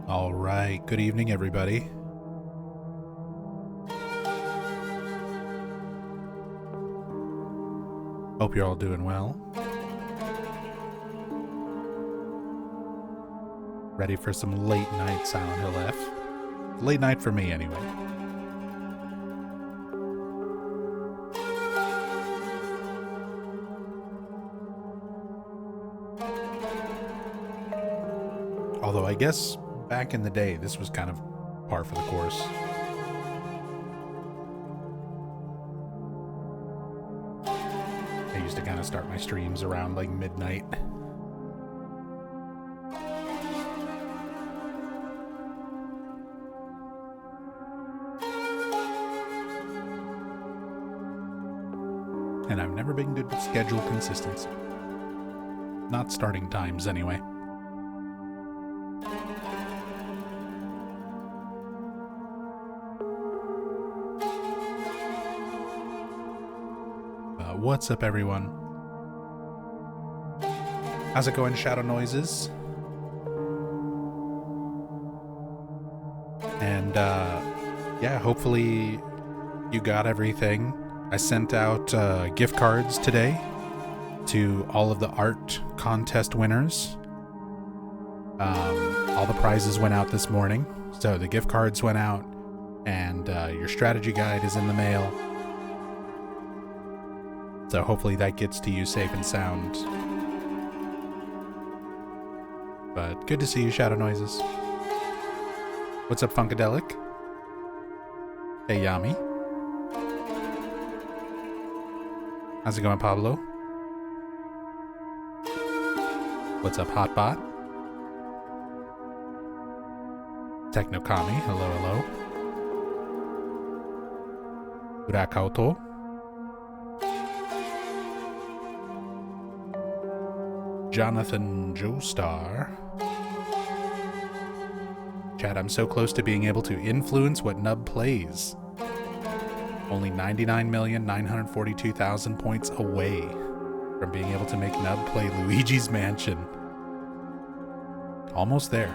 All right, good evening, everybody. Hope you're all doing well. Ready for some late night Silent Hill F? Late night for me, anyway. Although I guess back in the day, this was kind of par for the course. I used to kind of start my streams around like midnight. And I've never been good with schedule consistency. Not starting times, anyway. What's up, everyone? How's it going, Shadow Noises? And, yeah, hopefully you got everything. I sent out gift cards today to all of the art contest winners. All the prizes went out this morning. So the gift cards went out, and your strategy guide is in the mail. So hopefully that gets to you safe and sound. But good to see you, Shadow Noises. What's up, Funkadelic? Hey, Yami. How's it going, Pablo? What's up, Hotbot? Technokami, hello, hello. Urakauto. Jonathan Joestar. Chat, I'm so close to being able to influence what Nub plays. Only 99,942,000 points away from being able to make Nub play Luigi's Mansion. Almost there.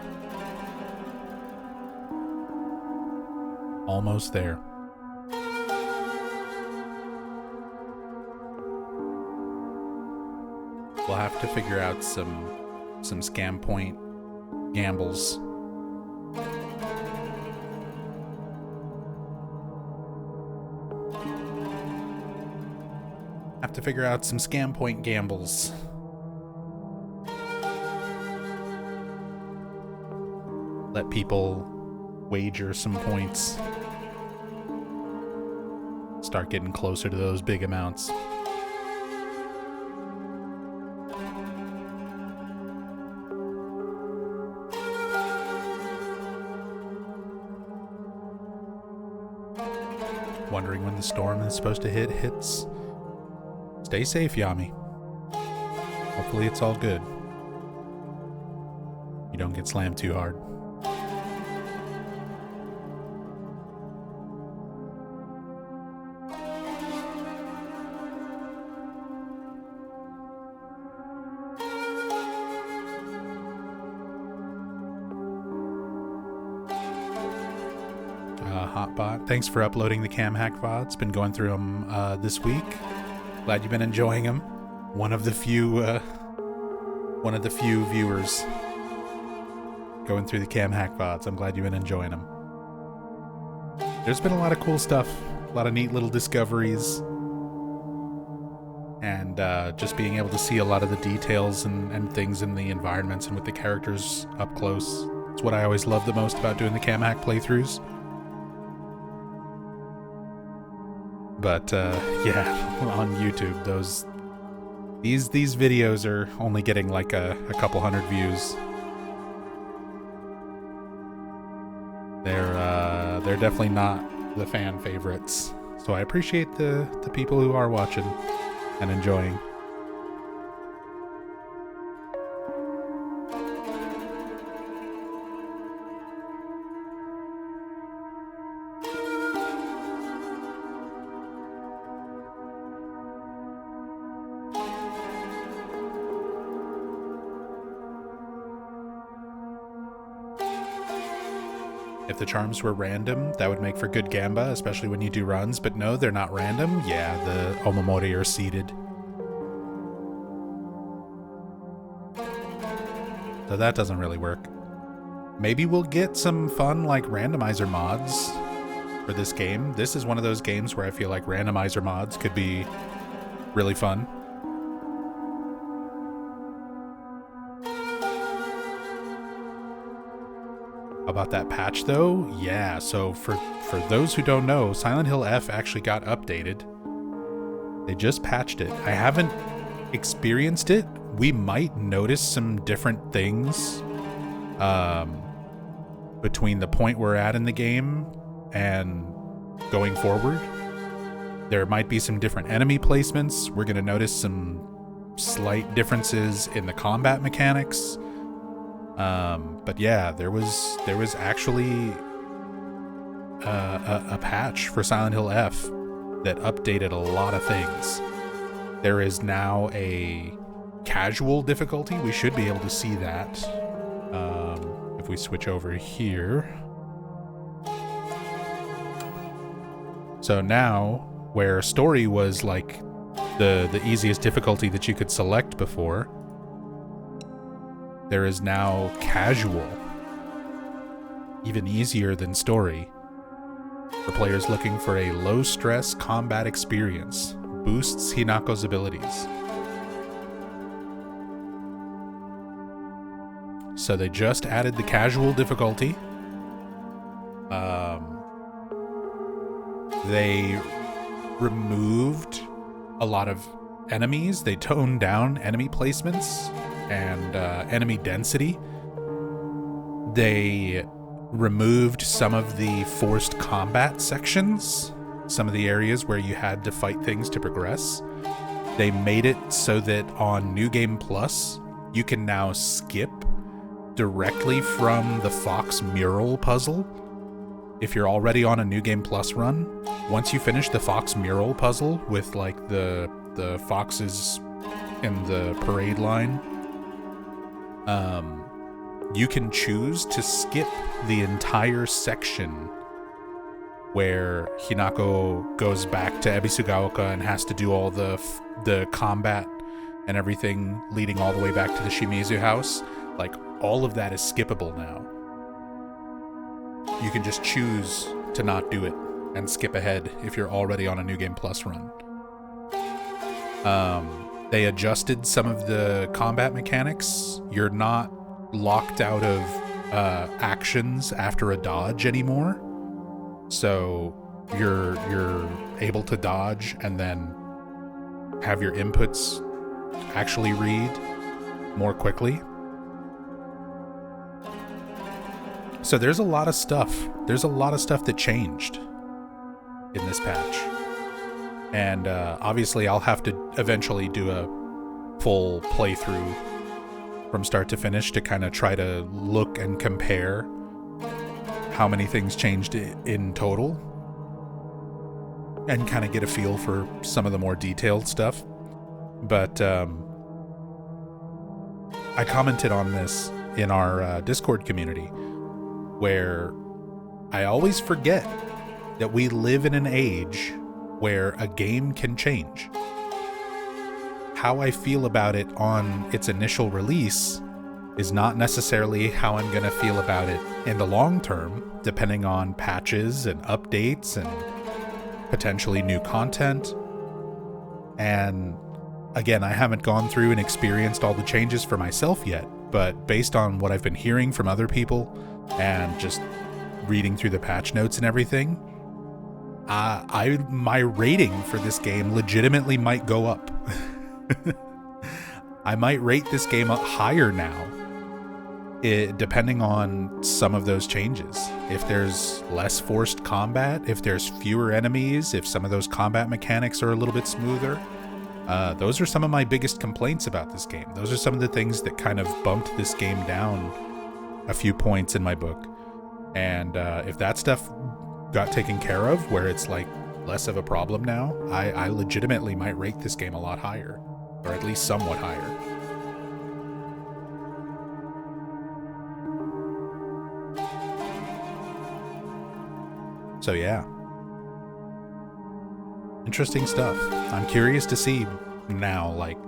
Almost there. We'll have to figure out some scam point gambles. Have to figure out some scam point gambles. Let people wager some points. Start getting closer to those big amounts. Wondering when the storm is supposed to hits. Stay safe, Yami. Hopefully it's all good. You don't get slammed too hard. Hotbot, thanks for uploading the Cam Hack VODs. Been going through them this week. Glad you've been enjoying them. One of the few viewers going through the Cam Hack VODs. I'm glad you've been enjoying them. There's been a lot of cool stuff, a lot of neat little discoveries, and just being able to see a lot of the details and things in the environments and with the characters up close. It's what I always love the most about doing the Cam Hack playthroughs. But yeah, on YouTube, These videos are only getting like a couple hundred views. They're definitely not the fan favorites. So I appreciate the people who are watching and enjoying. If the charms were random, that would make for good gamba, especially when you do runs, but no, they're not random. Yeah, the Omamori are seeded. So that doesn't really work. Maybe we'll get some fun, like, randomizer mods for this game. This is one of those games where I feel like randomizer mods could be really fun. About that patch though, yeah, so for those who don't know, Silent Hill F actually got updated. They just patched it. I haven't experienced it. We might notice some different things between the point we're at in the game and going forward. There might be some different enemy placements. We're going to notice some slight differences in the combat mechanics. But yeah, there was actually a patch for Silent Hill F that updated a lot of things. There is now a casual difficulty. We should be able to see that if we switch over here. So now, where story was like the easiest difficulty that you could select before, there is now casual, even easier than story, for players looking for a low-stress combat experience. Boosts Hinako's abilities. So they just added the casual difficulty. They removed a lot of enemies. They toned down enemy placements and enemy density. They removed some of the forced combat sections, some of the areas where you had to fight things to progress. They made it so that on New Game Plus, you can now skip directly from the Fox mural puzzle. If you're already on a New Game Plus run, once you finish the Fox mural puzzle with like the foxes in the parade line, you can choose to skip the entire section where Hinako goes back to Ebisugaoka and has to do all the combat and everything leading all the way back to the Shimizu house. Like, all of that is skippable now. You can just choose to not do it and skip ahead if you're already on a New Game Plus run. They adjusted some of the combat mechanics. You're not locked out of actions after a dodge anymore. So you're able to dodge and then have your inputs actually read more quickly. So there's a lot of stuff. There's a lot of stuff that changed in this patch. And obviously I'll have to eventually do a full playthrough from start to finish to kind of try to look and compare how many things changed in total and kind of get a feel for some of the more detailed stuff. But I commented on this in our Discord community, where I always forget that we live in an age where a game can change. How I feel about it on its initial release is not necessarily how I'm going to feel about it in the long term, depending on patches and updates and potentially new content. And again, I haven't gone through and experienced all the changes for myself yet, but based on what I've been hearing from other people and just reading through the patch notes and everything, my rating for this game legitimately might go up. I might rate this game up higher now, depending on some of those changes. If there's less forced combat, if there's fewer enemies, if some of those combat mechanics are a little bit smoother. Those are some of my biggest complaints about this game. Those are some of the things that kind of bumped this game down a few points in my book. And if that stuff got taken care of, where it's like less of a problem now, I legitimately might rate this game a lot higher, or at least somewhat higher. So yeah, interesting stuff. I'm curious to see now, like,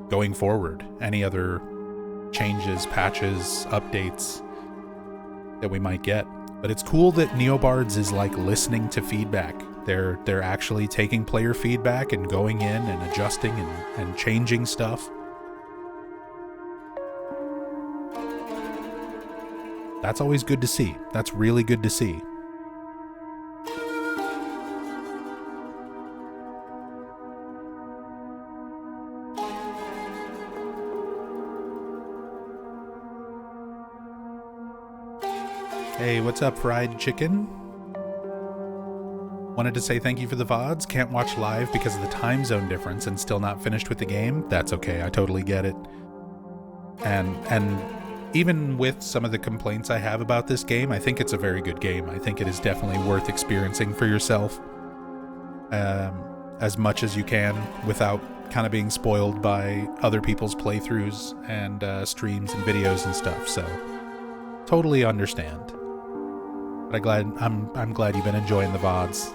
going forward, any other changes, patches, updates that we might get. But it's cool that Neobards is like listening to feedback. They're actually taking player feedback and going in and adjusting and changing stuff. That's always good to see. That's really good to see. Hey, what's up, Fried Chicken? Wanted to say thank you for the VODs. Can't watch live because of the time zone difference and still not finished with the game. That's okay, I totally get it. And even with some of the complaints I have about this game, I think it's a very good game. I think it is definitely worth experiencing for yourself as much as you can without kind of being spoiled by other people's playthroughs and streams and videos and stuff. So totally understand. But I'm glad you've been enjoying the VODs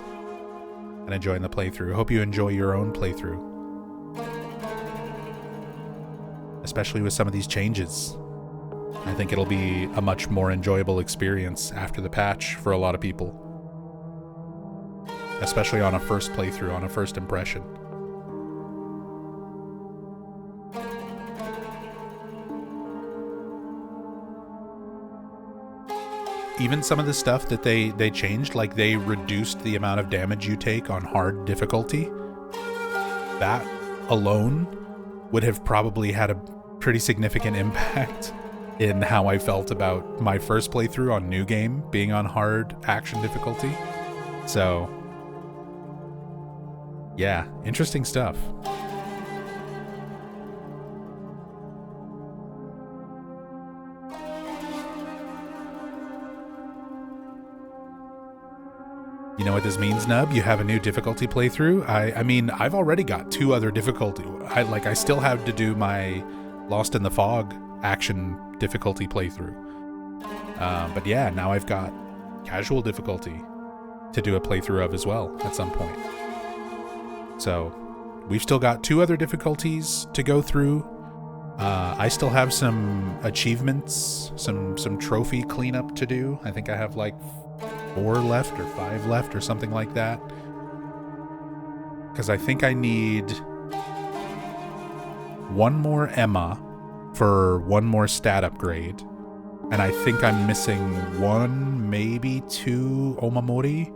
and enjoying the playthrough. Hope you enjoy your own playthrough, especially with some of these changes. I think it'll be a much more enjoyable experience after the patch for a lot of people, especially on a first playthrough, on a first impression. Even some of the stuff that they changed, like they reduced the amount of damage you take on hard difficulty. That alone would have probably had a pretty significant impact in how I felt about my first playthrough on New Game being on hard action difficulty. So, yeah, interesting stuff. You know what this means, Nub? You have a new difficulty playthrough? I mean, I've already got 2 other difficulty. I still have to do my Lost in the Fog action difficulty playthrough. But yeah, now I've got casual difficulty to do a playthrough of as well at some point. So we've still got 2 other difficulties to go through. I still have some achievements, some trophy cleanup to do. I think I have like 4 left or 5 left or something like that. Because I think I need 1 more Emma for 1 more stat upgrade. And I think I'm missing 1, maybe 2 Omamori.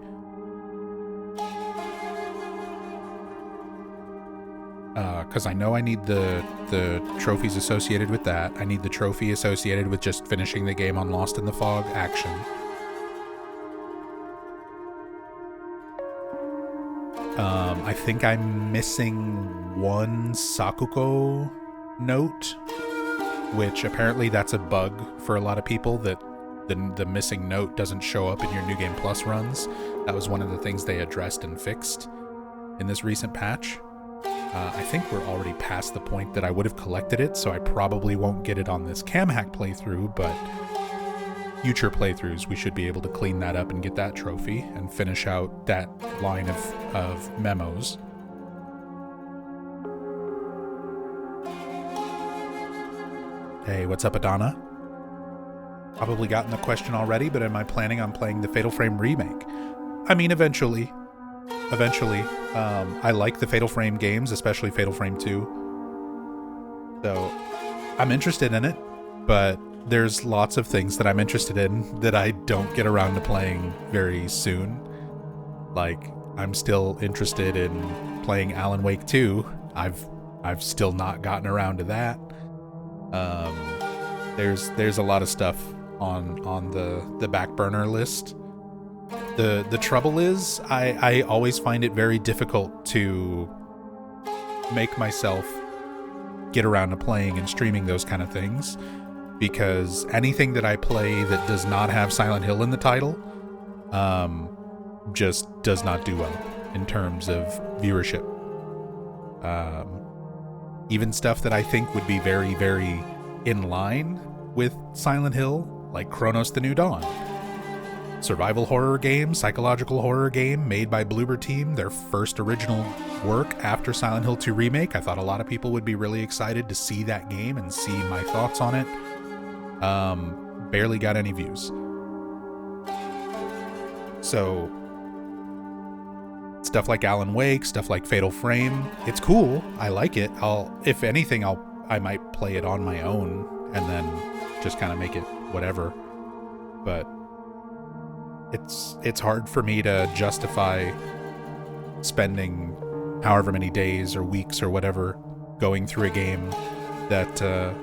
Because I know I need the trophies associated with that. I need the trophy associated with just finishing the game on Lost in the Fog action. I think I'm missing 1 Sakuko note, which apparently that's a bug for a lot of people, that the missing note doesn't show up in your New Game Plus runs. That was one of the things they addressed and fixed in this recent patch. I think we're already past the point that I would have collected it, so I probably won't get it on this cam hack playthrough, but future playthroughs we should be able to clean that up and get that trophy and finish out that line of memos. Hey, what's up, Adana? Probably gotten the question already, but am I planning on playing the Fatal Frame remake? I mean, eventually. I like the Fatal Frame games, especially Fatal Frame 2. So, I'm interested in it, but there's lots of things that I'm interested in that I don't get around to playing very soon. Like, I'm still interested in playing Alan Wake 2. I've still not gotten around to that. Um, there's a lot of stuff on the back burner list. The trouble is, I always find it very difficult to make myself get around to playing and streaming those kind of things, because anything that I play that does not have Silent Hill in the title just does not do well in terms of viewership. Even stuff that I think would be very, very in line with Silent Hill, like Chronos: The New Dawn. Survival horror game, psychological horror game made by Bloober Team, their first original work after Silent Hill 2 Remake. I thought a lot of people would be really excited to see that game and see my thoughts on it. Barely got any views. So, stuff like Alan Wake, stuff like Fatal Frame, it's cool. I like it. If anything, I might play it on my own and then just kind of make it whatever. But it's hard for me to justify spending however many days or weeks or whatever going through a game that a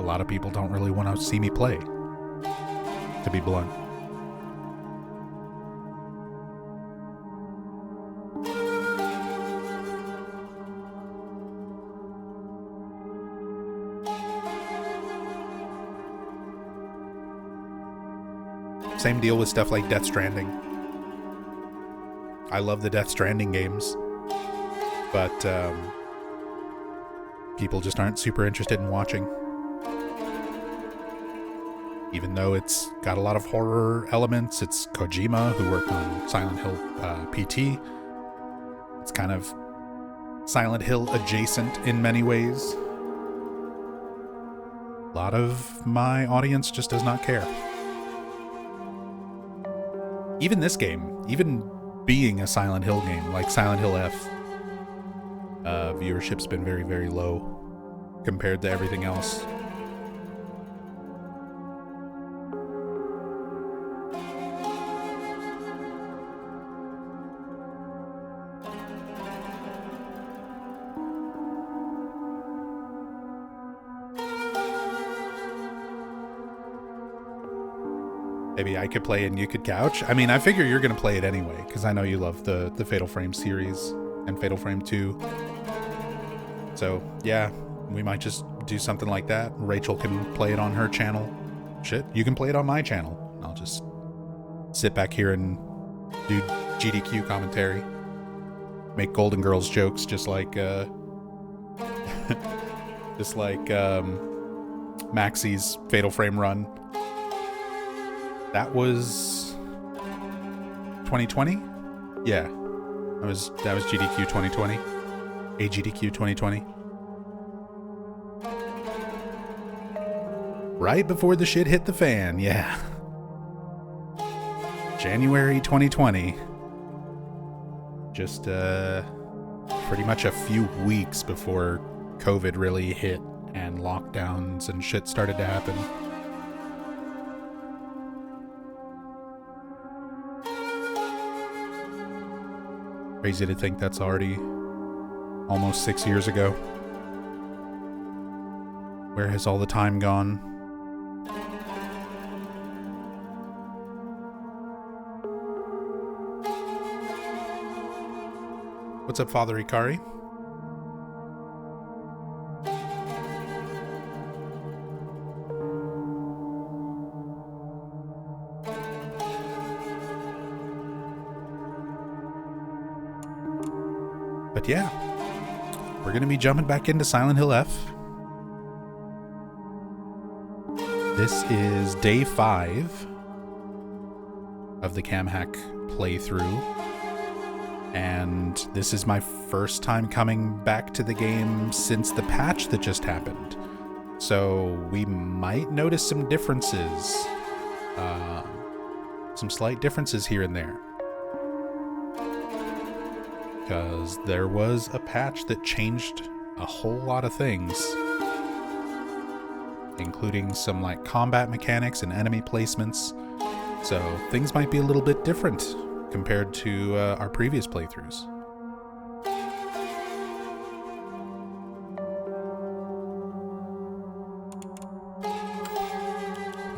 lot of people don't really want to see me play, to be blunt. Same deal with stuff like Death Stranding. I love the Death Stranding games, but people just aren't super interested in watching. Even though it's got a lot of horror elements, it's Kojima, who worked on Silent Hill PT. It's kind of Silent Hill adjacent in many ways. A lot of my audience just does not care. Even this game, even being a Silent Hill game, like Silent Hill F, viewership's been very, very low compared to everything else. Maybe I could play it and you could couch. I mean, I figure you're going to play it anyway, because I know you love the Fatal Frame series and Fatal Frame 2. So, yeah, we might just do something like that. Rachel can play it on her channel. Shit, you can play it on my channel. I'll just sit back here and do GDQ commentary. Make Golden Girls jokes just like Maxie's Fatal Frame run. That was 2020? Yeah. That was GDQ 2020. AGDQ 2020. Right before the shit hit the fan, yeah. January 2020. Just pretty much a few weeks before COVID really hit and lockdowns and shit started to happen. Crazy to think that's already almost 6 years ago. Where has all the time gone? What's up, Father Ikari? But yeah, we're going to be jumping back into Silent Hill F. This is day 5 of the Cam Hack playthrough. And this is my first time coming back to the game since the patch that just happened. So we might notice some differences. Some slight differences here and there. Because there was a patch that changed a whole lot of things, including some like combat mechanics and enemy placements. So things might be a little bit different compared to our previous playthroughs.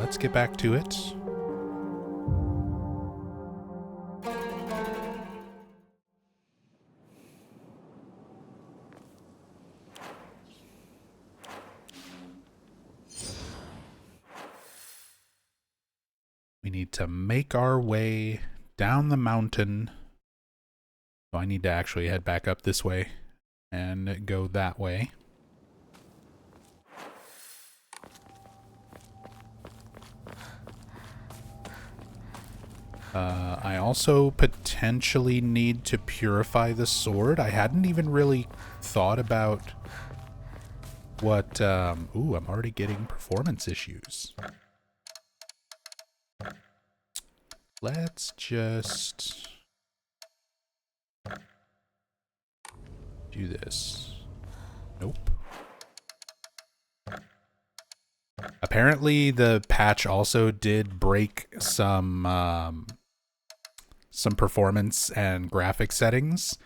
let's get back to it. We need to make our way down the mountain. So I need to actually head back up this way and go that way. I also potentially need to purify the sword. I hadn't even really thought about what... ooh, I'm already getting performance issues. Let's just do this. Nope. Apparently the patch also did break some performance and graphic settings.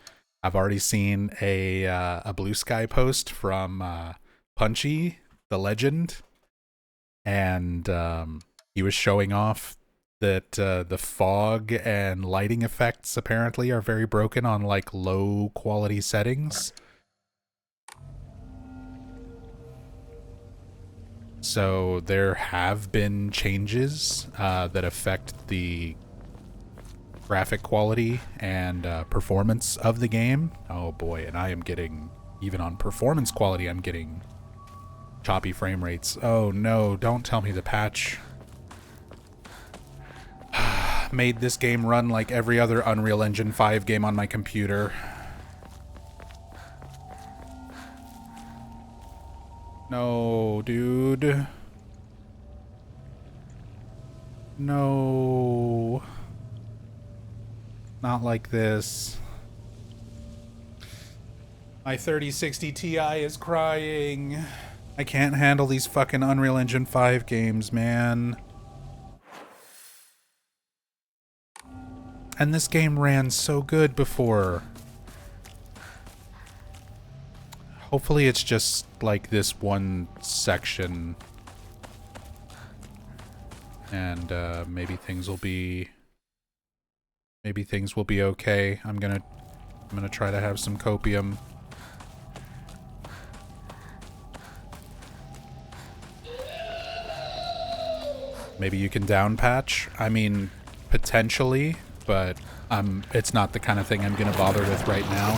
I've already seen a Blue Sky post from Punchy, the legend, and he was showing off that the fog and lighting effects apparently are very broken on like low quality settings. So there have been changes that affect the graphic quality and performance of the game. Oh boy, and I am getting, even on performance quality, I'm getting choppy frame rates. Oh no, don't tell me the patch made this game run like every other Unreal Engine 5 game on my computer. No, dude. No. Not like this. My 3060 Ti is crying. I can't handle these fucking Unreal Engine 5 games, man. And this game ran so good before. Hopefully it's just like this one section. And maybe things will be okay. I'm gonna try to have some copium. Maybe you can down patch. I mean, potentially, but it's not the kind of thing I'm gonna bother with right now.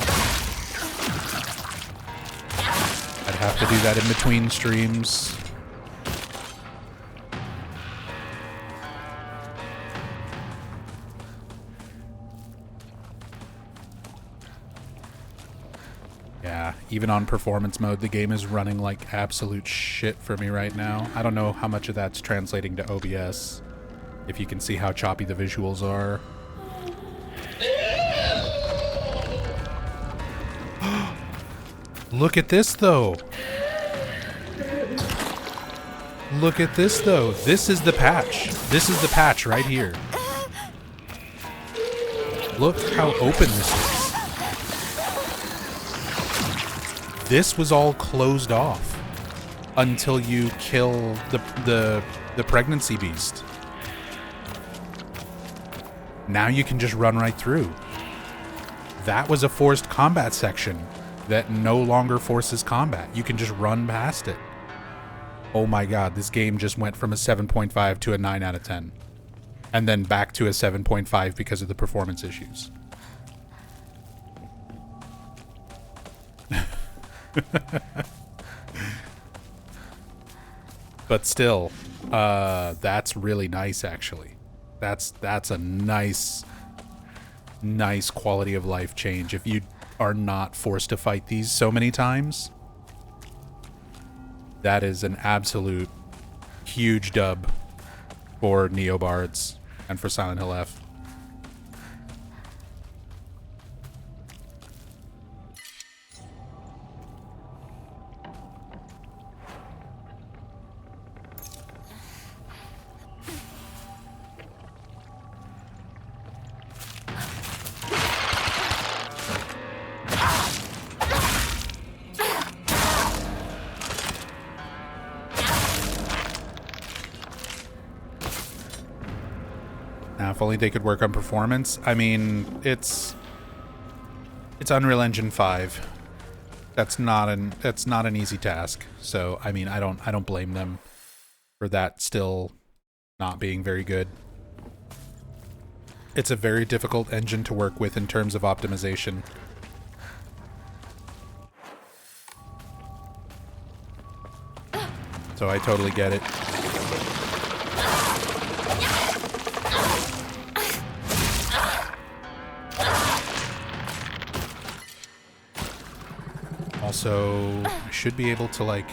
I'd have to do that in between streams. Yeah, even on performance mode, the game is running like absolute shit for me right now. I don't know how much of that's translating to OBS. If you can see how choppy the visuals are. Look at this, though. Look at this, though. This is the patch. This is the patch right here. Look how open this is. This was all closed off until you kill the pregnancy beast. Now you can just run right through. That was a forced combat section that no longer forces combat. You can just run past it. Oh my god, this game just went from a 7.5 to a 9 out of 10. And then back to a 7.5 because of the performance issues. But still, that's really nice, actually. That's a nice quality of life change. If you are not forced to fight these so many times, that is an absolute huge dub for Neobards and for Silent Hill F. If only they could work on performance. I mean, it's Unreal Engine 5. That's not an easy task. So, I mean, I don't blame them for that still not being very good. It's a very difficult engine to work with in terms of optimization. So I totally get it. Also, I should be able to, like,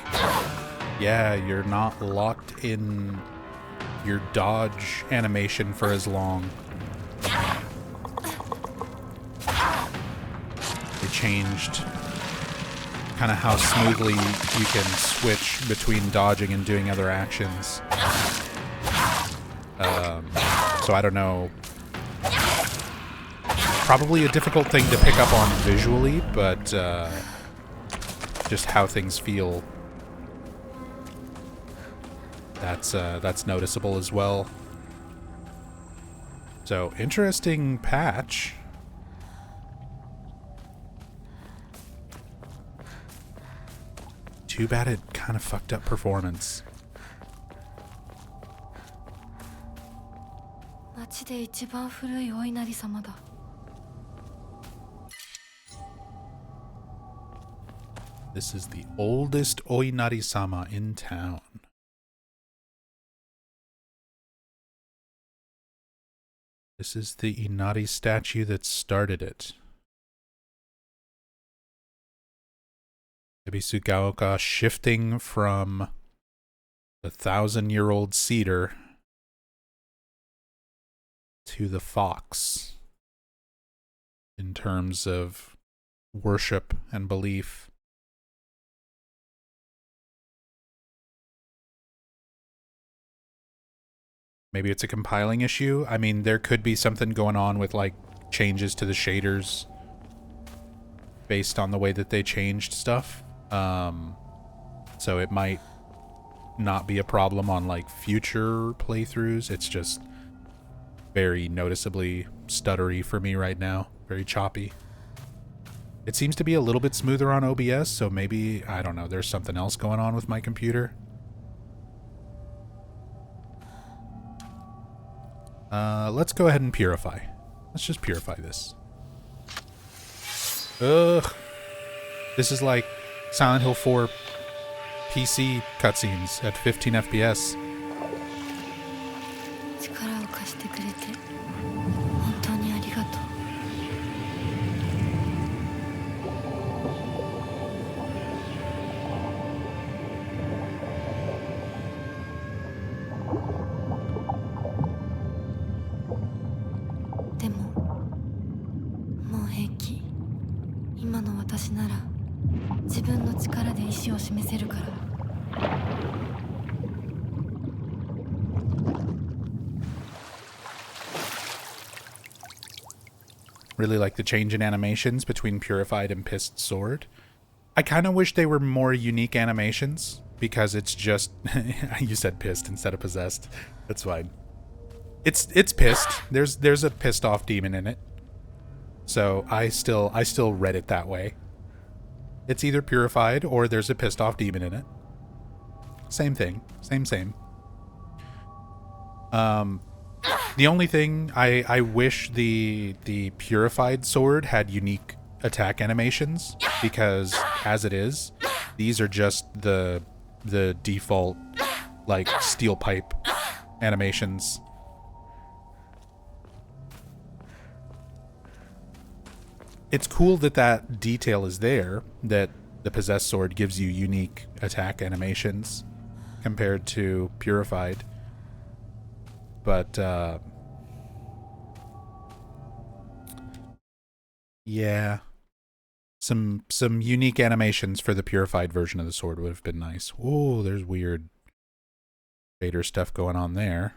yeah, you're not locked in your dodge animation for as long. They changed kind of how smoothly you can switch between dodging and doing other actions. So I don't know. Probably a difficult thing to pick up on visually, but just how things feel. That's noticeable as well. So, interesting patch. Too bad it kind of fucked up performance. This is the oldest Oinari-sama in town. This is the Inari statue that started it. Ebisugaoka shifting from the 1,000-year-old cedar to the fox in terms of worship and belief. Maybe it's a compiling issue. I mean, there could be something going on with, like, changes to the shaders based on the way that they changed stuff. So it might not be a problem on, like, future playthroughs. It's just very noticeably stuttery for me right now. Very choppy. It seems to be a little bit smoother on OBS, so maybe, I don't know, there's something else going on with my computer. Let's go ahead and purify. Let's just purify this. Ugh. This is like Silent Hill 4 PC cutscenes at 15 FPS. Really like the change in animations between Purified and Pissed Sword. I kind of wish they were more unique animations, because it's just... You said pissed instead of possessed. That's fine. It's pissed. There's a pissed off demon in it. So I still read it that way. It's either Purified or there's a pissed off demon in it. Same thing. Same. The only thing I wish the Purified sword had unique attack animations, because as it is, these are just the default, like, steel pipe animations. It's cool that detail is there, that the Possessed Sword gives you unique attack animations compared to Purified. But, yeah. Some unique animations for the Purified version of the sword would have been nice. Oh, there's weird Vader stuff going on there.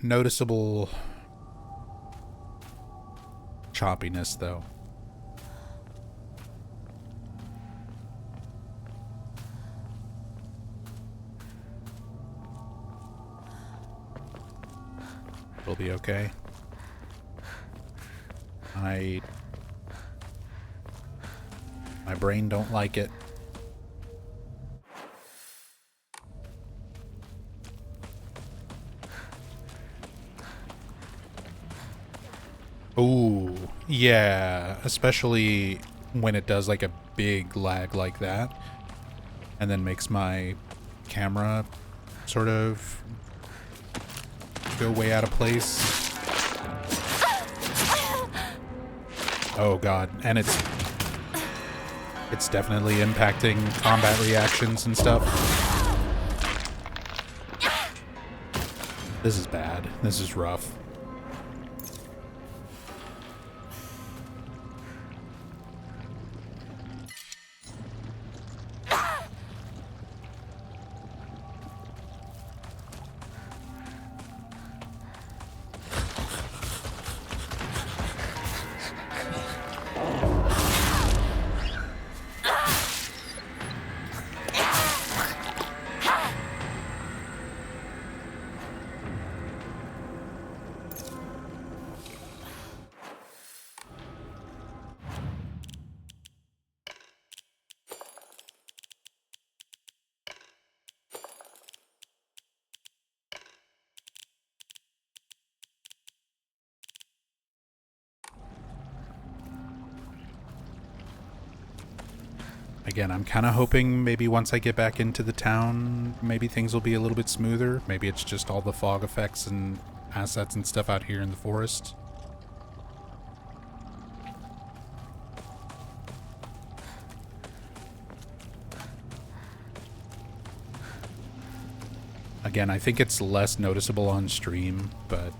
noticeable choppiness, though. It'll be okay. My brain don't like it. Ooh, yeah, especially when it does like a big lag like that and then makes my camera sort of go way out of place. Oh god, and it's definitely impacting combat reactions and stuff. This is bad. This is rough. Again, I'm kind of hoping maybe once I get back into the town, maybe things will be a little bit smoother. Maybe it's just all the fog effects and assets and stuff out here in the forest. Again, I think it's less noticeable on stream, but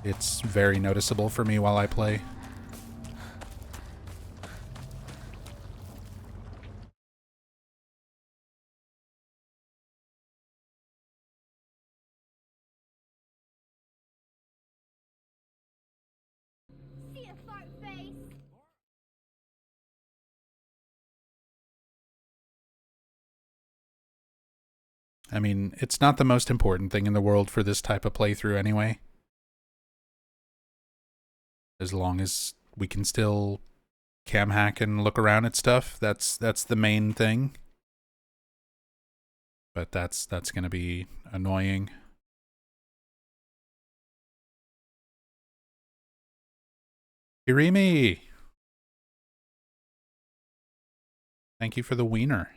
it's very noticeable for me while I play. I mean, it's not the most important thing in the world for this type of playthrough anyway. As long as we can still cam hack and look around at stuff, that's the main thing. But that's gonna be annoying. Hirimi! Thank you for the wiener.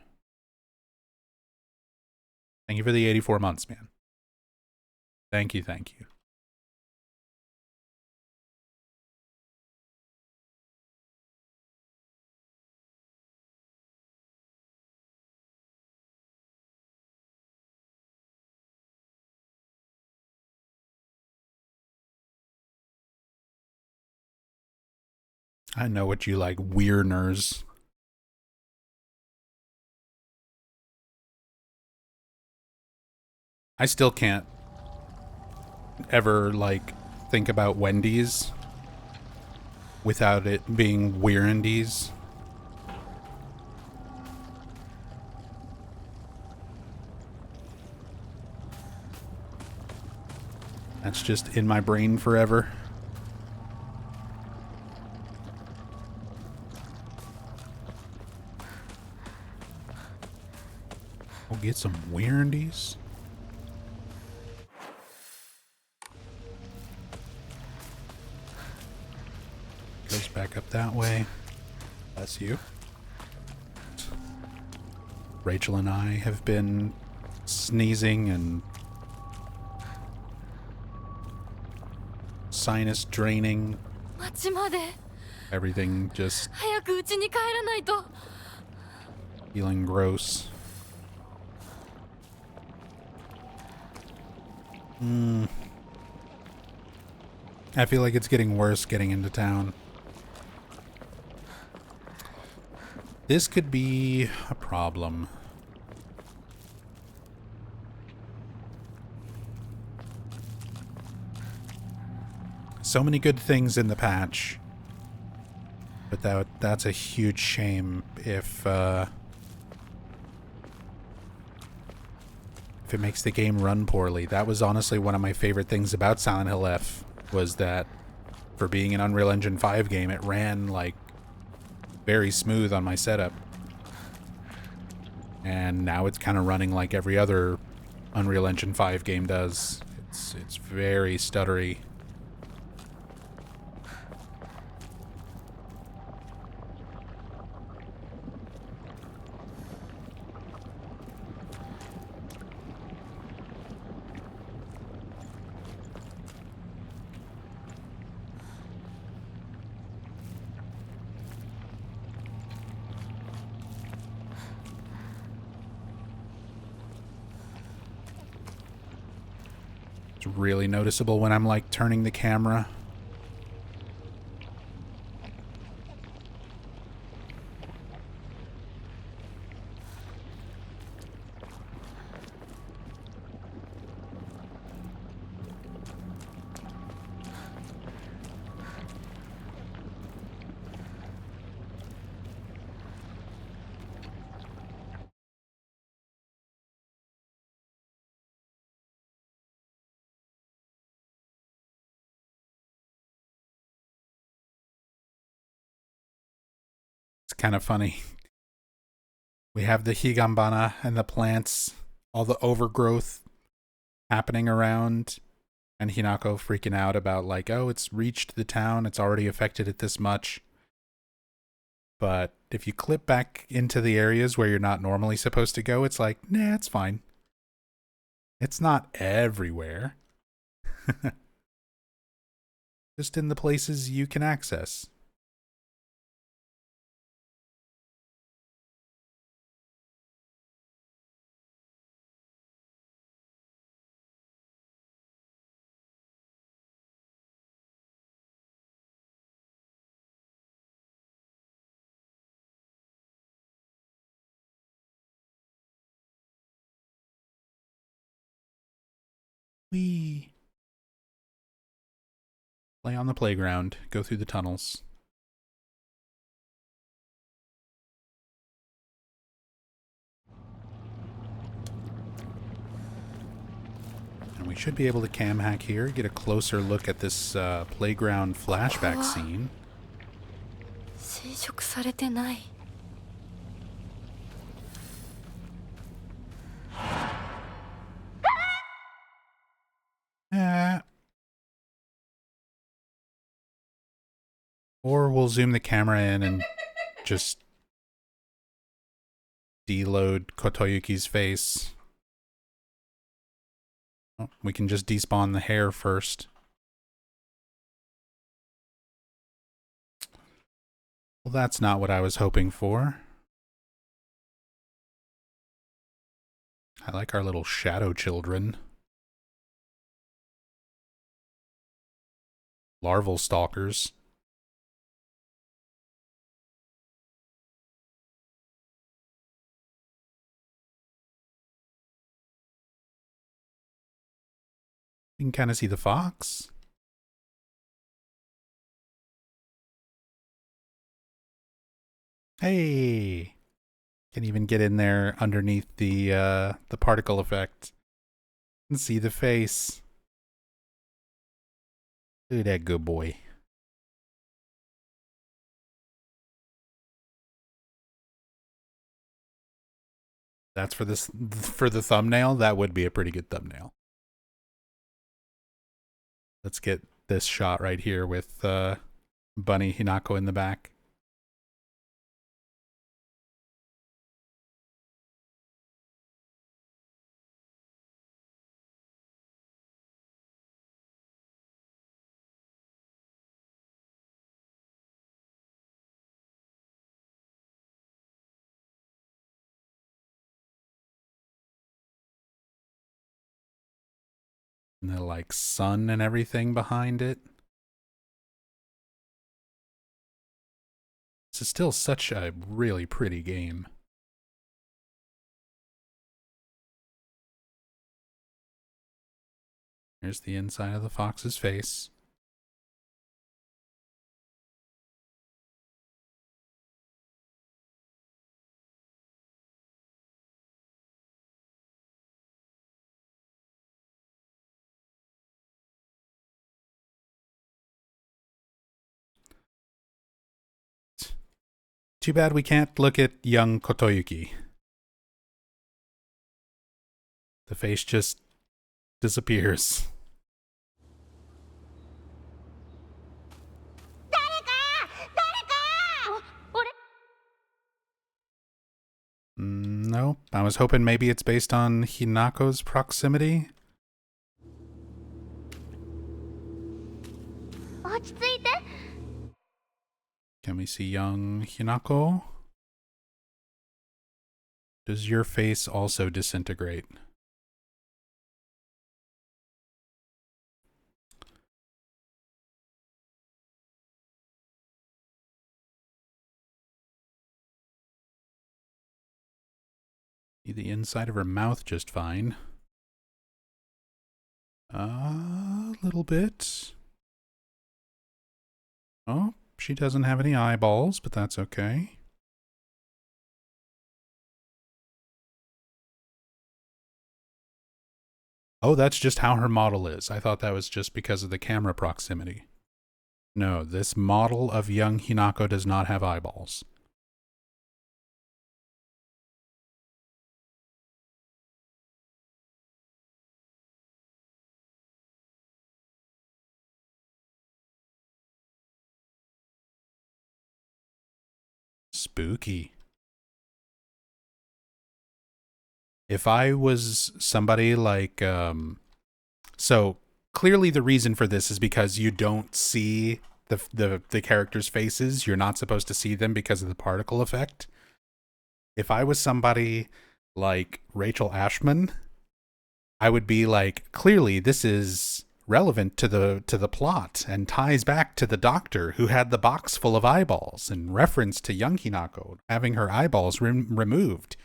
Thank you for the 84 months, man. Thank you, thank you. I know what you like, weirdners. I still can't ever, like, think about Wendy's without it being Weirandy's. That's just in my brain forever. We'll get some Weirandy's. Goes back up that way. Bless you. Rachel and I have been sneezing and sinus draining. Everything just feeling gross. I feel like it's getting worse getting into town. This could be a problem. So many good things in the patch, but that's a huge shame if it makes the game run poorly. That was honestly one of my favorite things about Silent Hill F, was that for being an Unreal Engine 5 game, it ran like very smooth on my setup. And now it's kind of running like every other Unreal Engine 5 game does. It's very stuttery. It's really noticeable when I'm like turning the camera. It's kind of funny. We have the Higambana and the plants, all the overgrowth happening around, and Hinako freaking out about like, oh, it's reached the town, it's already affected it this much. But if you clip back into the areas where you're not normally supposed to go, it's like, nah, it's fine. It's not everywhere. Just in the places you can access. Wee. Play on the playground, go through the tunnels. And we should be able to cam hack here, get a closer look at this playground flashback scene. Or we'll zoom the camera in and just deload Kotoyuki's face. Oh, we can just despawn the hair first. Well, that's not what I was hoping for. I like our little shadow children. Larval stalkers. You can kind of see the fox. Hey! Can even get in there underneath the particle effect and see the face. Look at that good boy. That's for this, for the thumbnail. That would be a pretty good thumbnail. Let's get this shot right here with Bunny Hinako in the back. And the like sun and everything behind it. This is still such a really pretty game. Here's the inside of the fox's face. Too bad we can't look at young Kotoyuki. The face just disappears. No, I was hoping maybe it's based on Hinako's proximity. Can we see young Hinako? Does your face also disintegrate? See the inside of her mouth just fine. A little bit. Oh, she doesn't have any eyeballs, but that's okay. Oh, that's just how her model is. I thought that was just because of the camera proximity. No, this model of young Hinako does not have eyeballs. Spooky. If I was somebody like, so clearly the reason for this is because you don't see the characters' faces. You're not supposed to see them because of the particle effect. If I was somebody like Rachel Ashman, I would be like, clearly this is relevant to the plot and ties back to the doctor who had the box full of eyeballs, in reference to young Hinako having her eyeballs removed.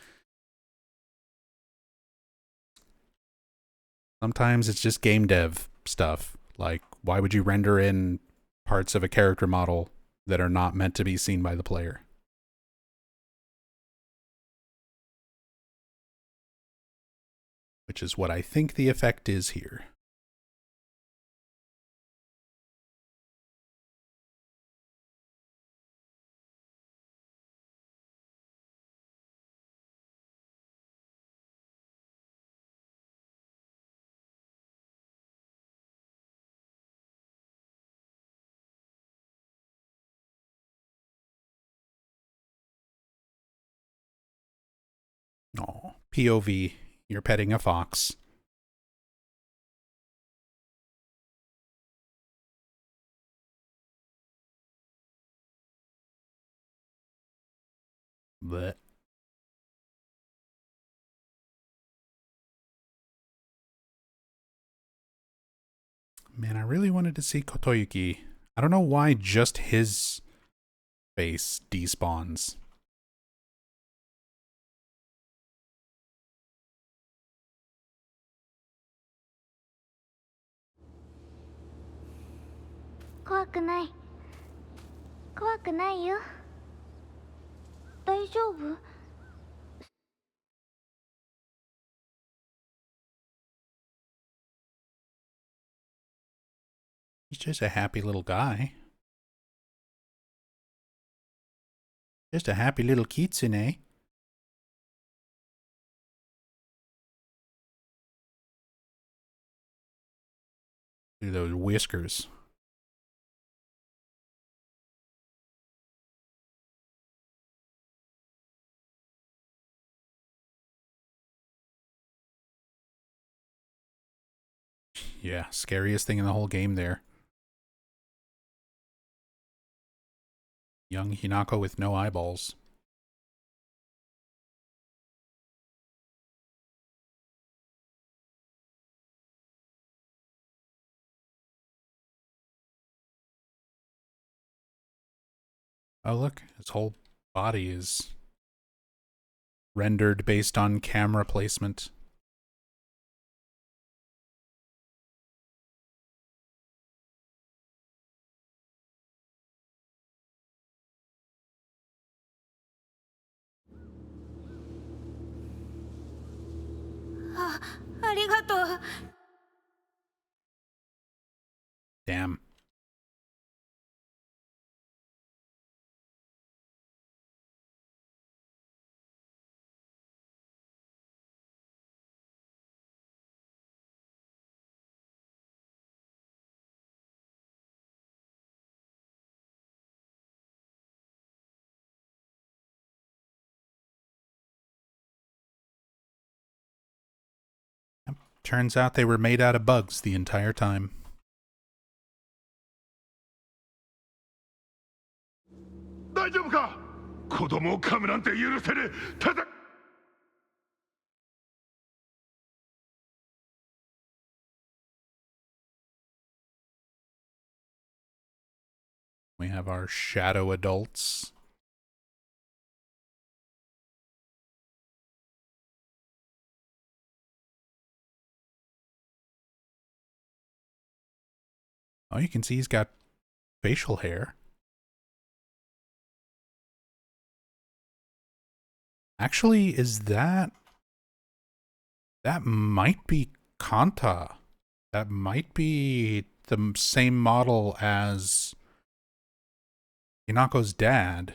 Sometimes it's just game dev stuff. Like, why would you render in parts of a character model that are not meant to be seen by the player? Which is what I think the effect is here. Oh, POV, you're petting a fox. But man, I really wanted to see Kotoyuki. I don't know why just his face despawns. He's just a happy little guy. Just a happy little kitsune. Look at those whiskers. Yeah, scariest thing in the whole game there. Young Hinako with no eyeballs. Oh, look, his whole body is rendered based on camera placement. Damn. Turns out they were made out of bugs the entire time. We have our shadow adults. Oh, you can see he's got facial hair. Actually, is that might be Kanta. That might be the same model as Hinako's dad.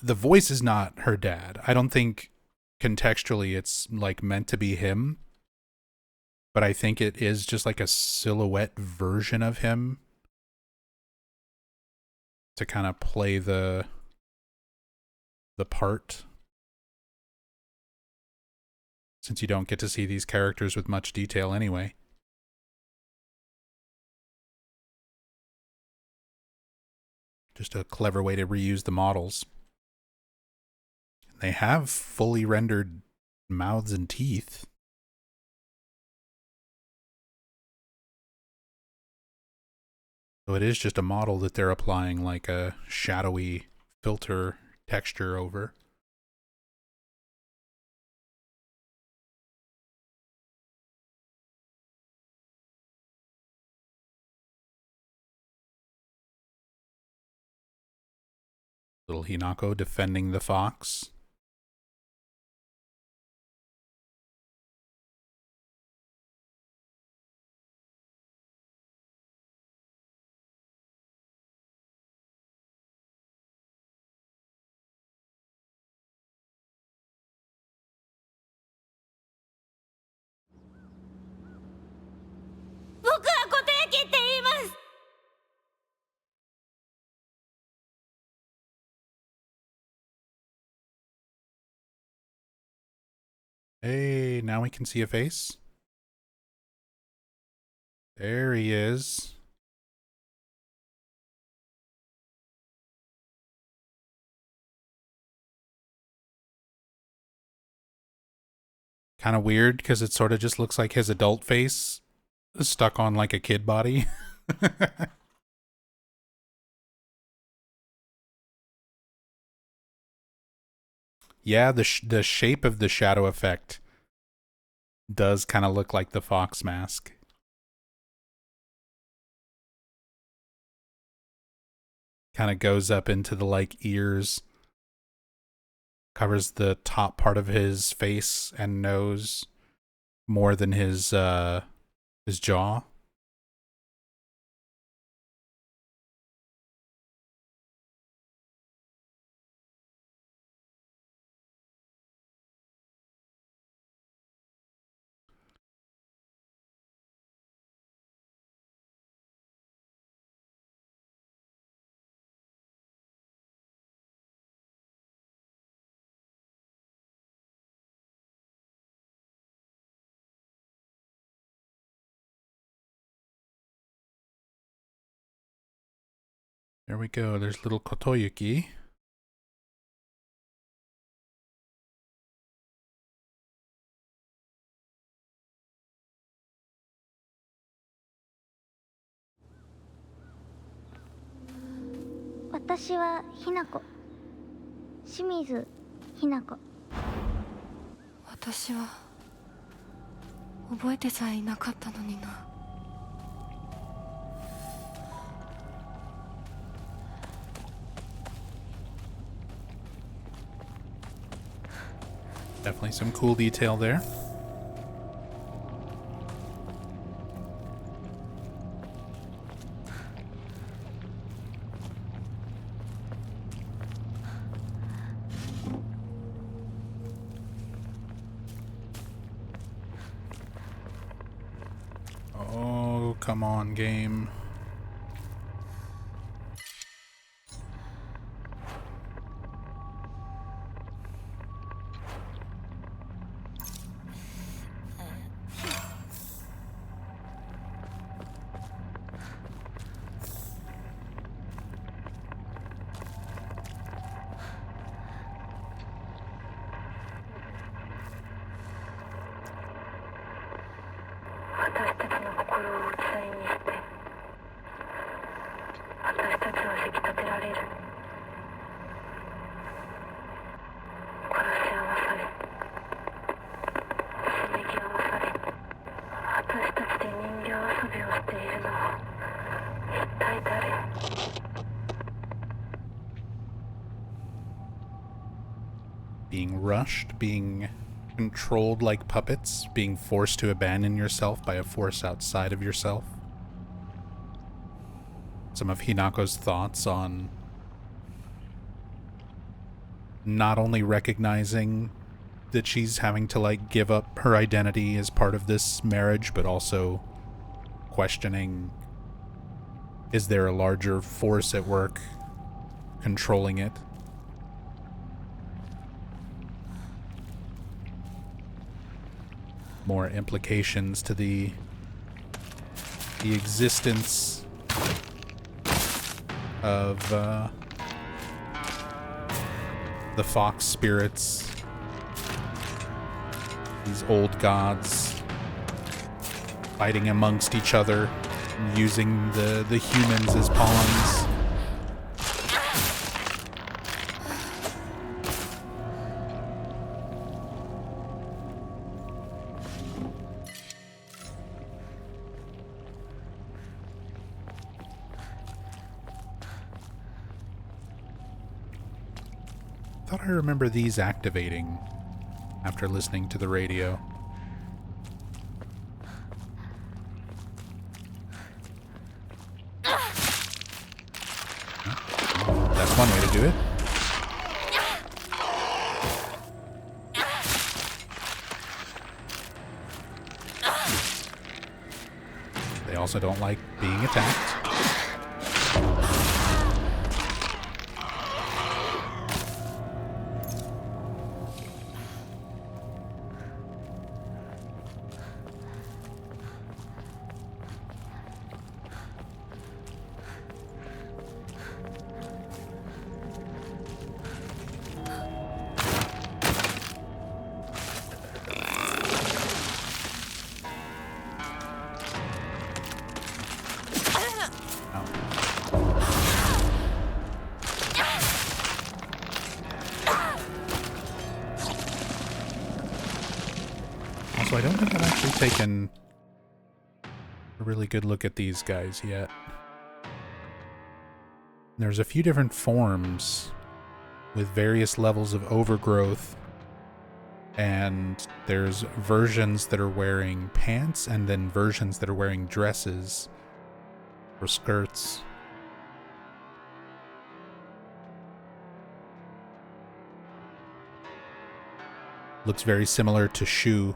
The voice is not her dad. I don't think contextually it's like meant to be him, but I think it is just like a silhouette version of him to kind of play the part, since you don't get to see these characters with much detail anyway. Just a clever way to reuse the models. They have fully rendered mouths and teeth. So it is just a model that they're applying like a shadowy filter texture over. Little Hinako defending the fox. Hey, now we can see a face. There he is. Kind of weird because it sort of just looks like his adult face stuck on like a kid body. Yeah, the shape of the shadow effect does kind of look like the fox mask. Kind of goes up into the like ears, covers the top part of his face and nose more than his jaw. There we go. There's little Kotoyuki. Definitely some cool detail there. Oh, come on, game. き立てられる。殺し合わされ、刺激合わされ、私たちで人形遊びをしているのは一体誰？Being rushed, being controlled like puppets, being forced to abandon yourself by a force outside of yourself. Some of Hinako's thoughts on not only recognizing that she's having to like give up her identity as part of this marriage, but also questioning, is there a larger force at work controlling it? More implications to the existence of the fox spirits, these old gods fighting amongst each other, using the humans as pawns. Thought I remember these activating after listening to the radio. That's one way to do it. They also don't like being attacked. So I don't think I've actually taken a really good look at these guys yet. There's a few different forms with various levels of overgrowth, and there's versions that are wearing pants and then versions that are wearing dresses or skirts. Looks very similar to Shu.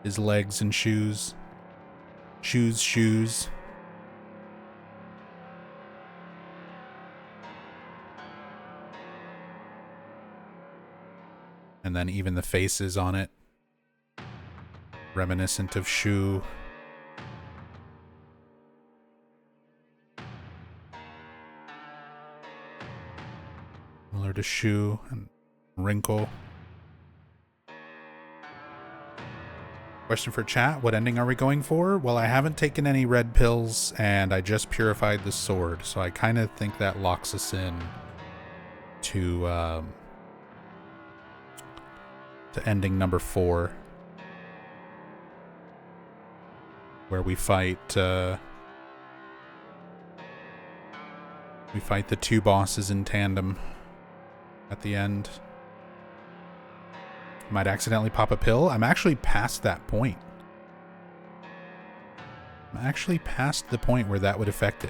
His legs and shoes. Shoes. And then even the faces on it, reminiscent of Shu. Similar to Shu and Wrinkle. Question for chat, what ending are we going for? Well, I haven't taken any red pills, and I just purified the sword, so I kind of think that locks us in to ending number 4, where we fight the 2 bosses in tandem at the end. Might accidentally pop a pill. I'm actually past that point. I'm actually past the point where that would affect it.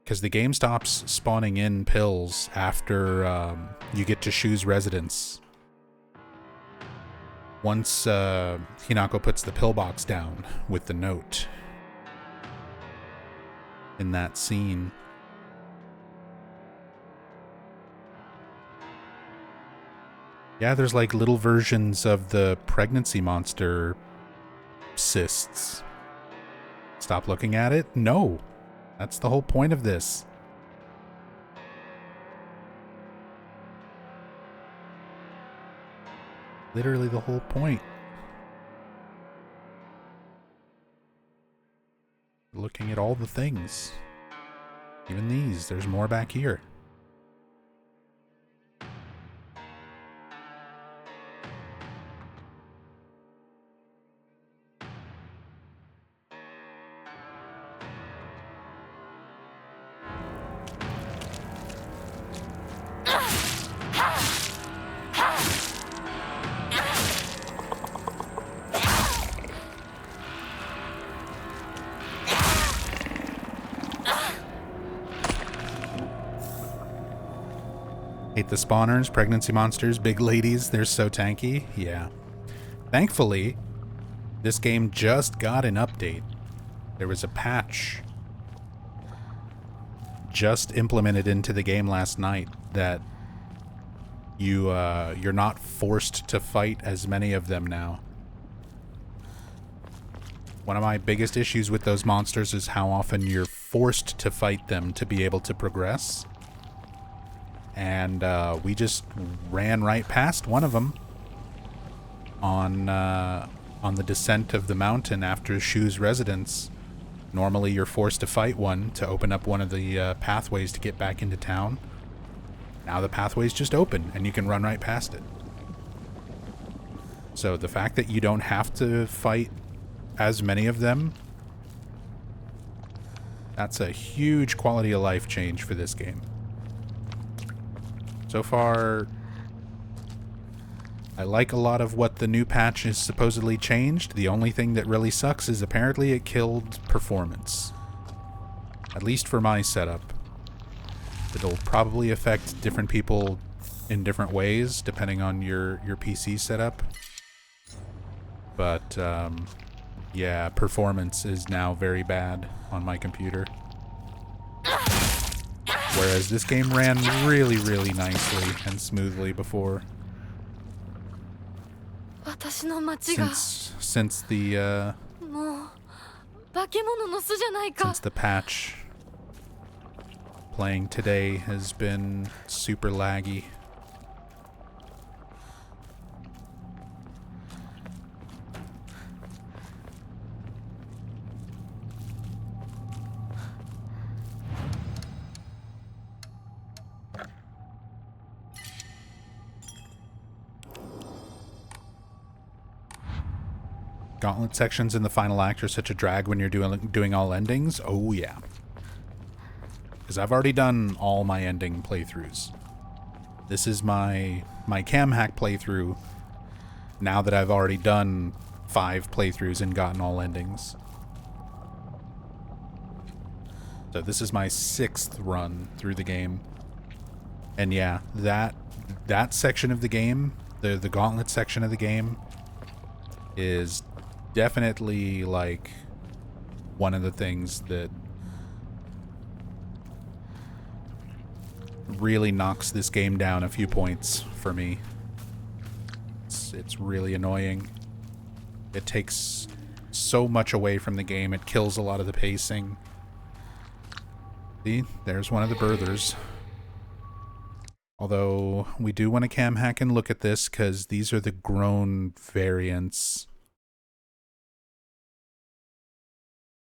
Because the game stops spawning in pills after you get to Shu's residence. Once Hinako puts the pillbox down with the note in that scene. Yeah, there's like little versions of the pregnancy monster cysts. Stop looking at it? No. That's the whole point of this. Literally the whole point. Looking at all the things. Even these, there's more back here. Hate the spawners, pregnancy monsters, big ladies, they're so tanky. Yeah. Thankfully, this game just got an update. There was a patch just implemented into the game last night that you're not forced to fight as many of them now. One of my biggest issues with those monsters is how often you're forced to fight them to be able to progress. And we just ran right past one of them on the descent of the mountain after Shu's residence. Normally you're forced to fight one to open up one of the pathways to get back into town. Now the pathway's just open and you can run right past it. So the fact that you don't have to fight as many of them, that's a huge quality of life change for this game. So far, I like a lot of what the new patch has supposedly changed. The only thing that really sucks is apparently it killed performance. At least for my setup. It'll probably affect different people in different ways, depending on your PC setup. But, yeah, performance is now very bad on my computer. Whereas this game ran really, really nicely and smoothly before. Since the patch, playing today has been super laggy. Gauntlet sections in the final act are such a drag when you're doing all endings. Oh yeah. Because I've already done all my ending playthroughs. This is my cam hack playthrough now that I've already done 5 playthroughs and gotten all endings. So this is my 6th run through the game. And yeah, that section of the game, the Gauntlet section of the game, is definitely like one of the things that really knocks this game down a few points for me. It's really annoying. It takes so much away from the game. It kills a lot of the pacing. See, there's one of the birthers. Although we do want to cam hack and look at this because these are the grown variants.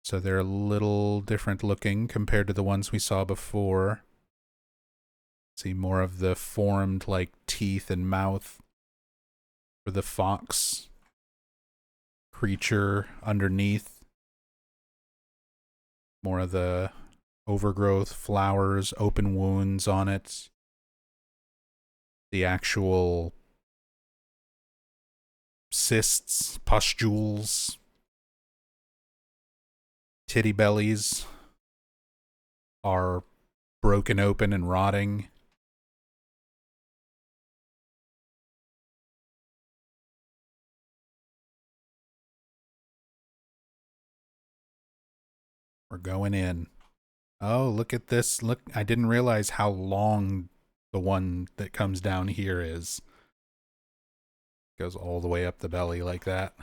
So they're a little different looking compared to the ones we saw before. See more of the formed like teeth and mouth for the fox creature underneath. More of the overgrowth, flowers, open wounds on it. The actual cysts, pustules, titty bellies are broken open and rotting. We're going in. Oh, look at this. Look, I didn't realize how long the one that comes down here is. Goes all the way up the belly like that.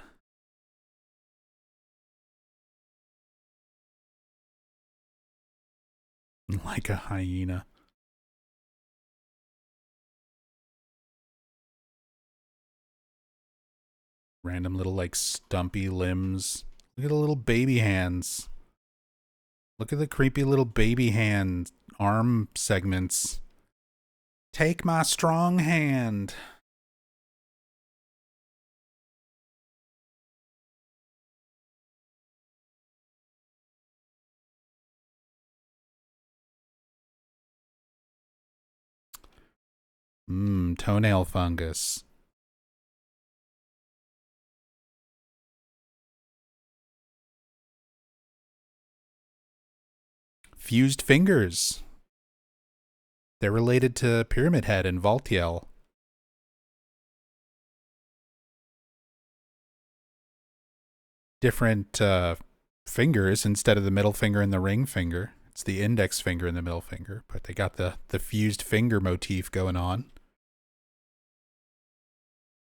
Like a hyena. Random little like stumpy limbs. Look at the little baby hands. Look at the creepy little baby hand arm segments. Take my strong hand. Toenail fungus. Fused fingers. They're related to Pyramid Head and Valtiel. Different fingers instead of the middle finger and the ring finger. It's the index finger and the middle finger, but they got the fused finger motif going on.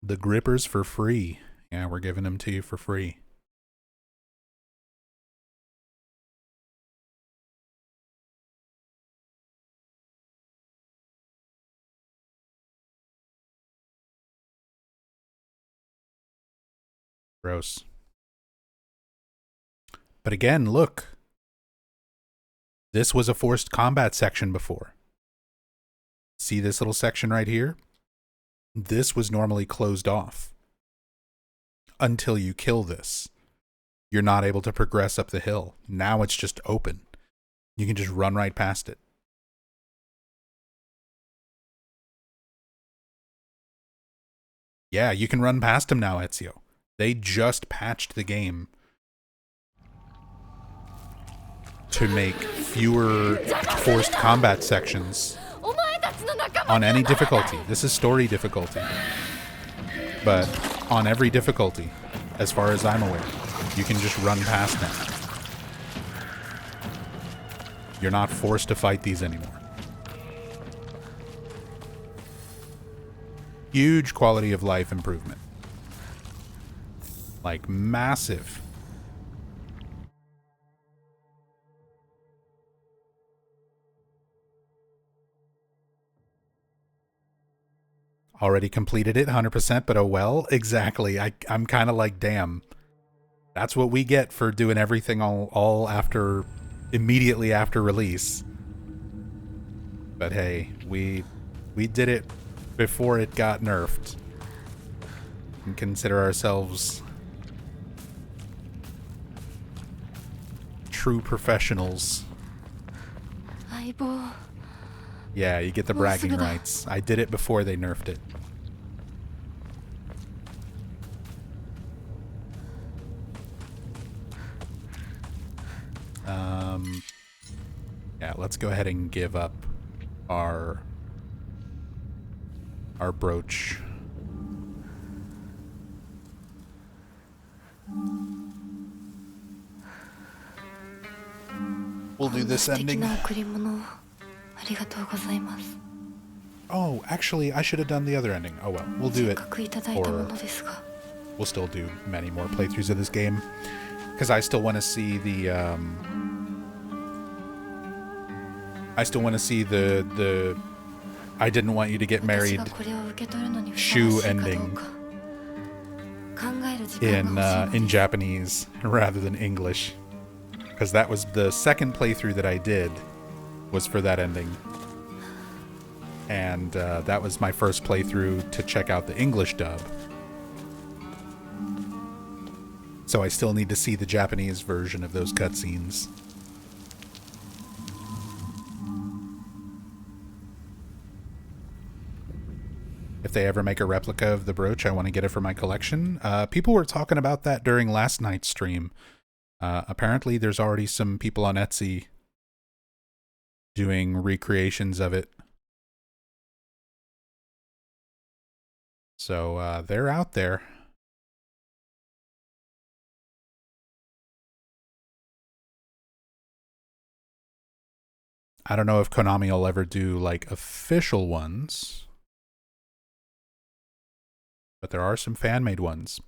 The grippers for free. Yeah, we're giving them to you for free. Gross. But again, look. This was a forced combat section before. See this little section right here? This was normally closed off. Until you kill this. You're not able to progress up the hill. Now it's just open. You can just run right past it. Yeah, you can run past him now, Ezio. They just patched the game to make fewer forced combat sections on any difficulty. This is story difficulty. But on every difficulty, as far as I'm aware, you can just run past now. You're not forced to fight these anymore. Huge quality of life improvement. Like, massive. Already completed it 100%, but oh well. Exactly. I'm kind of like, damn. That's what we get for doing everything all after, immediately after release. But hey, we did it before it got nerfed. And consider ourselves true professionals. Yeah, you get the bragging rights. I did it before they nerfed it. Yeah, let's go ahead and give up our brooch. We'll do this ending. Oh, actually, I should have done the other ending. Oh well, we'll do it. Or we'll still do many more playthroughs of this game. Because I still want to see the, I didn't want you to get married Shu ending in Japanese rather than English. Because that was the second playthrough that I did was for that ending. And that was my first playthrough to check out the English dub. So I still need to see the Japanese version of those cutscenes. If they ever make a replica of the brooch, I want to get it for my collection. People were talking about that during last night's stream. Apparently there's already some people on Etsy doing recreations of it. So they're out there. I don't know if Konami will ever do like official ones, but there are some fan-made ones.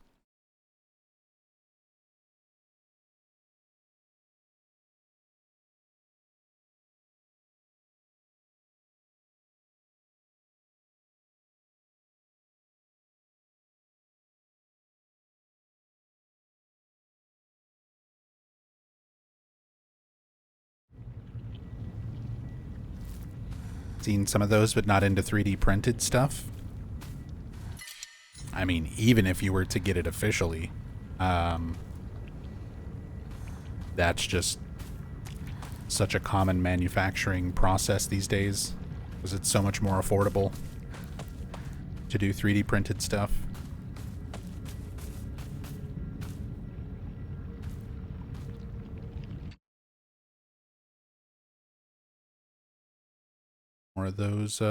Seen some of those, but not into 3D printed stuff. I mean, even if you were to get it officially, that's just such a common manufacturing process these days, because it's so much more affordable to do 3D printed stuff. More of those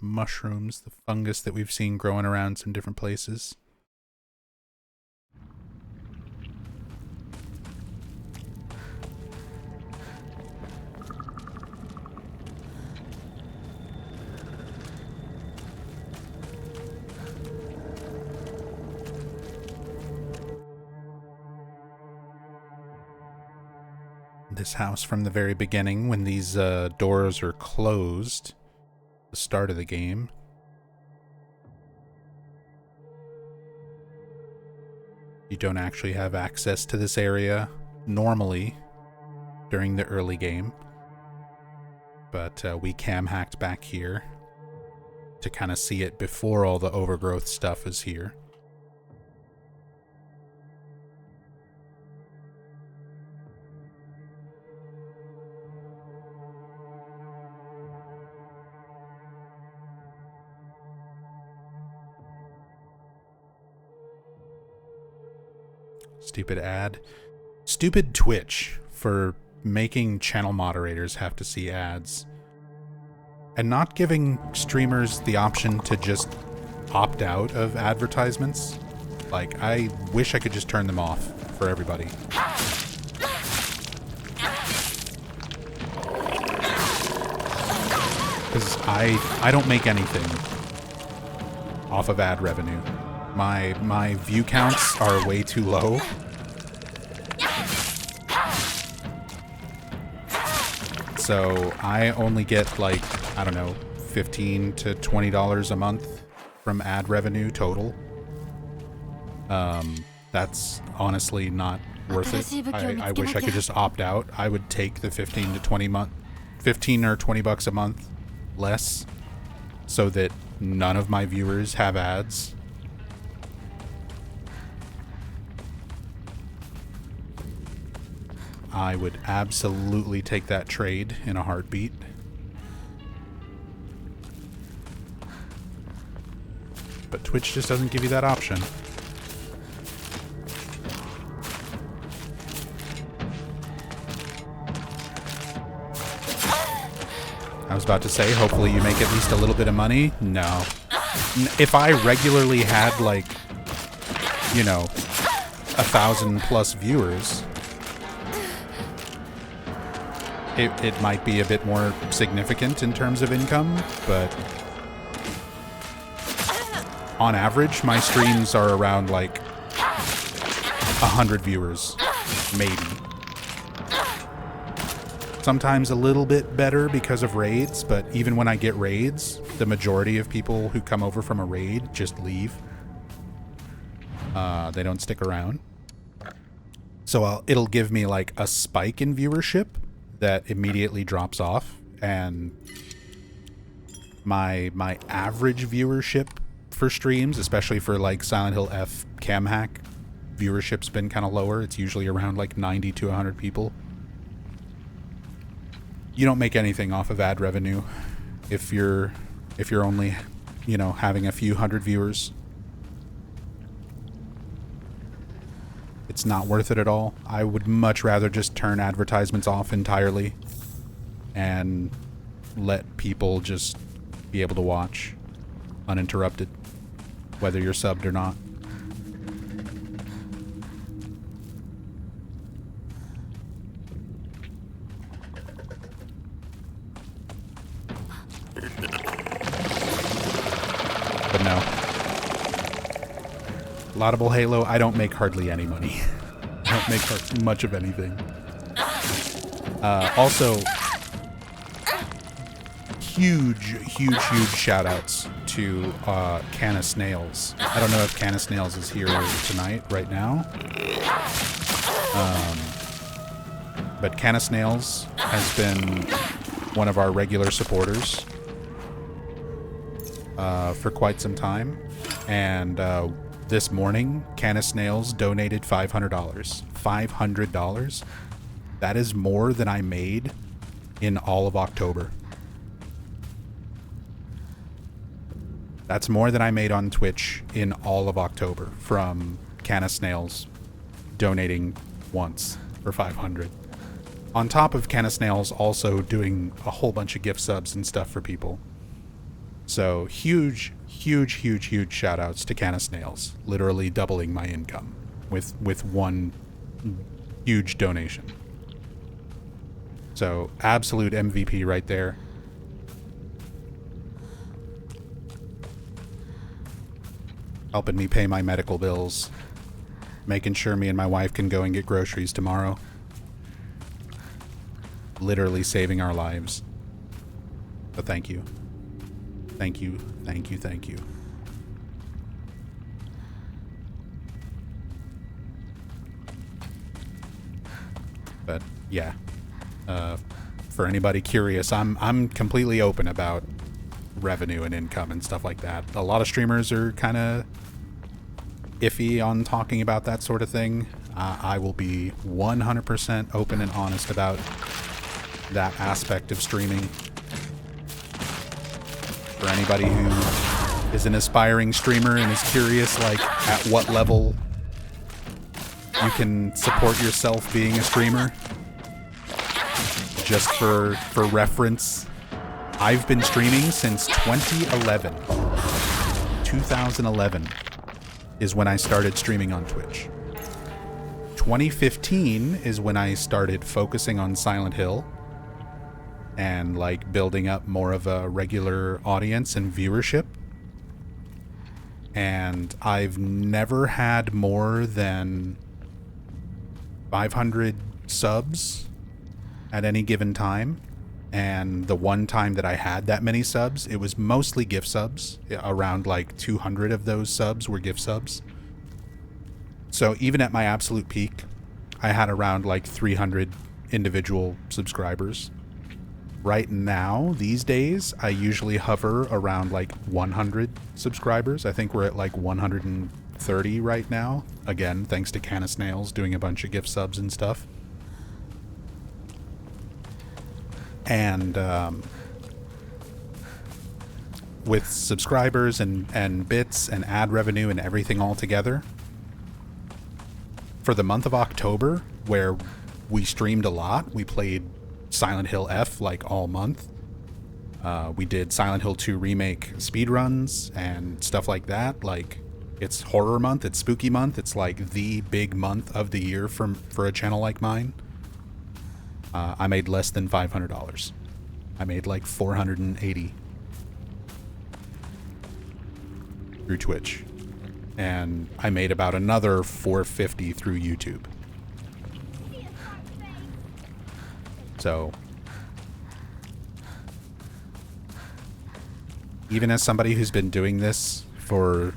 mushrooms, the fungus that we've seen growing around some different places. This house from the very beginning, when these doors are closed, the start of the game, you don't actually have access to this area normally during the early game, but we cam hacked back here to kind of see it before all the overgrowth stuff is here. Stupid ad. Stupid Twitch for making channel moderators have to see ads. And not giving streamers the option to just opt out of advertisements. Like, I wish I could just turn them off for everybody. Because I don't make anything off of ad revenue. My view counts are way too low. So I only get, like, I don't know, $15 to $20 a month from ad revenue total. That's honestly not worth it. I wish I could just opt out. I would take the 15 or 20 bucks a month less so that none of my viewers have ads. I would absolutely take that trade in a heartbeat. But Twitch just doesn't give you that option. I was about to say, hopefully you make at least a little bit of money. No. If I regularly had, like, you know, 1,000 plus viewers, it might be a bit more significant in terms of income, but on average, my streams are around, like, 100 viewers, maybe. Sometimes a little bit better because of raids, but even when I get raids, the majority of people who come over from a raid just leave. They don't stick around. So it'll give me, like, a spike in viewership that immediately drops off, and my average viewership for streams, especially for, like, Silent Hill F cam hack, viewership's been kind of lower. It's usually around, like, 90 to 100 people. You don't make anything off of ad revenue if you're only, you know, having a few hundred viewers. It's not worth it at all. I would much rather just turn advertisements off entirely and let people just be able to watch uninterrupted, whether you're subbed or not. But no. Laudable Halo, I don't make hardly any money. I don't make much of anything. Also, huge shout outs to Canna Snails. I don't know if Canna Snails is here tonight, right now. But Canna Snails has been one of our regular supporters for quite some time, and this morning, Canis Snails donated $500. $500. That is more than I made in all of October. That's more than I made on Twitch in all of October from Canis Snails donating once for 500. On top of Canis Snails also doing a whole bunch of gift subs and stuff for people. So huge shout outs to Canis Snails, literally doubling my income with one huge donation. So absolute MVP right there. Helping me pay my medical bills, making sure me and my wife can go and get groceries tomorrow. Literally saving our lives. But thank you. Thank you. But yeah, for anybody curious, I'm completely open about revenue and income and stuff like that. A lot of streamers are kind of iffy on talking about that sort of thing. I will be 100% open and honest about that aspect of streaming. For anybody who is an aspiring streamer and is curious, like, at what level you can support yourself being a streamer. Just for reference, I've been streaming since 2011. 2011 is when I started streaming on Twitch. 2015 is when I started focusing on Silent Hill and like building up more of a regular audience and viewership. And I've never had more than 500 subs at any given time. And the one time that I had that many subs, it was mostly gift subs. Around like 200 of those subs were gift subs. So even at my absolute peak, I had around like 300 individual subscribers. Right now, these days, I usually hover around like 100 subscribers. I think we're at like 130 right now. Again, thanks to Canis Snails doing a bunch of gift subs and stuff. And with subscribers and bits and ad revenue and everything all together, for the month of October, where we streamed a lot, we played Silent Hill F like all month. We did Silent Hill 2 remake speedruns and stuff like that. Like, it's horror month, it's spooky month, it's like the big month of the year for a channel like mine. I made less than $500. I made like 480 through Twitch. And I made about another 450 through YouTube. So, even as somebody who's been doing this for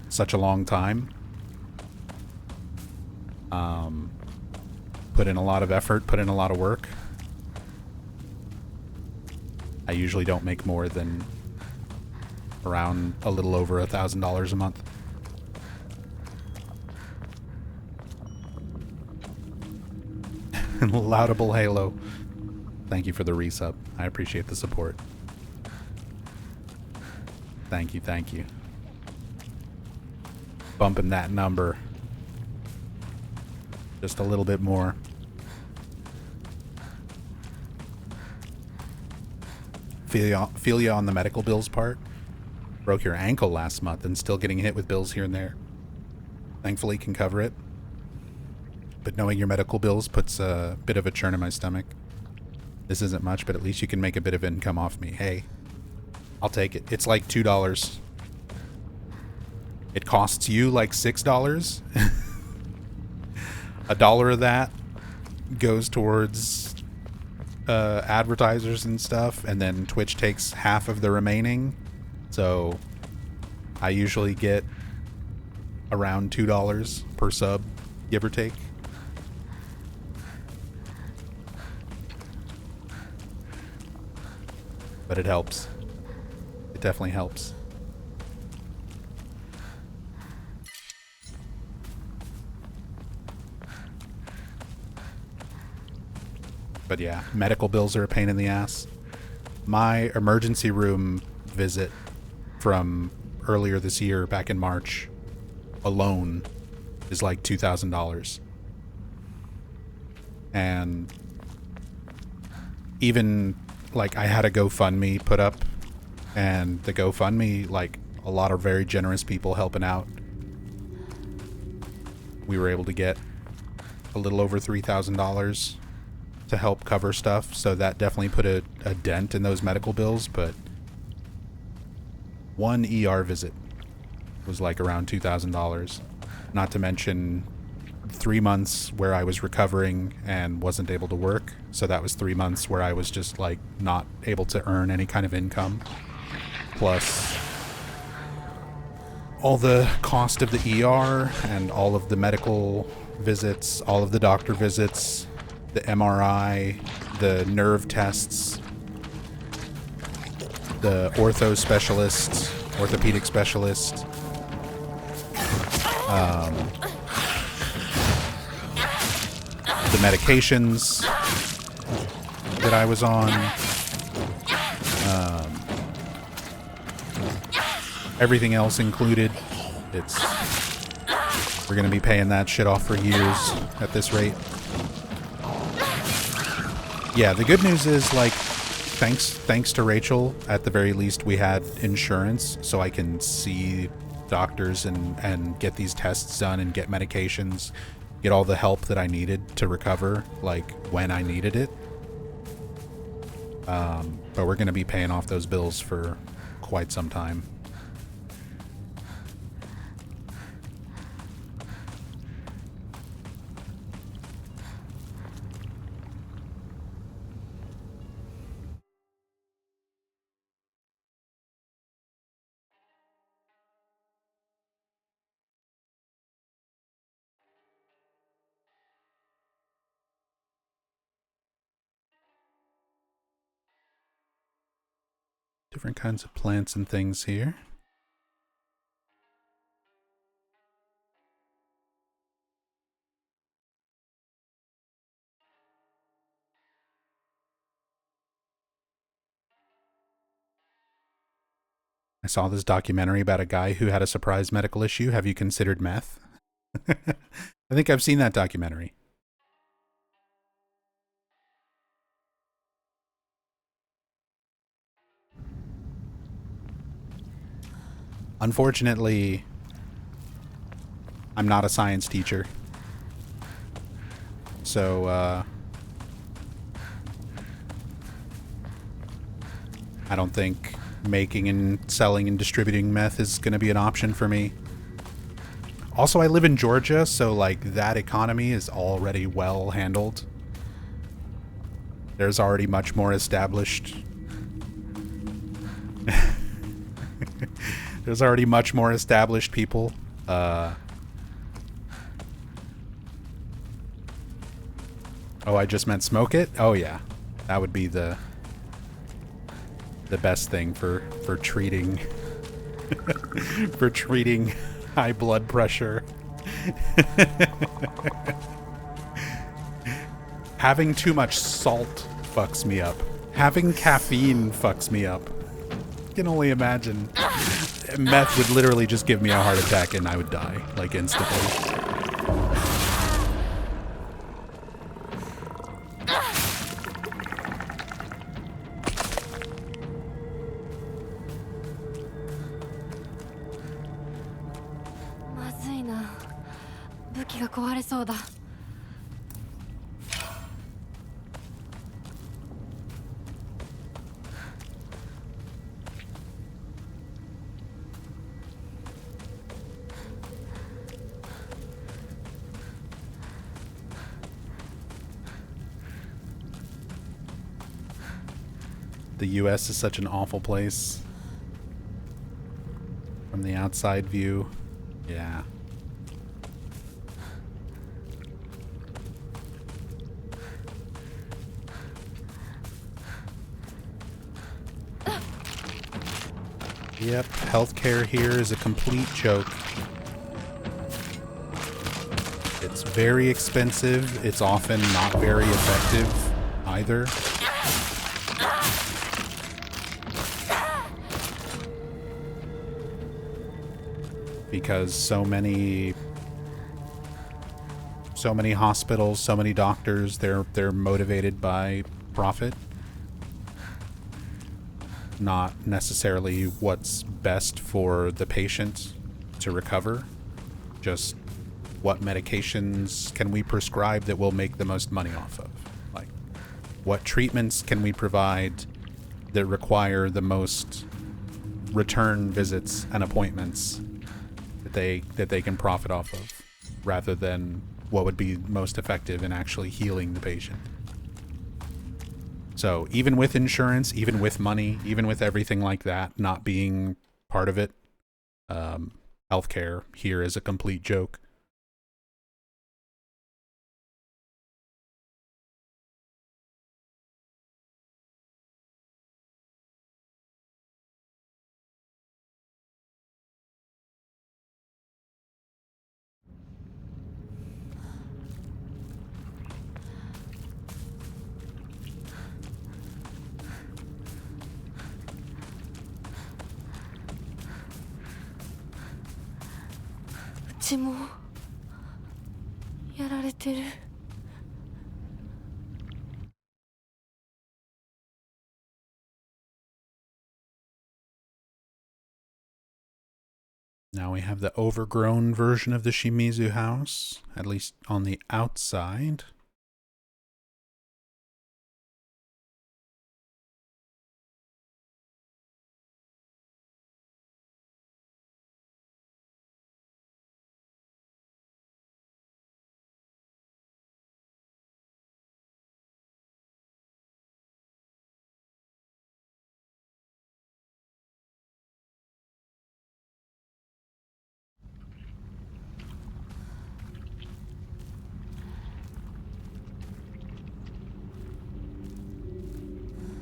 such a long time, put in a lot of effort, put in a lot of work, I usually don't make more than around a little over $1,000 a month. Laudable Halo, thank you for the resub. I appreciate the support. Thank you. Bumping that number just a little bit more. Feel ya on the medical bills part. Broke your ankle last month and still getting hit with bills here and there. Thankfully can cover it. But knowing your medical bills puts a bit of a churn in my stomach. This isn't much, but at least you can make a bit of income off me. Hey, I'll take it. It's like $2. It costs you like $6. $1 of that goes towards advertisers and stuff, and then Twitch takes half of the remaining. So I usually get around $2 per sub, give or take. But it helps. It definitely helps. But yeah, medical bills are a pain in the ass. My emergency room visit from earlier this year, back in March, alone is like $2,000. And even like I had a GoFundMe put up, and the GoFundMe, like a lot of very generous people helping out, we were able to get a little over $3,000 to help cover stuff. So that definitely put a dent in those medical bills. But one ER visit was like around $2,000, not to mention 3 months where I was recovering and wasn't able to work. So that was 3 months where I was just like not able to earn any kind of income, plus all the cost of the ER and all of the medical visits, all of the doctor visits, the MRI, the nerve tests, the orthopedic specialist, the medications that I was on, everything else included. We're gonna be paying that shit off for years at this rate. Yeah, the good news is, like, thanks to Rachel, at the very least we had insurance, so I can see doctors and get these tests done and get medications, get all the help that I needed to recover, like, when I needed it. But we're going to be paying off those bills for quite some time. Different kinds of plants and things here. I saw this documentary about a guy who had a surprise medical issue. Have you considered meth? I think I've seen that documentary. Unfortunately, I'm not a science teacher. So, I don't think making and selling and distributing meth is going to be an option for me. Also, I live in Georgia, so, like, that economy is already well handled. There's already much more established... There's already much more established people. Oh, I just meant smoke it? Oh, yeah. That would be the best thing for treating... for treating high blood pressure. Having too much salt fucks me up. Having caffeine fucks me up. I can only imagine. Meth would literally just give me a heart attack and I would die, like, instantly. The US is such an awful place. From the outside view, yeah. Yep, healthcare here is a complete joke. It's very expensive. It's often not very effective either. Because so many hospitals, so many doctors, they're motivated by profit, not necessarily what's best for the patient to recover. Just what medications can we prescribe that will make the most money off of? Like, what treatments can we provide that require the most return visits and appointments that they can profit off of, rather than what would be most effective in actually healing the patient. So even with insurance, even with money, even with everything like that not being part of it, healthcare here is a complete joke. Now we have the overgrown version of the Shimizu house, at least on the outside.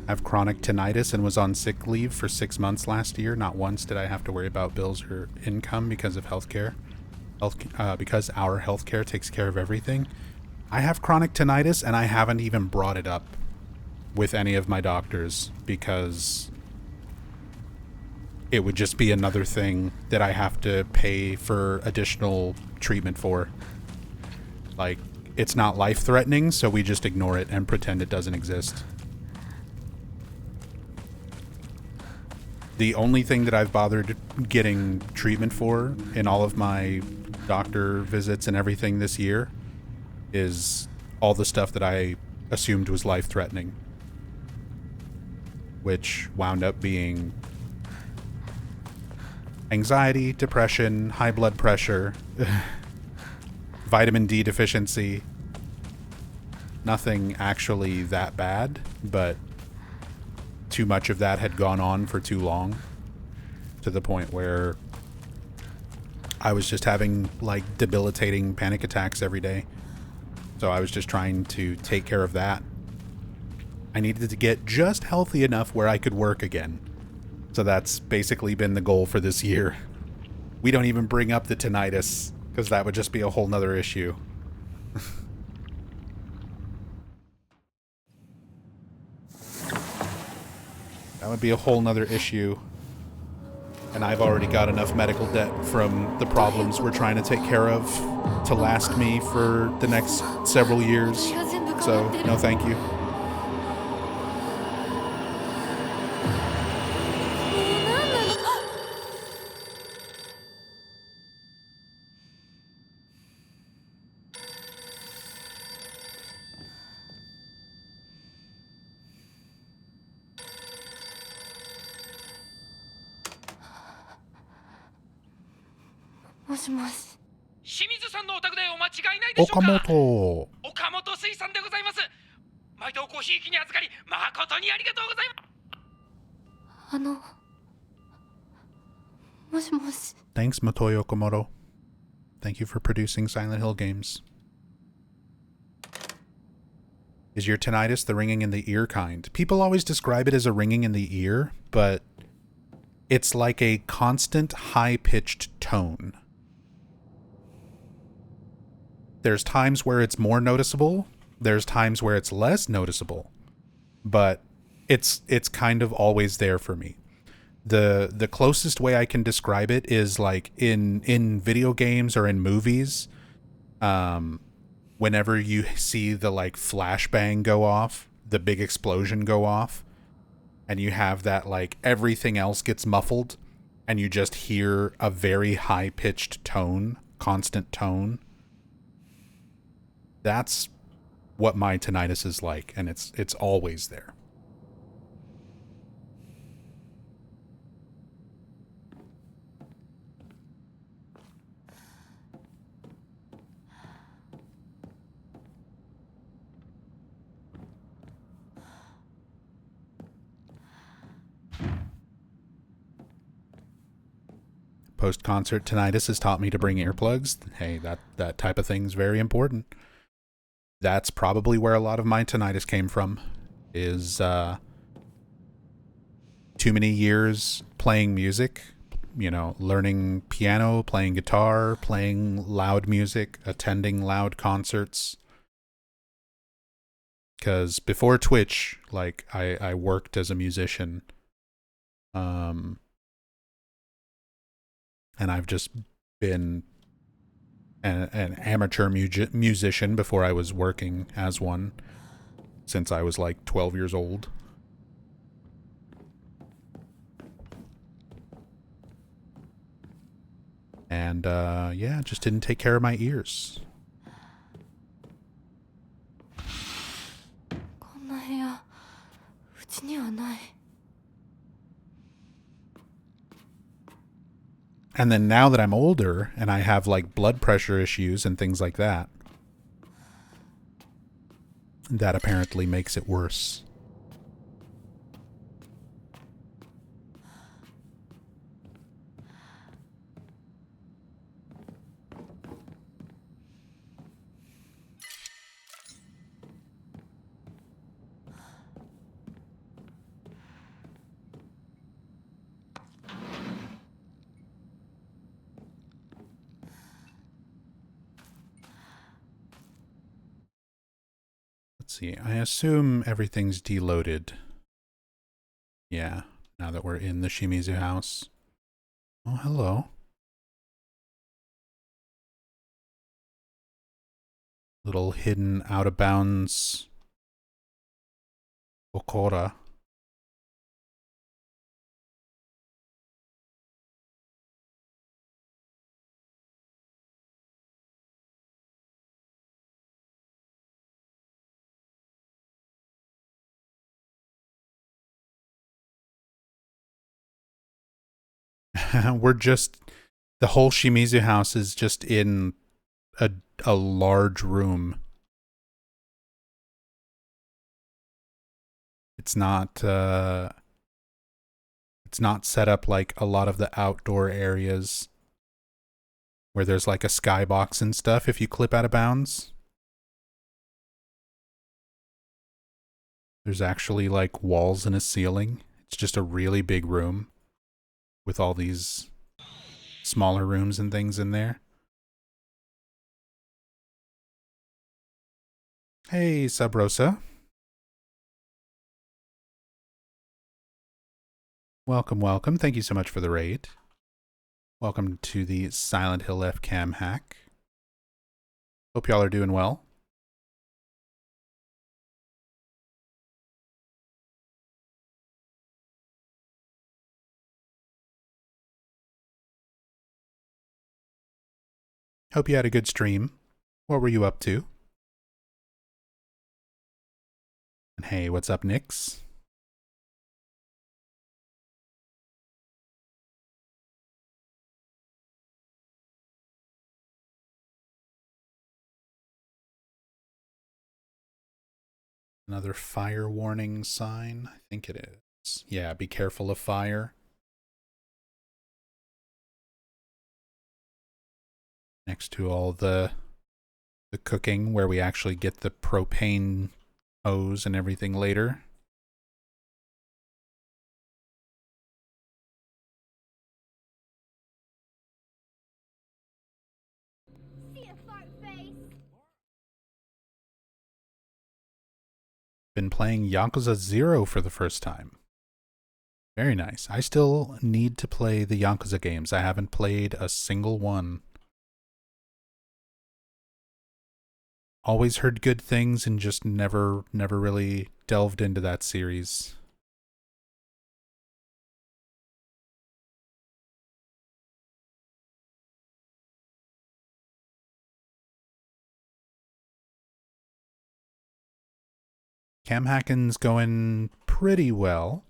I have chronic tinnitus and was on sick leave for 6 months last year. Not once did I have to worry about bills or income because of healthcare. Because our healthcare takes care of everything. I have chronic tinnitus and I haven't even brought it up with any of my doctors because it would just be another thing that I have to pay for additional treatment for. Like, it's not life-threatening, so we just ignore it and pretend it doesn't exist. The only thing that I've bothered getting treatment for in all of my doctor visits and everything this year is all the stuff that I assumed was life-threatening, which wound up being anxiety, depression, high blood pressure, vitamin D deficiency. Nothing actually that bad, but too much of that had gone on for too long, to the point where I was just having like debilitating panic attacks every day. So I was just trying to take care of that. I needed to get just healthy enough where I could work again. So that's basically been the goal for this year. We don't even bring up the tinnitus because that would just be a whole nother issue. That would be a whole nother issue. And I've already got enough medical debt from the problems we're trying to take care of to last me for the next several years. So, no thank you. Okamoto. 岡本水産でございます。毎度ごひいきに預かり誠にありがとうございます。もしもし。 Thanks, Motoi Okamoto. Thank you for producing Silent Hill games. Is your tinnitus the ringing in the ear kind? People always describe it as a ringing in the ear, but It's like a constant high-pitched tone. There's times where it's more noticeable, there's times where it's less noticeable, but it's kind of always there for me. The closest way I can describe it is like in video games or in movies, whenever you see the like flashbang go off, the big explosion go off, and you have that like everything else gets muffled and you just hear a very high-pitched tone, constant tone. That's what my tinnitus is like, and it's always there. Post-concert tinnitus has taught me to bring earplugs. Hey, that type of thing's very important. That's probably where a lot of my tinnitus came from, is too many years playing music, learning piano, playing guitar, playing loud music, attending loud concerts. Because before Twitch, like, I worked as a musician, and I've just been an amateur musician before I was working as one since I was like 12 years old. And yeah, just didn't take care of my ears. And then now that I'm older and I have like blood pressure issues and things like that, that apparently makes it worse. Let's see, I assume everything's deloaded. Yeah, now that we're in the Shimizu house. Oh, hello. Little hidden out of bounds Okora. We're just, the whole Shimizu house is just in a large room. It's not set up like a lot of the outdoor areas where there's like a skybox and stuff if you clip out of bounds. There's actually like walls and a ceiling. It's just a really big room with all these smaller rooms and things in there. Hey, Sabrosa. Welcome, welcome. Thank you so much for the raid. Welcome to the Silent Hill FCam hack. Hope y'all are doing well. Hope you had a good stream. What were you up to? And hey, what's up, Nix? Another fire warning sign. I think it is. Yeah, be careful of fire. Next to all the cooking where we actually get the propane hose and everything later. Been playing Yakuza 0 for the first time. Very nice. I still need to play the Yakuza games. I haven't played a single one. Always heard good things and just never really delved into that series. Cam Hacken's going pretty well.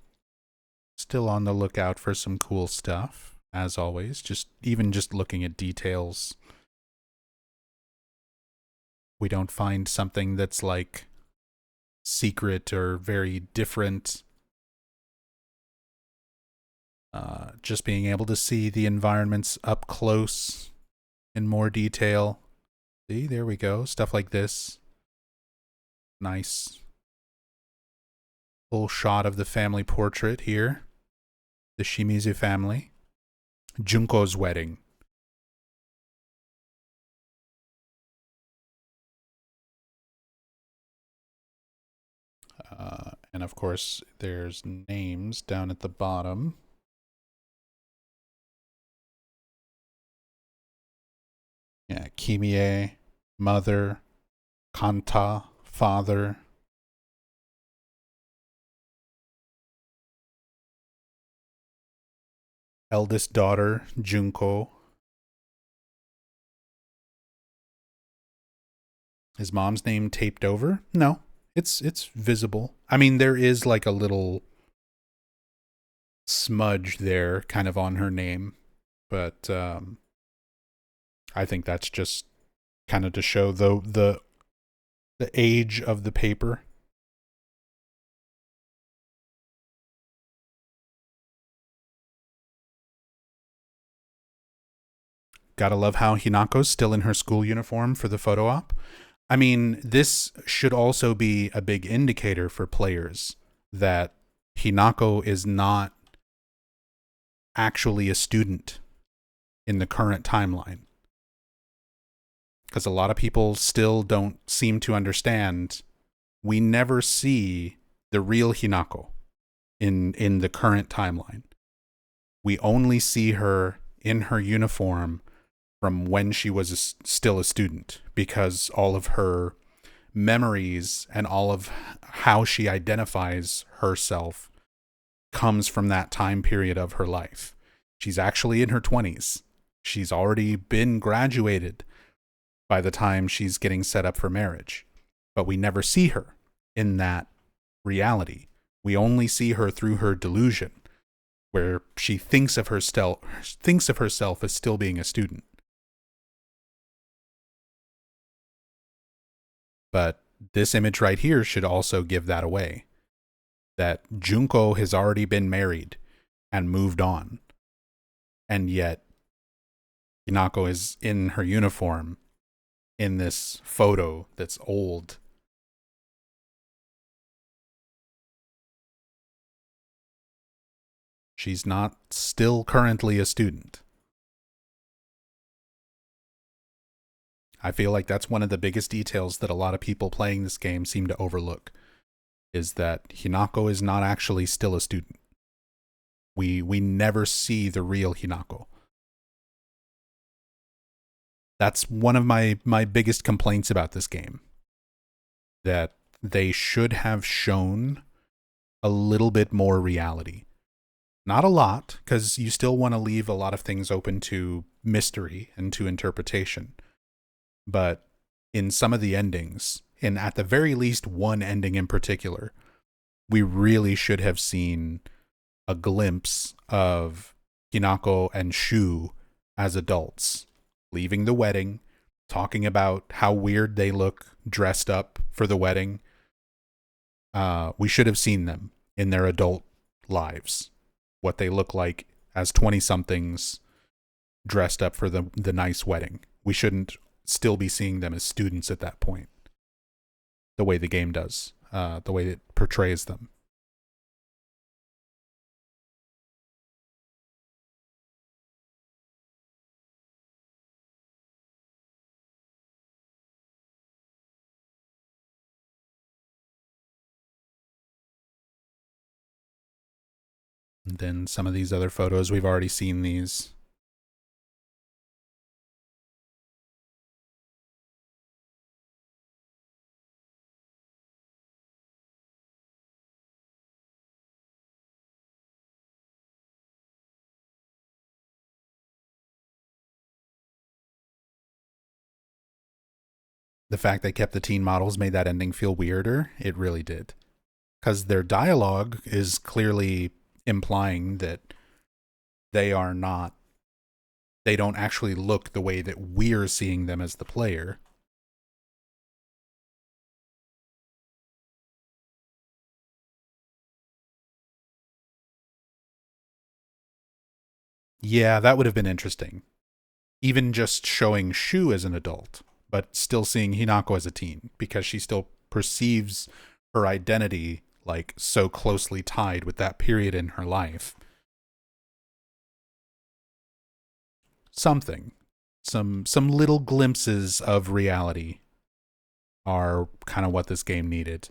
Still on the lookout for some cool stuff, as always. Just looking at details. We don't find something that's like secret or very different. Just being able to see the environments up close in more detail. See, there we go. Stuff like this. Nice. Full shot of the family portrait here. The Shimizu family. Junko's wedding. And of course, there's names down at the bottom. Yeah, Kimie, mother. Kanta, father. Eldest daughter, Junko. His mom's name taped over? No, it's visible. I mean, there is like a little smudge there kind of on her name, but I think that's just kind of to show the age of the paper. Gotta love how Hinako's still in her school uniform for the photo op. I mean, this should also be a big indicator for players that Hinako is not actually a student in the current timeline. Because a lot of people still don't seem to understand. We never see the real Hinako in the current timeline. We only see her in her uniform from when she was still a student, because all of her memories and all of how she identifies herself comes from that time period of her life. She's actually in her 20s. She's already been graduated by the time she's getting set up for marriage. But we never see her in that reality. We only see her through her delusion, where she thinks of herself as still being a student. But this image right here should also give that away. That Junko has already been married and moved on. And yet, Hinako is in her uniform in this photo that's old. She's not still currently a student. I feel like that's one of the biggest details that a lot of people playing this game seem to overlook, is that Hinako is not actually still a student. We never see the real Hinako. That's one of my biggest complaints about this game. That they should have shown a little bit more reality. Not a lot, because you still want to leave a lot of things open to mystery and to interpretation. But in some of the endings, and at the very least one ending in particular, we really should have seen a glimpse of Hinako and Shu as adults, leaving the wedding, talking about how weird they look dressed up for the wedding. We should have seen them in their adult lives, what they look like as 20-somethings dressed up for the nice wedding. We shouldn't still be seeing them as students at that point, the way the game does, the way it portrays them. And then some of these other photos, we've already seen these. The fact they kept the teen models made that ending feel weirder. It really did. Because their dialogue is clearly implying that they are not, they don't actually look the way that we're seeing them as the player. Yeah, that would have been interesting. Even just showing Shu as an adult, but still seeing Hinako as a teen, because she still perceives her identity like so closely tied with that period in her life. Something. Some little glimpses of reality are kind of what this game needed.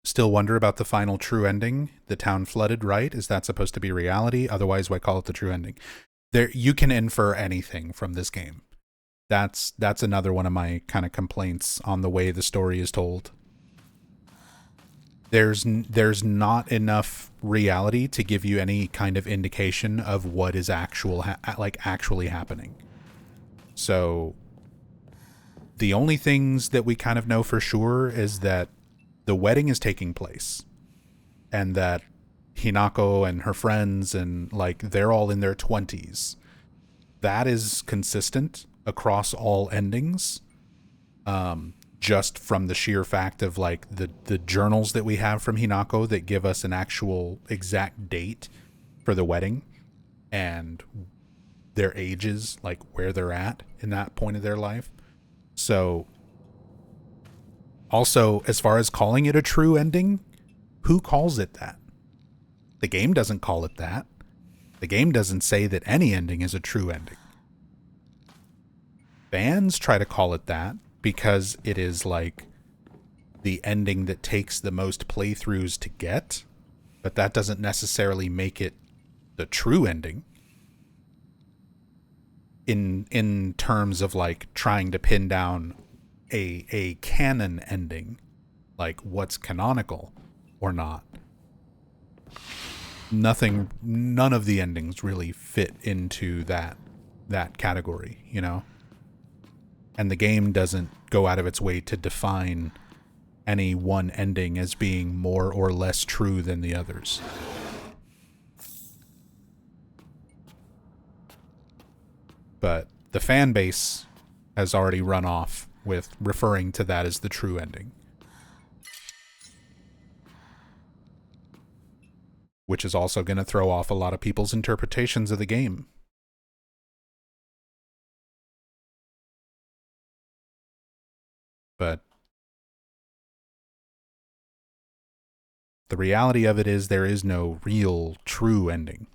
Still wonder about the final true ending. The town flooded, right? Is that supposed to be reality? Otherwise, why call it the true ending? There, you can infer anything from this game. That's another one of my kind of complaints on the way the story is told. There's not enough reality to give you any kind of indication of what is actually happening. So the only things that we kind of know for sure is that the wedding is taking place and that Hinako and her friends and like they're all in their 20s. That is consistent across all endings. Just from the sheer fact of like the journals that we have from Hinako that give us an actual exact date for the wedding and their ages, like where they're at in that point of their life. So also, as far as calling it a true ending, who calls it that? The game doesn't call it that. The game doesn't say that any ending is a true ending. Fans try to call it that because it is like the ending that takes the most playthroughs to get, but that doesn't necessarily make it the true ending. In terms of like trying to pin down a canon ending, like what's canonical or not. None of the endings really fit into that category, you know? And the game doesn't go out of its way to define any one ending as being more or less true than the others. But the fan base has already run off with referring to that as the true ending. Which is also going to throw off a lot of people's interpretations of the game. But the reality of it is there is no real true ending.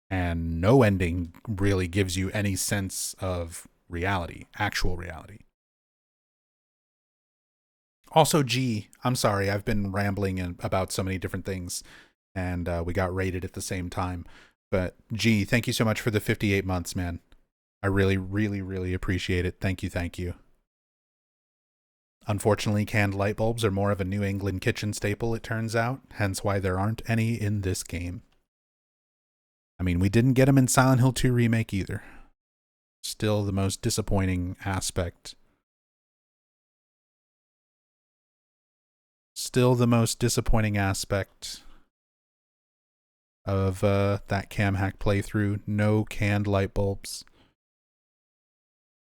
And no ending really gives you any sense of reality, actual reality. Also, G, I'm sorry, I've been rambling about so many different things, and we got rated at the same time. But G, thank you so much for the 58 months, man. I really, really, really appreciate it. Thank you, thank you. Unfortunately, canned light bulbs are more of a New England kitchen staple, it turns out, hence why there aren't any in this game. I mean, we didn't get them in Silent Hill 2 Remake either. Still the most disappointing aspect. Still the most disappointing aspect of that cam hack playthrough. No canned light bulbs.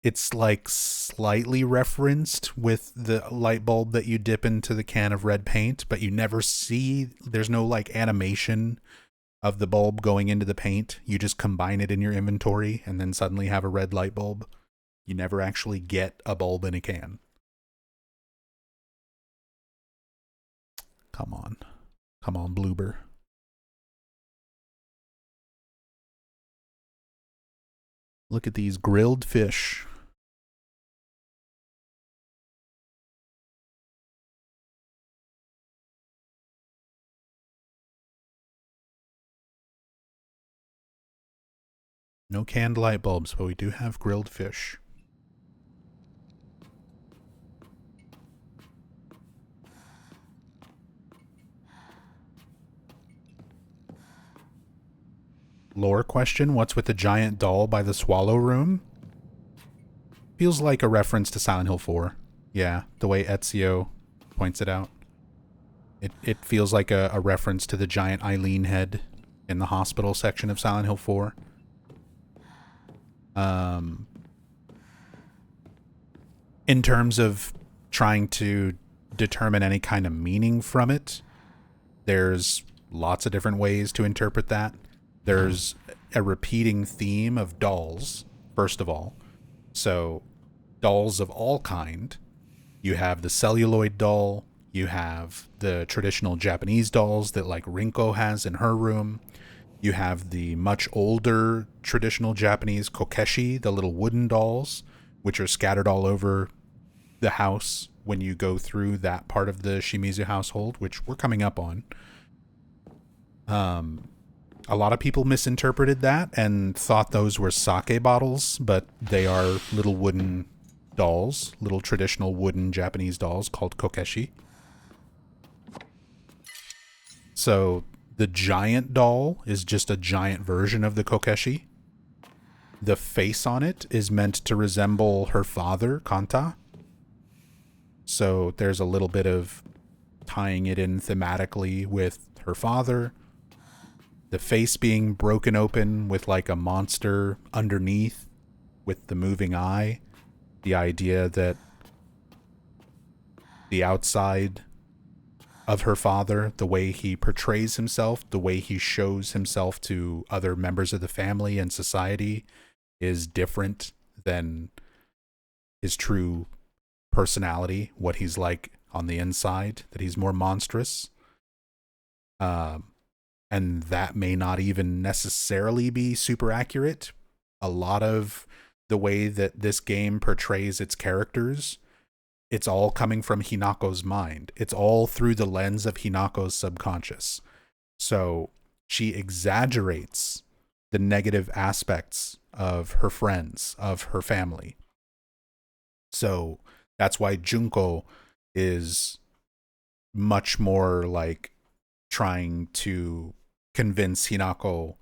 It's like slightly referenced with the light bulb that you dip into the can of red paint, but you never see, there's no like animation of the bulb going into the paint. You just combine it in your inventory and then suddenly have a red light bulb. You never actually get a bulb in a can. Come on. Come on, Bloober. Look at these grilled fish. No canned light bulbs, but we do have grilled fish. Lore question, what's with the giant doll by the Swallow Room? Feels like a reference to Silent Hill 4. Yeah, the way Ezio points it out. It feels like a reference to the giant Eileen head in the hospital section of Silent Hill 4. In terms of trying to determine any kind of meaning from it, there's lots of different ways to interpret that. There's a repeating theme of dolls, first of all. So, dolls of all kind. You have the celluloid doll. You have the traditional Japanese dolls that like Rinko has in her room. You have the much older traditional Japanese kokeshi, the little wooden dolls, which are scattered all over the house when you go through that part of the Shimizu household, which we're coming up on. A lot of people misinterpreted that and thought those were sake bottles, but they are little wooden dolls, little traditional wooden Japanese dolls called kokeshi. So the giant doll is just a giant version of the kokeshi. The face on it is meant to resemble her father, Kanta. So there's a little bit of tying it in thematically with her father. The face being broken open with like a monster underneath with the moving eye. The idea that the outside of her father, the way he portrays himself, the way he shows himself to other members of the family and society is different than his true personality, what he's like on the inside, that he's more monstrous. And that may not even necessarily be super accurate. A lot of the way that this game portrays its characters, it's all coming from Hinako's mind. It's all through the lens of Hinako's subconscious. So she exaggerates the negative aspects of her friends, of her family. So that's why Junko is much more like trying to convince Hinako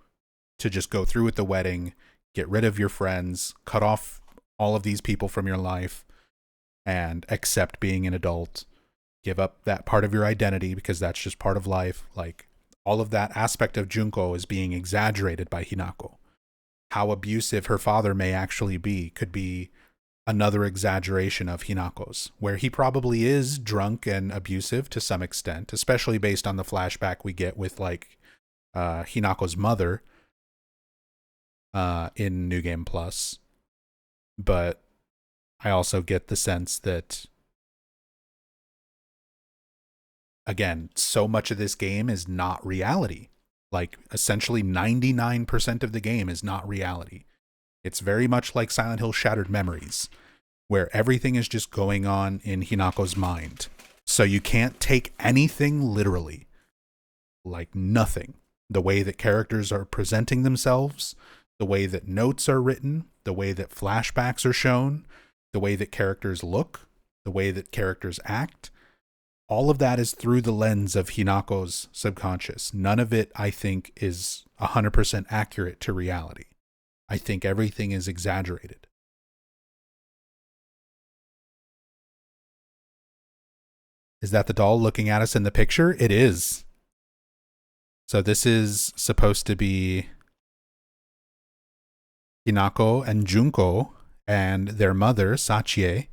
to just go through with the wedding, get rid of your friends, cut off all of these people from your life, and accept being an adult. Give up that part of your identity because that's just part of life. Like, all of that aspect of Junko is being exaggerated by Hinako. How abusive her father may actually be could be another exaggeration of Hinako's, where he probably is drunk and abusive to some extent, especially based on the flashback we get with like Hinako's mother in New Game Plus. But I also get the sense that, again, so much of this game is not reality. Like, essentially 99% of the game is not reality. It's very much like Silent Hill Shattered Memories, where everything is just going on in Hinako's mind. So you can't take anything literally. Like, nothing. The way that characters are presenting themselves, the way that notes are written, the way that flashbacks are shown, the way that characters look, the way that characters act, all of that is through the lens of Hinako's subconscious. None of it, I think, is 100% accurate to reality. I think everything is exaggerated. Is that the doll looking at us in the picture? It is. So this is supposed to be Hinako and Junko and their mother, Sachie.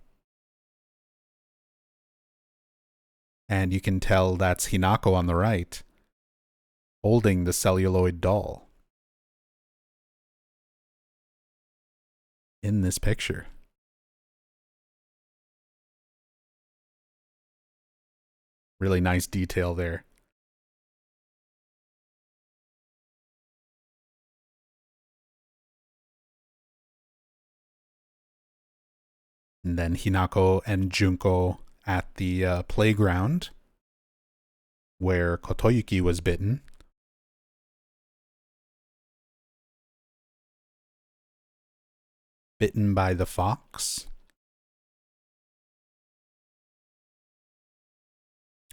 And you can tell that's Hinako on the right, holding the celluloid doll in this picture. Really nice detail there. And then Hinako and Junko at the playground where Kotoyuki was bitten. Bitten by the fox.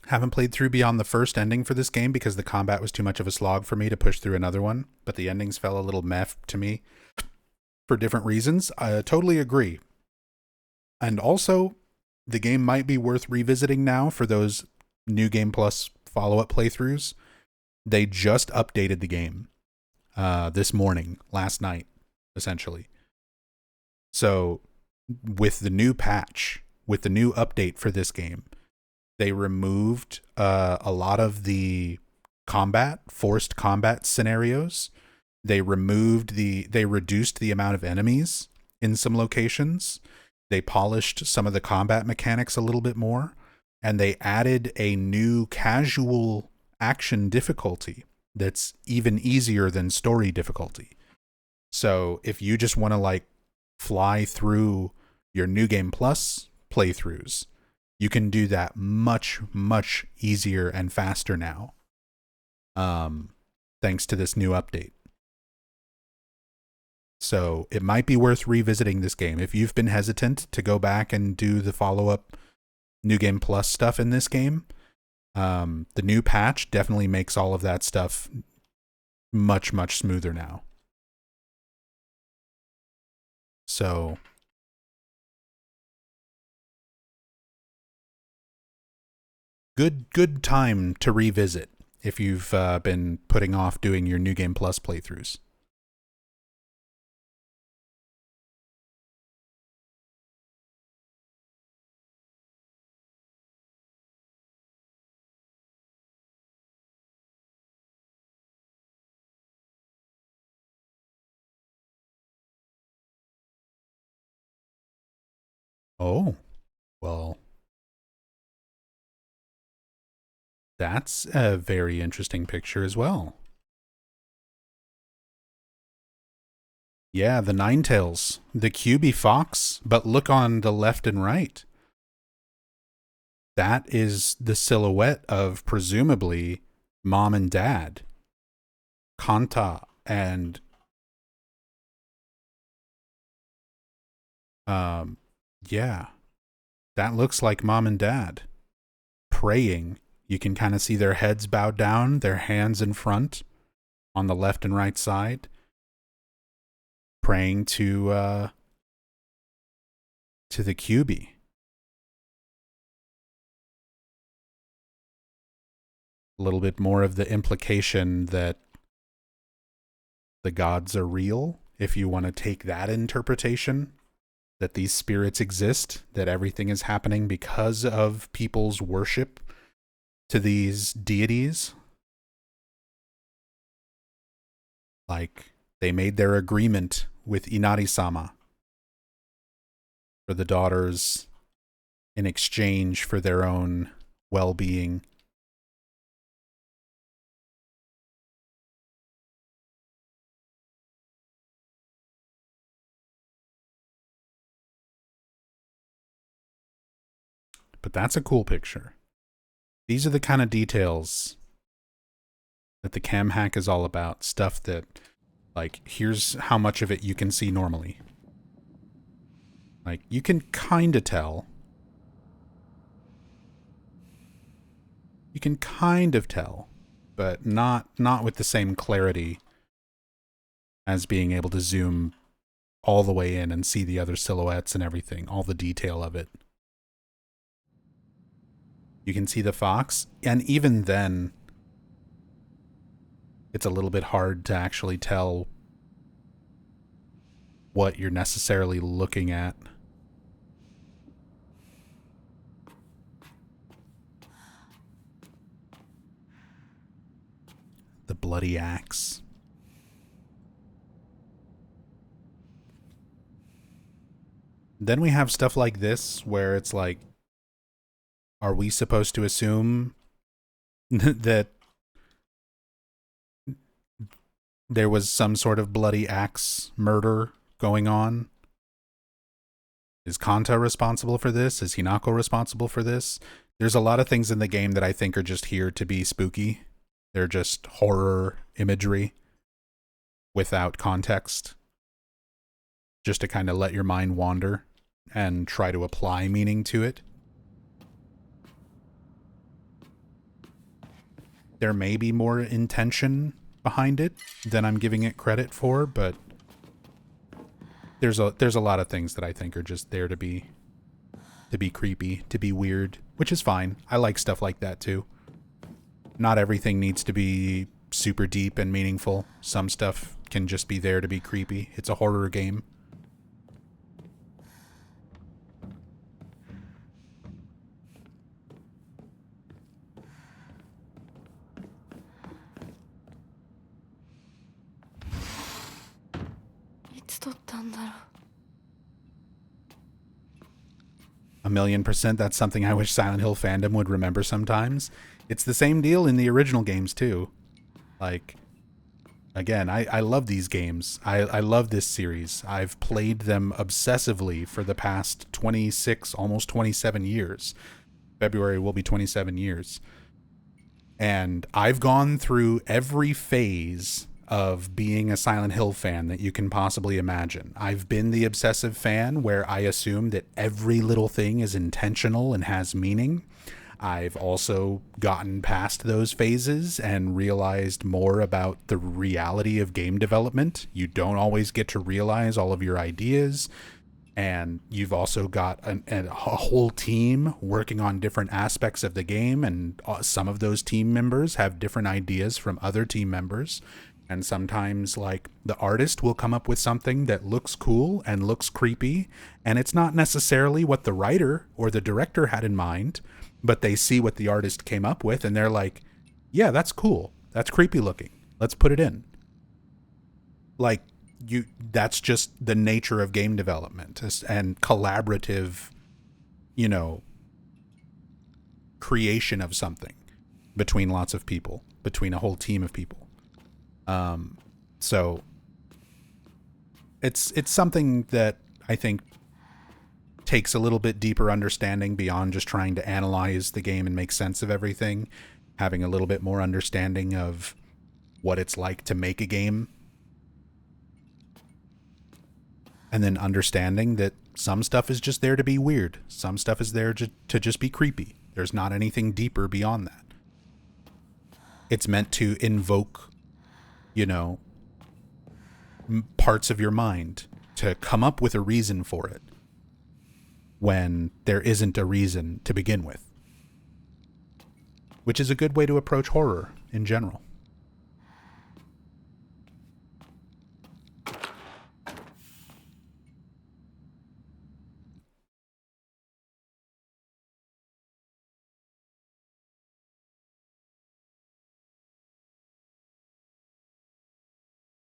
Haven't played through beyond the first ending for this game because the combat was too much of a slog for me to push through another one, but the endings fell a little meh to me for different reasons. I totally agree. And also, the game might be worth revisiting now for those New Game Plus follow-up playthroughs. They just updated the game this morning, last night, essentially. So, with the new patch, with the new update for this game, they removed a lot of the forced combat scenarios. They reduced the amount of enemies in some locations. They polished some of the combat mechanics a little bit more, and they added a new casual action difficulty that's even easier than story difficulty. So if you just want to fly through your New Game Plus playthroughs, you can do that much, much easier and faster now. Thanks to this new update. So it might be worth revisiting this game. If you've been hesitant to go back and do the follow-up New Game Plus stuff in this game, the new patch definitely makes all of that stuff much, much smoother now. So good time to revisit if you've been putting off doing your New Game Plus playthroughs. Oh, well, that's a very interesting picture as well. Yeah, the Ninetales, the Kyuubi fox, but look on the left and right. That is the silhouette of presumably mom and dad, Kanta and yeah, that looks like mom and dad praying. You can kind of see their heads bowed down, their hands in front on the left and right side, praying to the Kyuubi. A little bit more of the implication that the gods are real, if you want to take that interpretation, that these spirits exist, that everything is happening because of people's worship to these deities. Like, they made their agreement with Inari-sama for the daughters in exchange for their own well-being. But that's a cool picture. These are the kind of details that the cam hack is all about. Stuff that, here's how much of it you can see normally. You can kind of tell. You can kind of tell, but not with the same clarity as being able to zoom all the way in and see the other silhouettes and everything, all the detail of it. You can see the fox, and even then, it's a little bit hard to actually tell what you're necessarily looking at. The bloody axe. Then we have stuff like this, where it's like, are we supposed to assume that there was some sort of bloody axe murder going on? Is Kanta responsible for this? Is Hinako responsible for this? There's a lot of things in the game that I think are just here to be spooky. They're just horror imagery without context, just to kind of let your mind wander and try to apply meaning to it. There may be more intention behind it than I'm giving it credit for, but there's a lot of things that I think are just there to be creepy, to be weird, which is fine. I like stuff like that too. Not everything needs to be super deep and meaningful. Some stuff can just be there to be creepy. It's a horror game. A million%, that's something I wish Silent Hill fandom would remember sometimes. It's the same deal in the original games too. Like, again, I love these games. I love this series. I've played them obsessively for the past 26, almost 27 years. February will be 27 years. And I've gone through every phase of being a Silent Hill fan that you can possibly imagine. I've been the obsessive fan where I assume that every little thing is intentional and has meaning. I've also gotten past those phases and realized more about the reality of game development. You don't always get to realize all of your ideas. And you've also got a whole team working on different aspects of the game. And some of those team members have different ideas from other team members. And sometimes, like, the artist will come up with something that looks cool and looks creepy, and it's not necessarily what the writer or the director had in mind, but they see what the artist came up with, and they're like, yeah, that's cool. That's creepy looking. Let's put it in. Like, that's just the nature of game development and collaborative, creation of something between lots of people, between a whole team of people. So it's something that I think takes a little bit deeper understanding beyond just trying to analyze the game and make sense of everything, having a little bit more understanding of what it's like to make a game, and then understanding that some stuff is just there to be weird. Some stuff is there to just be creepy. There's not anything deeper beyond that. It's meant to invoke parts of your mind to come up with a reason for it when there isn't a reason to begin with, which is a good way to approach horror in general.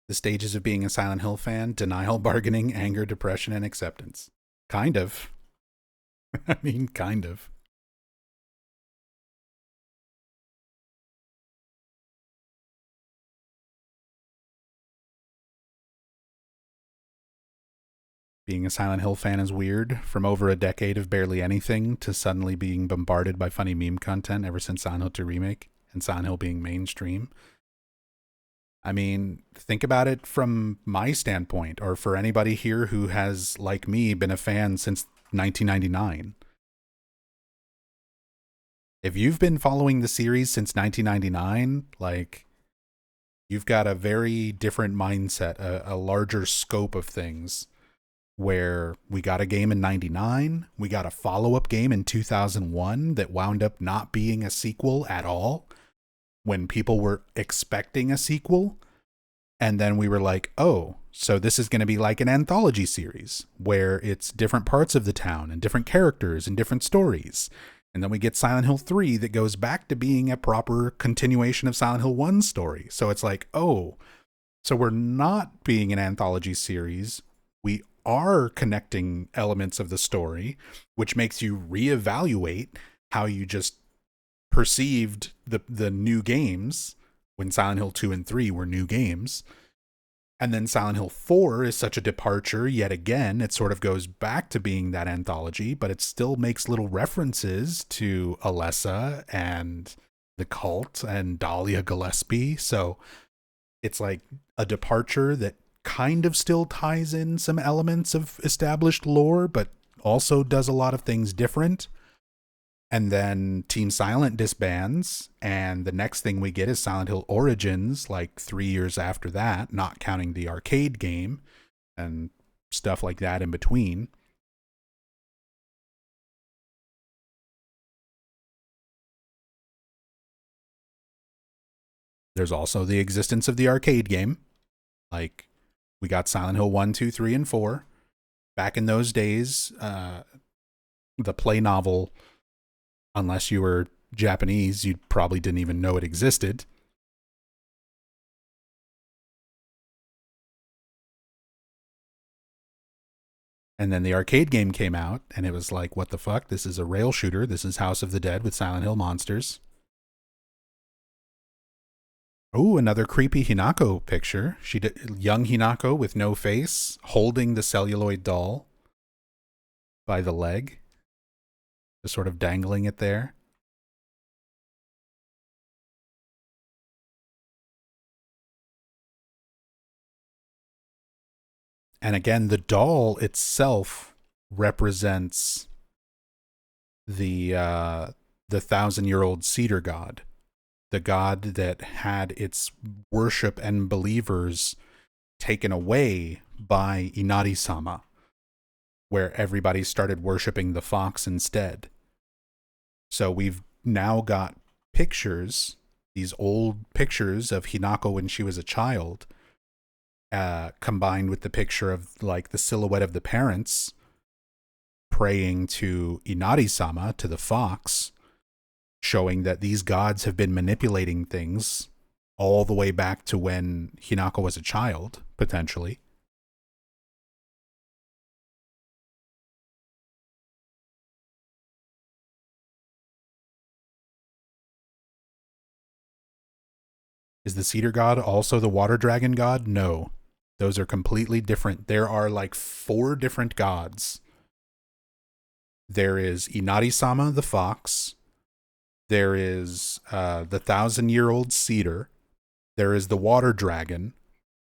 The stages of being a Silent Hill fan: denial, bargaining, anger, depression, and acceptance. Kind of. I mean, kind of. Being a Silent Hill fan is weird. From over a decade of barely anything to suddenly being bombarded by funny meme content ever since Silent Hill 2 Remake and Silent Hill being mainstream. I mean, think about it from my standpoint, or for anybody here who has, like me, been a fan since 1999. If you've been following the series since 1999, like, you've got a very different mindset, a larger scope of things, where we got a game in 99, we got a follow-up game in 2001 that wound up not being a sequel at all, when people were expecting a sequel. And then we were like, oh, so this is going to be like an anthology series where it's different parts of the town and different characters and different stories. And then we get Silent Hill 3 that goes back to being a proper continuation of Silent Hill 1's story. So it's like, oh, so we're not being an anthology series. We are connecting elements of the story, which makes you reevaluate how you just perceived the new games when Silent Hill 2 and 3 were new games. And then Silent Hill 4 is such a departure yet again. It sort of goes back to being that anthology, but it still makes little references to Alessa and the cult and Dahlia Gillespie. So it's like a departure that kind of still ties in some elements of established lore, but also does a lot of things different. And then Team Silent disbands, and the next thing we get is Silent Hill Origins, like 3 years after that, not counting the arcade game and stuff like that in between. There's also the existence of the arcade game. Like, we got Silent Hill 1, 2, 3, and 4. Back in those days, the play novel, unless you were Japanese, you probably didn't even know it existed. And then the arcade game came out, and it was like, what the fuck? This is a rail shooter. This is House of the Dead with Silent Hill monsters. Oh, another creepy Hinako picture. Young Hinako with no face, holding the celluloid doll by the leg, just sort of dangling it there. And again, the doll itself represents the 1,000-year-old cedar god, the god that had its worship and believers taken away by Inari-sama, where everybody started worshiping the fox instead. So we've now got pictures, these old pictures of Hinako when she was a child, combined with the picture of like the silhouette of the parents praying to Inari-sama, to the fox, showing that these gods have been manipulating things all the way back to when Hinako was a child, potentially. Is the cedar god also the water dragon god? No. Those are completely different. There are like 4 different gods. There is Inari-sama, the fox. There is the 1,000-year-old cedar. There is the water dragon.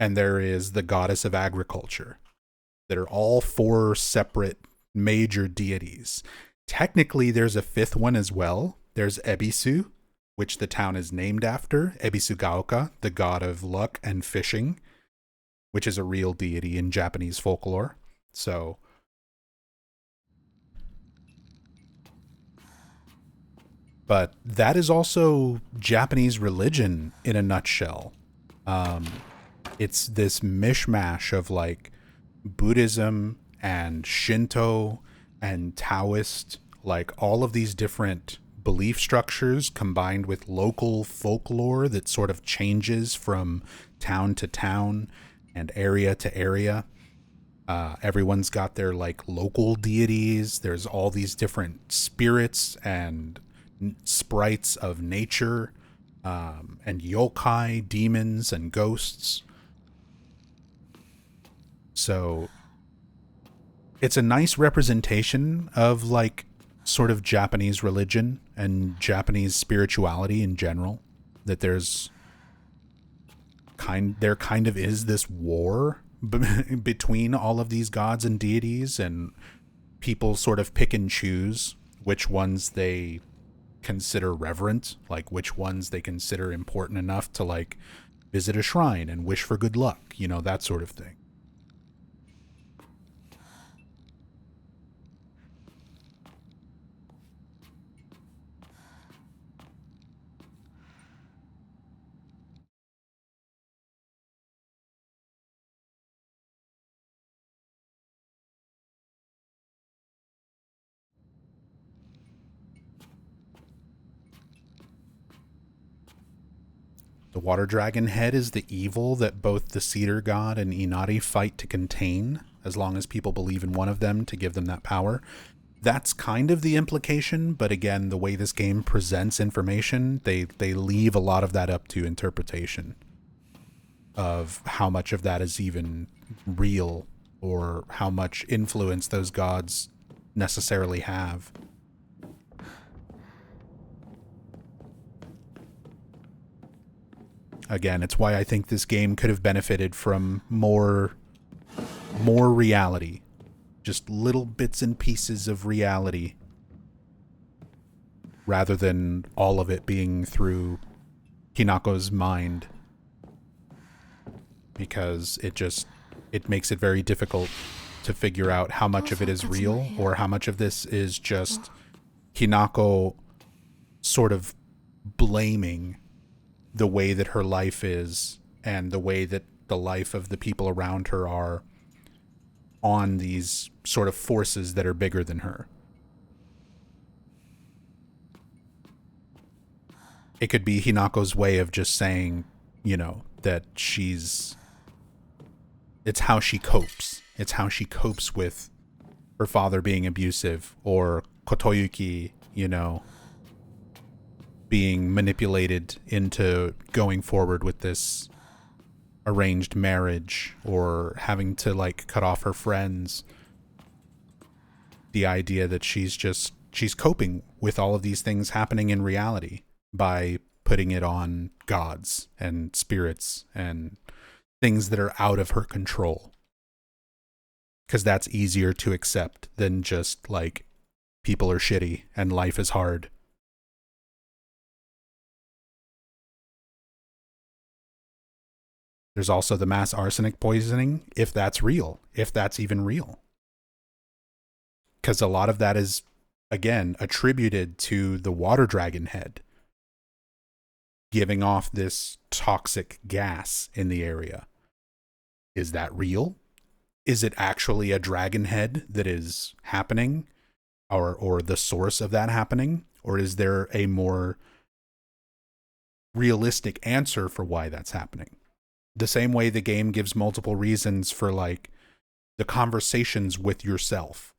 And there is the goddess of agriculture. That are all 4 separate major deities. Technically, there's a 5th one as well. There's Ebisu, which the town is named after. Ebisugaoka, the god of luck and fishing, which is a real deity in Japanese folklore. So, but that is also Japanese religion in a nutshell. It's this mishmash of like Buddhism and Shinto and Taoist, like all of these different belief structures combined with local folklore that sort of changes from town to town and area to area. Everyone's got their like local deities. There's all these different spirits and sprites of nature, and yokai, demons, and ghosts. So it's a nice representation of like sort of Japanese religion and Japanese spirituality in general. That there kind of is this war between all of these gods and deities, and people sort of pick and choose which ones they consider reverent, like which ones they consider important enough to like visit a shrine and wish for good luck, you know, that sort of thing. The water dragon head is the evil that both the cedar god and Inari fight to contain, as long as people believe in one of them to give them that power. That's kind of the implication, but again, the way this game presents information, they leave a lot of that up to interpretation. of how much of that is even real or how much influence those gods necessarily have. Again, it's why I think this game could have benefited from more reality. Just little bits and pieces of reality rather than all of it being through Hinako's mind, because it makes it very difficult to figure out how much of it is real or how much of this is just Hinako sort of blaming the way that her life is and the way that the life of the people around her are on these sort of forces that are bigger than her. It could be Hinako's way of just saying, you know, that it's how she copes. It's how she copes with her father being abusive, or Kotoyuki, you know, being manipulated into going forward with this arranged marriage, or having to like cut off her friends. The idea that she's coping with all of these things happening in reality by putting it on gods and spirits and things that are out of her control. Because that's easier to accept than just like people are shitty and life is hard. There's also the mass arsenic poisoning, if that's real, if that's even real. Because a lot of that is, again, attributed to the water dragon head giving off this toxic gas in the area. Is that real? Is it actually a dragon head that is happening, or the source of that happening? Or is there a more realistic answer for why that's happening? The same way the game gives multiple reasons for like the conversations with yourself.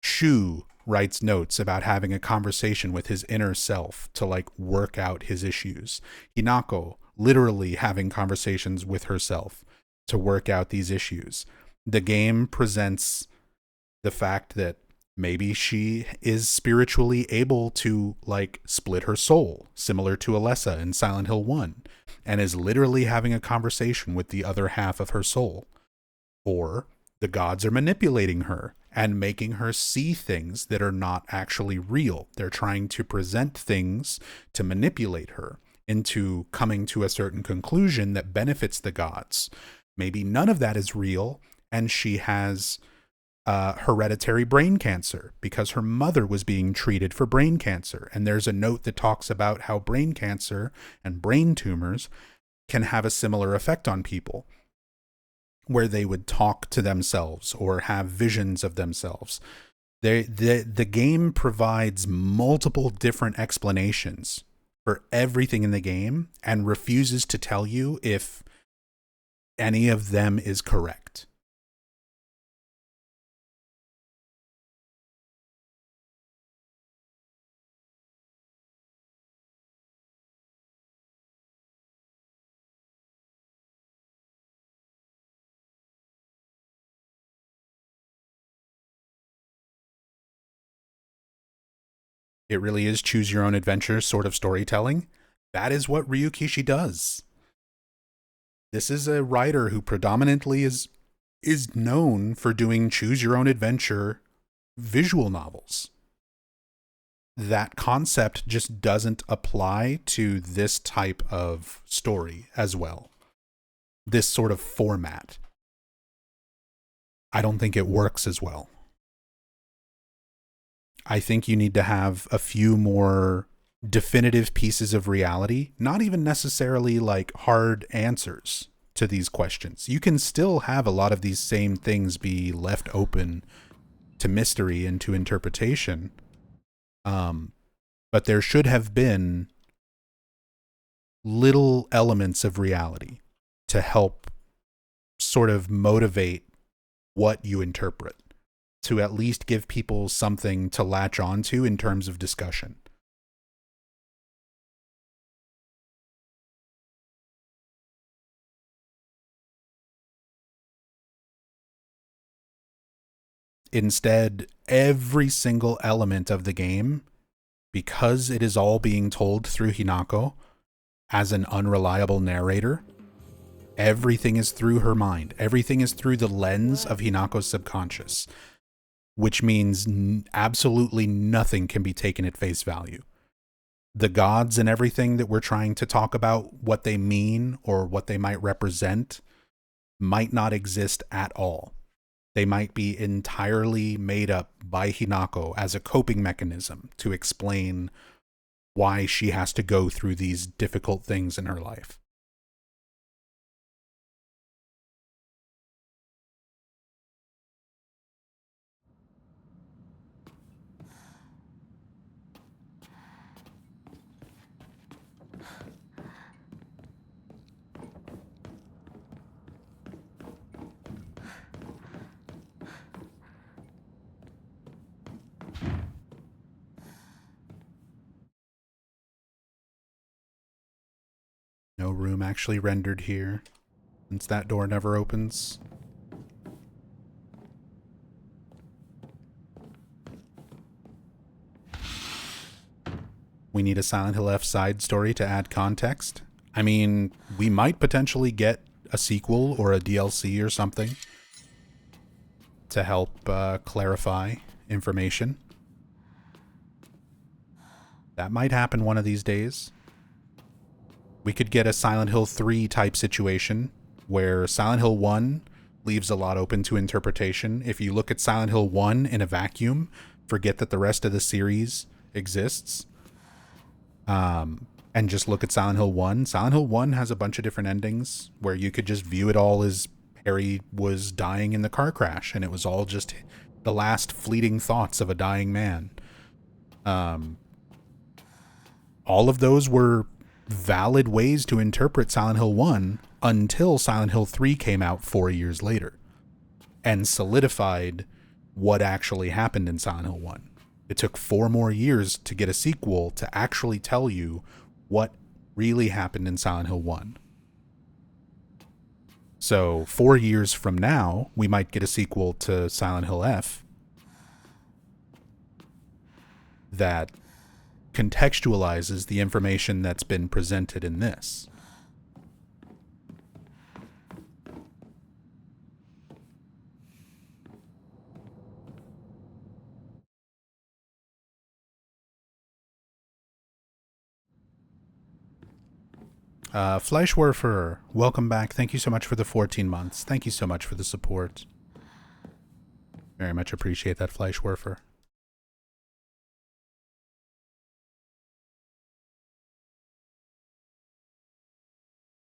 Shu writes notes about having a conversation with his inner self to like work out his issues. Hinako literally having conversations with herself to work out these issues. The game presents the fact that maybe she is spiritually able to like split her soul, similar to Alessa in Silent Hill 1, and is literally having a conversation with the other half of her soul. Or the gods are manipulating her and making her see things that are not actually real. They're trying to present things to manipulate her into coming to a certain conclusion that benefits the gods. Maybe none of that is real, and she has hereditary brain cancer because her mother was being treated for brain cancer. And there's a note that talks about how brain cancer and brain tumors can have a similar effect on people, where they would talk to themselves or have visions of themselves. The game provides multiple different explanations for everything in the game and refuses to tell you if any of them is correct. It really is choose your own adventure sort of storytelling. That is what Ryukishi does. This is a writer who predominantly is known for doing choose your own adventure visual novels. That concept just doesn't apply to this type of story as well. This sort of format. I don't think it works as well. I think you need to have a few more definitive pieces of reality, not even necessarily like hard answers to these questions. You can still have a lot of these same things be left open to mystery and to interpretation. But there should have been little elements of reality to help sort of motivate what you interpret, to at least give people something to latch onto in terms of discussion. Instead, every single element of the game, because it is all being told through Hinako as an unreliable narrator, everything is through her mind. Everything is through the lens of Hinako's subconscious, which means absolutely nothing can be taken at face value. The gods and everything that we're trying to talk about, what they mean or what they might represent, might not exist at all. They might be entirely made up by Hinako as a coping mechanism to explain why she has to go through these difficult things in her life. No room actually rendered here, since that door never opens. We need a Silent Hill F side story to add context. I mean, we might potentially get a sequel or a DLC or something to help clarify information. That might happen one of these days. We could get a Silent Hill 3 type situation where Silent Hill 1 leaves a lot open to interpretation. If you look at Silent Hill 1 in a vacuum, forget that the rest of the series exists, and just look at Silent Hill 1. Silent Hill 1 has a bunch of different endings where you could just view it all as Harry was dying in the car crash, and it was all just the last fleeting thoughts of a dying man. All of those were valid ways to interpret Silent Hill 1 until Silent Hill 3 came out 4 years later and solidified what actually happened in Silent Hill 1. It took 4 more years to get a sequel to actually tell you what really happened in Silent Hill 1. So 4 years from now, we might get a sequel to Silent Hill F that contextualizes the information that's been presented in this. Fleischwerfer, welcome back. Thank you so much for the 14 months. Thank you so much for the support. Very much appreciate that, Fleischwerfer.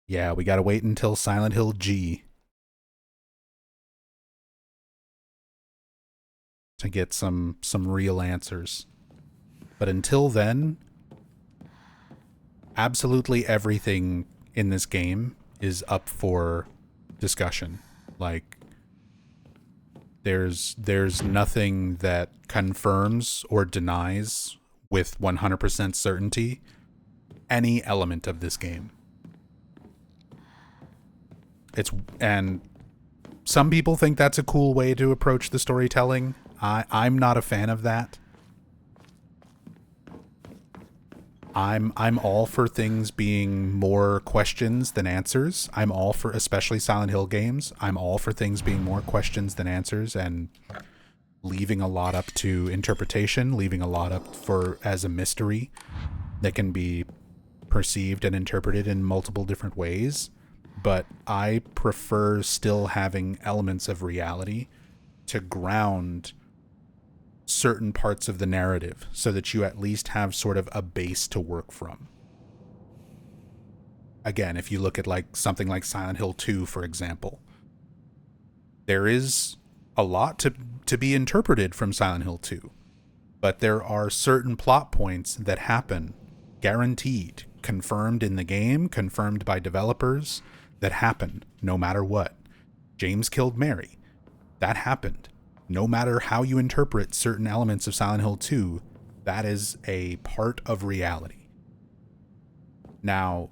Yeah, we gotta wait until Silent Hill G to get some real answers. But until then, absolutely everything in this game is up for discussion. Like, there's nothing that confirms or denies with 100% certainty any element of this game. And some people think that's a cool way to approach the storytelling. I'm not a fan of that. I'm all for things being more questions than answers. I'm all for, especially Silent Hill games, I'm all for things being more questions than answers and leaving a lot up to interpretation, leaving a lot up for as a mystery that can be perceived and interpreted in multiple different ways. But I prefer still having elements of reality to ground certain parts of the narrative so that you at least have sort of a base to work from. Again, if you look at like something like Silent Hill 2, for example, there is a lot to be interpreted from Silent Hill 2, but there are certain plot points that happen, guaranteed, confirmed in the game, confirmed by developers, that happen no matter what. James killed Mary. That happened. No matter how you interpret certain elements of Silent Hill 2, that is a part of reality. Now,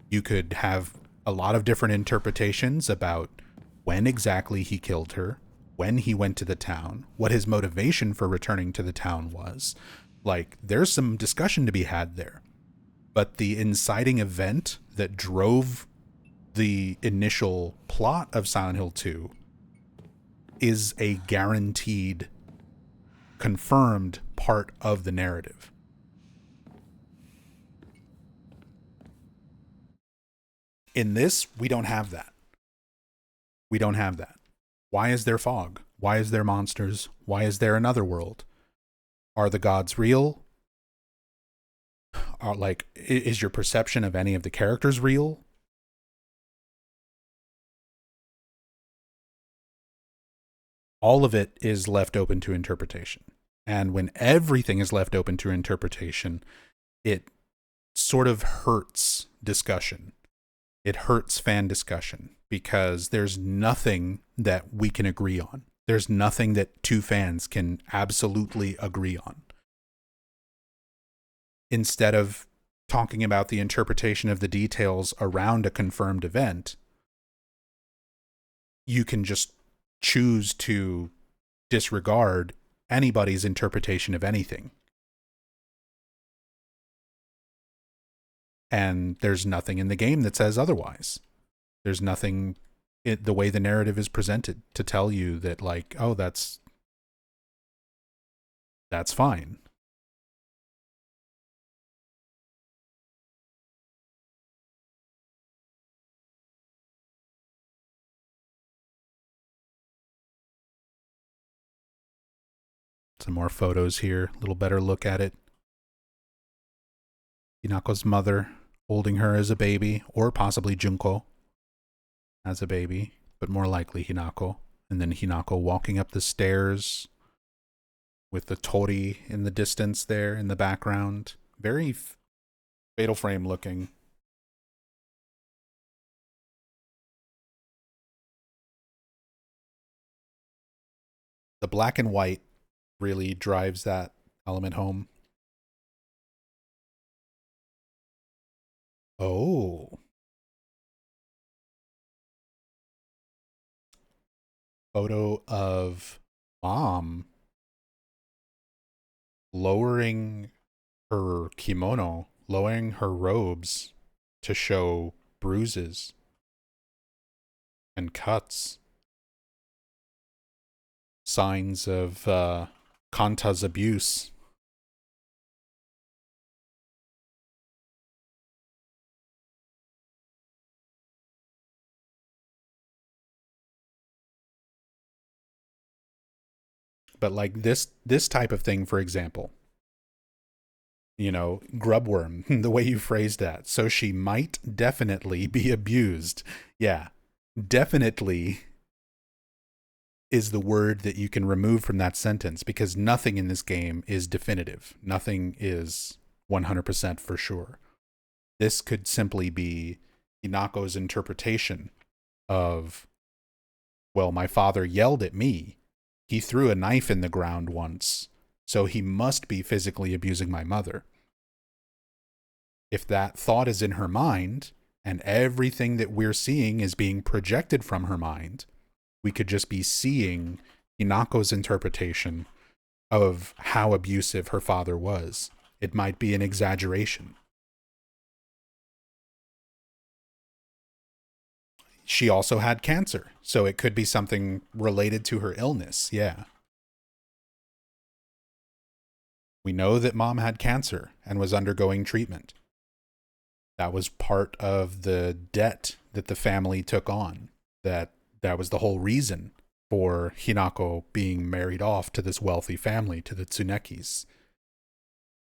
you could have a lot of different interpretations about when exactly he killed her, when he went to the town, what his motivation for returning to the town was. Like, there's some discussion to be had there. But the inciting event that drove the initial plot of Silent Hill 2 is a guaranteed, confirmed part of the narrative. In this, we don't have that. We don't have that. Why is there fog? Why is there monsters? Why is there another world? Are the gods real? Is your perception of any of the characters real? All of it is left open to interpretation. And when everything is left open to interpretation, it sort of hurts discussion. It hurts fan discussion because there's nothing that we can agree on. There's nothing that two fans can absolutely agree on. Instead of talking about the interpretation of the details around a confirmed event, you can just choose to disregard anybody's interpretation of anything. And there's nothing in the game that says otherwise. There's nothing, the way the narrative is presented, to tell you that, like, oh, that's fine. Some more photos here, a little better look at it. Hinako's mother holding her as a baby, or possibly Junko as a baby, but more likely Hinako. And then Hinako walking up the stairs with the Tori in the distance there in the background. Very Fatal Frame looking. The black and white really drives that element home. Oh. Photo of mom lowering her kimono, lowering her robes to show bruises and cuts. Signs of Kanta's abuse. But like this type of thing, for example, you know, grubworm, the way you phrased that. So she might definitely be abused. Yeah, definitely is the word that you can remove from that sentence, because nothing in this game is definitive. Nothing is 100% for sure. This could simply be Hinako's interpretation of, well, my father yelled at me. He threw a knife in the ground once, so he must be physically abusing my mother. If that thought is in her mind, and everything that we're seeing is being projected from her mind, we could just be seeing Hinako's interpretation of how abusive her father was. It might be an exaggeration. She also had cancer, so it could be something related to her illness. Yeah. We know that mom had cancer and was undergoing treatment. That was part of the debt that the family took on. That was the whole reason for Hinako being married off to this wealthy family, to the Tsunekis,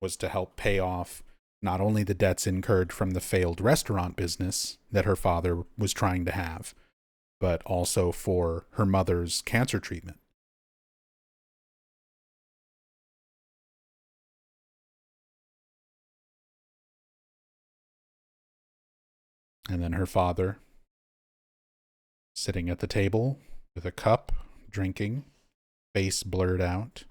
was to help pay off not only the debts incurred from the failed restaurant business that her father was trying to have, but also for her mother's cancer treatment. And then her father sitting at the table with a cup, drinking, face blurred out.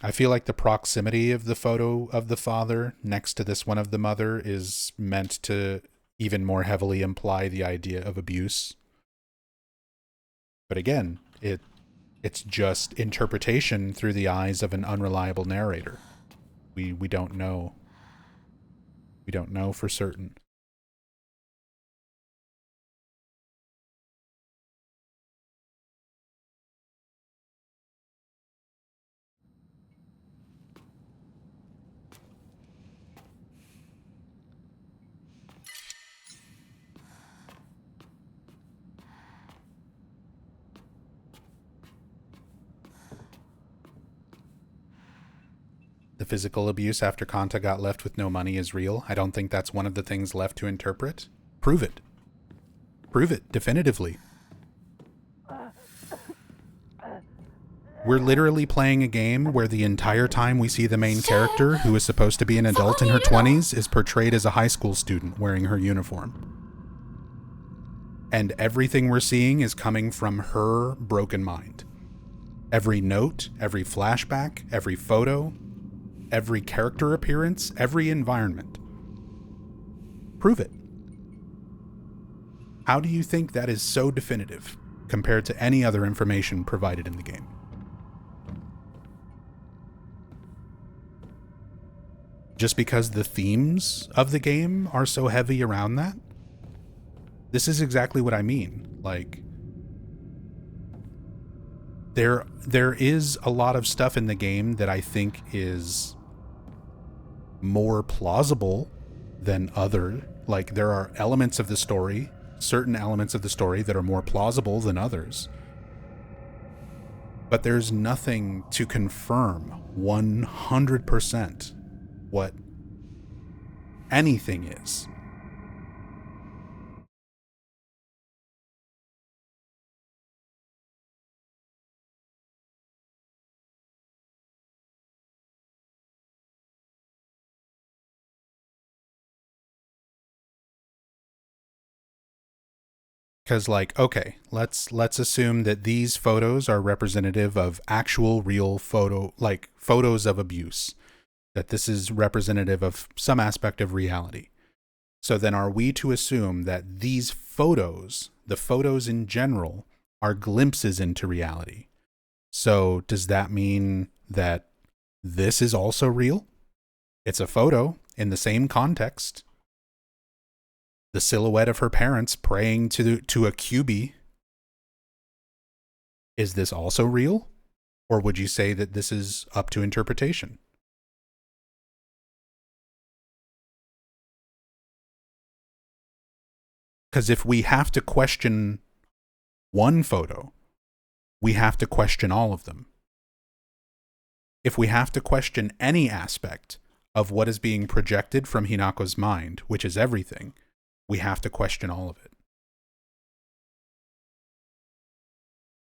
I feel like the proximity of the photo of the father next to this one of the mother is meant to even more heavily imply the idea of abuse. But again, it's just interpretation through the eyes of an unreliable narrator. We don't know. We don't know for certain. The physical abuse after Kanta got left with no money is real. I don't think that's one of the things left to interpret. Prove it. Prove it definitively. We're literally playing a game where the entire time we see the main character, who is supposed to be an adult in her 20s, is portrayed as a high school student wearing her uniform. And everything we're seeing is coming from her broken mind. Every note, every flashback, every photo, every character appearance, every environment. Prove it. How do you think that is so definitive compared to any other information provided in the game? Just because the themes of the game are so heavy around that? This is exactly what I mean. Like, there is a lot of stuff in the game that I think is more plausible than other. Like, there are elements of the story, certain elements of the story that are more plausible than others. But there's nothing to confirm 100% what anything is. Because, like, okay, let's assume that these photos are representative of actual real photos of abuse, that this is representative of some aspect of reality. So then are we to assume that these photos, the photos in general, are glimpses into reality? So does that mean that this is also real? It's a photo in the same context. The silhouette of her parents praying to a QB. Is this also real? Or would you say that this is up to interpretation? Because if we have to question one photo, we have to question all of them. If we have to question any aspect of what is being projected from Hinako's mind, which is everything, we have to question all of it.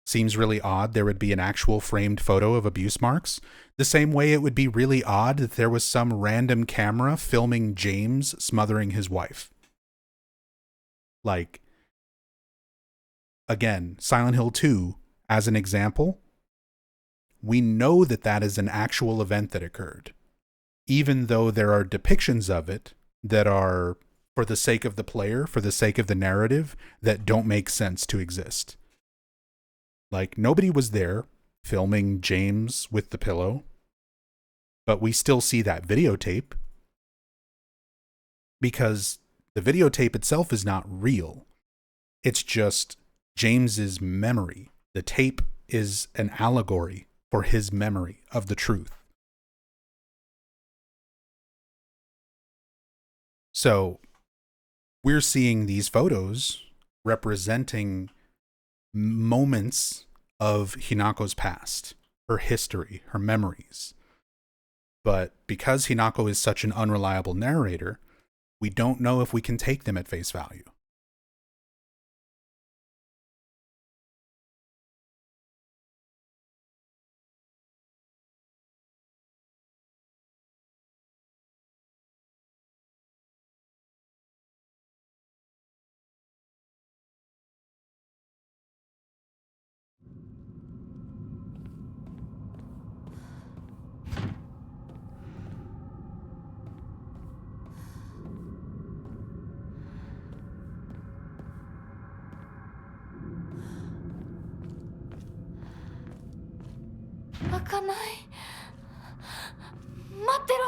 Seems really odd there would be an actual framed photo of abuse marks, the same way it would be really odd that there was some random camera filming James smothering his wife. Like, again, Silent Hill 2, as an example, we know that that is an actual event that occurred, even though there are depictions of it that are, for the sake of the player, for the sake of the narrative, that don't make sense to exist. Like, nobody was there filming James with the pillow, but we still see that videotape because the videotape itself is not real. It's just James's memory. The tape is an allegory for his memory of the truth. So we're seeing these photos representing moments of Hinako's past, her history, her memories. But because Hinako is such an unreliable narrator, we don't know if we can take them at face value. 開かない。待ってろ。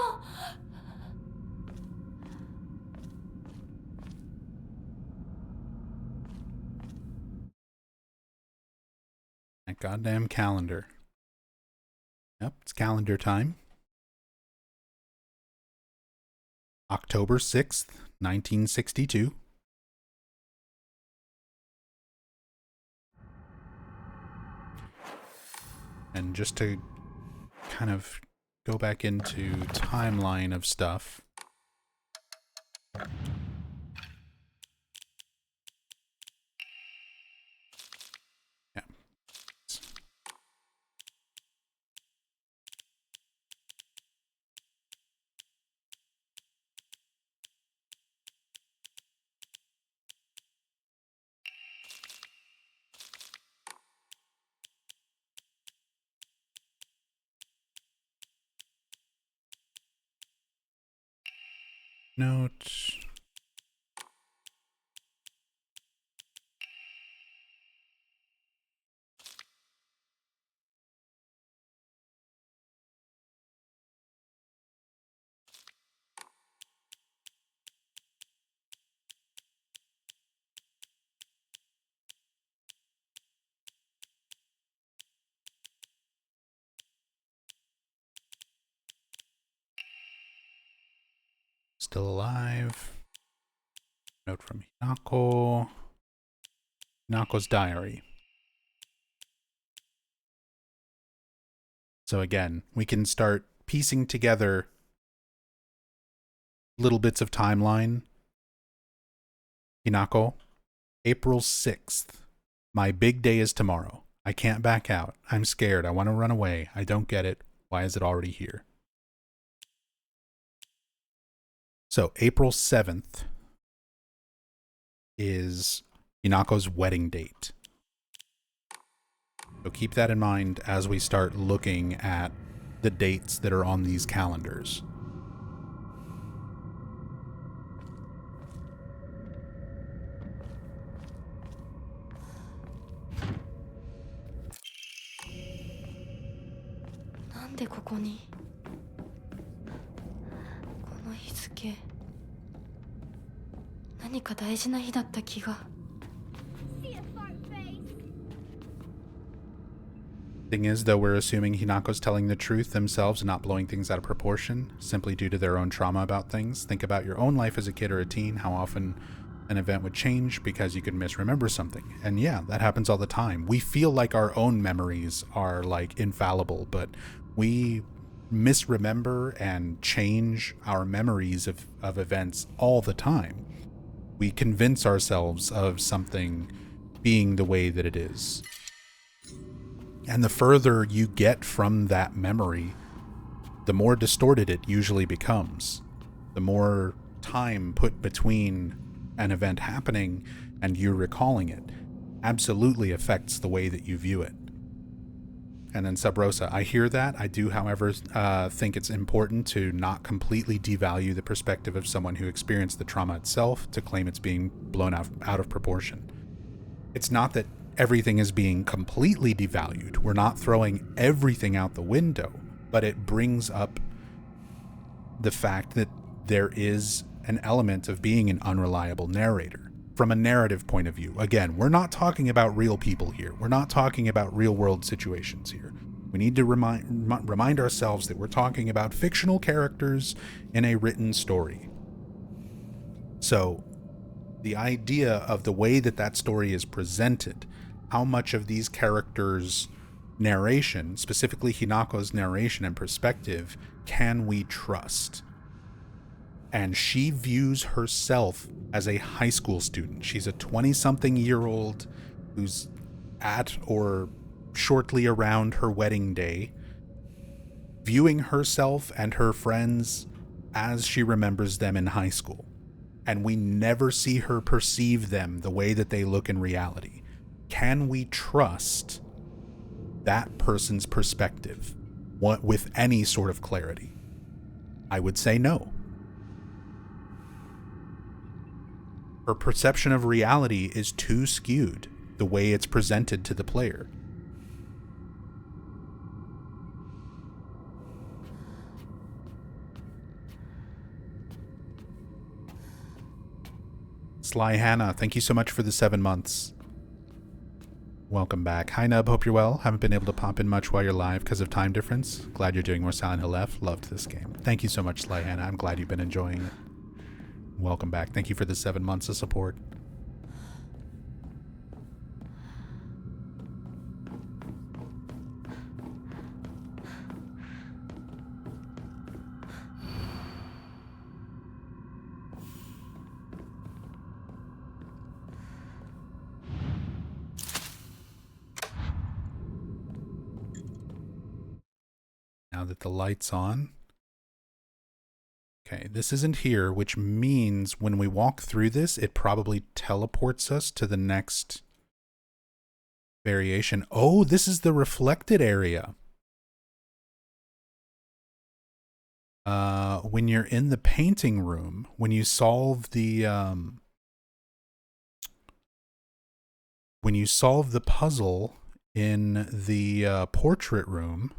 That goddamn calendar. Yep, it's calendar time. October 6th, 1962. And just to kind of go back into timeline of stuff. Yeah. Note. Still alive. Note from Hinako. Hinako's diary. So again, we can start piecing together little bits of timeline. Hinako, April 6th. My big day is tomorrow. I can't back out. I'm scared. I want to run away. I don't get it. Why is it already here? So April 7th is Hinako's wedding date. So keep that in mind as we start looking at the dates that are on these calendars. Nande koko ni? Kono hizuke. 何か大事な日だった気が。Thing is, though, we're assuming Hinako's telling the truth themselves and not blowing things out of proportion, simply due to their own trauma about things. Think about your own life as a kid or a teen, how often an event would change because you could misremember something. And yeah, that happens all the time. We feel like our own memories are like infallible, but we misremember and change our memories of events all the time. We convince ourselves of something being the way that it is. And the further you get from that memory, the more distorted it usually becomes. The more time put between an event happening and you recalling it absolutely affects the way that you view it. And then Sub Rosa, I hear that. I do, however, think it's important to not completely devalue the perspective of someone who experienced the trauma itself to claim it's being blown out of proportion. It's not that everything is being completely devalued. We're not throwing everything out the window, but it brings up the fact that there is an element of being an unreliable narrator from a narrative point of view. Again, we're not talking about real people here. We're not talking about real world situations here. We need to remind ourselves that we're talking about fictional characters in a written story. So the idea of the way that that story is presented, how much of these characters' narration, specifically Hinako's narration and perspective, can we trust? And she views herself as a high school student. She's a 20-something-year-old who's at or shortly around her wedding day, viewing herself and her friends as she remembers them in high school. And we never see her perceive them the way that they look in reality. Can we trust that person's perspective with any sort of clarity? I would say no. Her perception of reality is too skewed the way it's presented to the player. Sly Hannah, thank you so much for the 7 months. Welcome back. Hi Nub, hope you're well. Haven't been able to pop in much while you're live because of time difference. Glad you're doing more Silent Hill F. Loved this game. Thank you so much, Sly Hannah. I'm glad you've been enjoying it. Welcome back. Thank you for the 7 months of support. Now that the light's on. Okay, this isn't here, which means when we walk through this, it probably teleports us to the next variation. Oh, this is the reflected area. When you're in the painting room, when you solve the puzzle in the portrait room,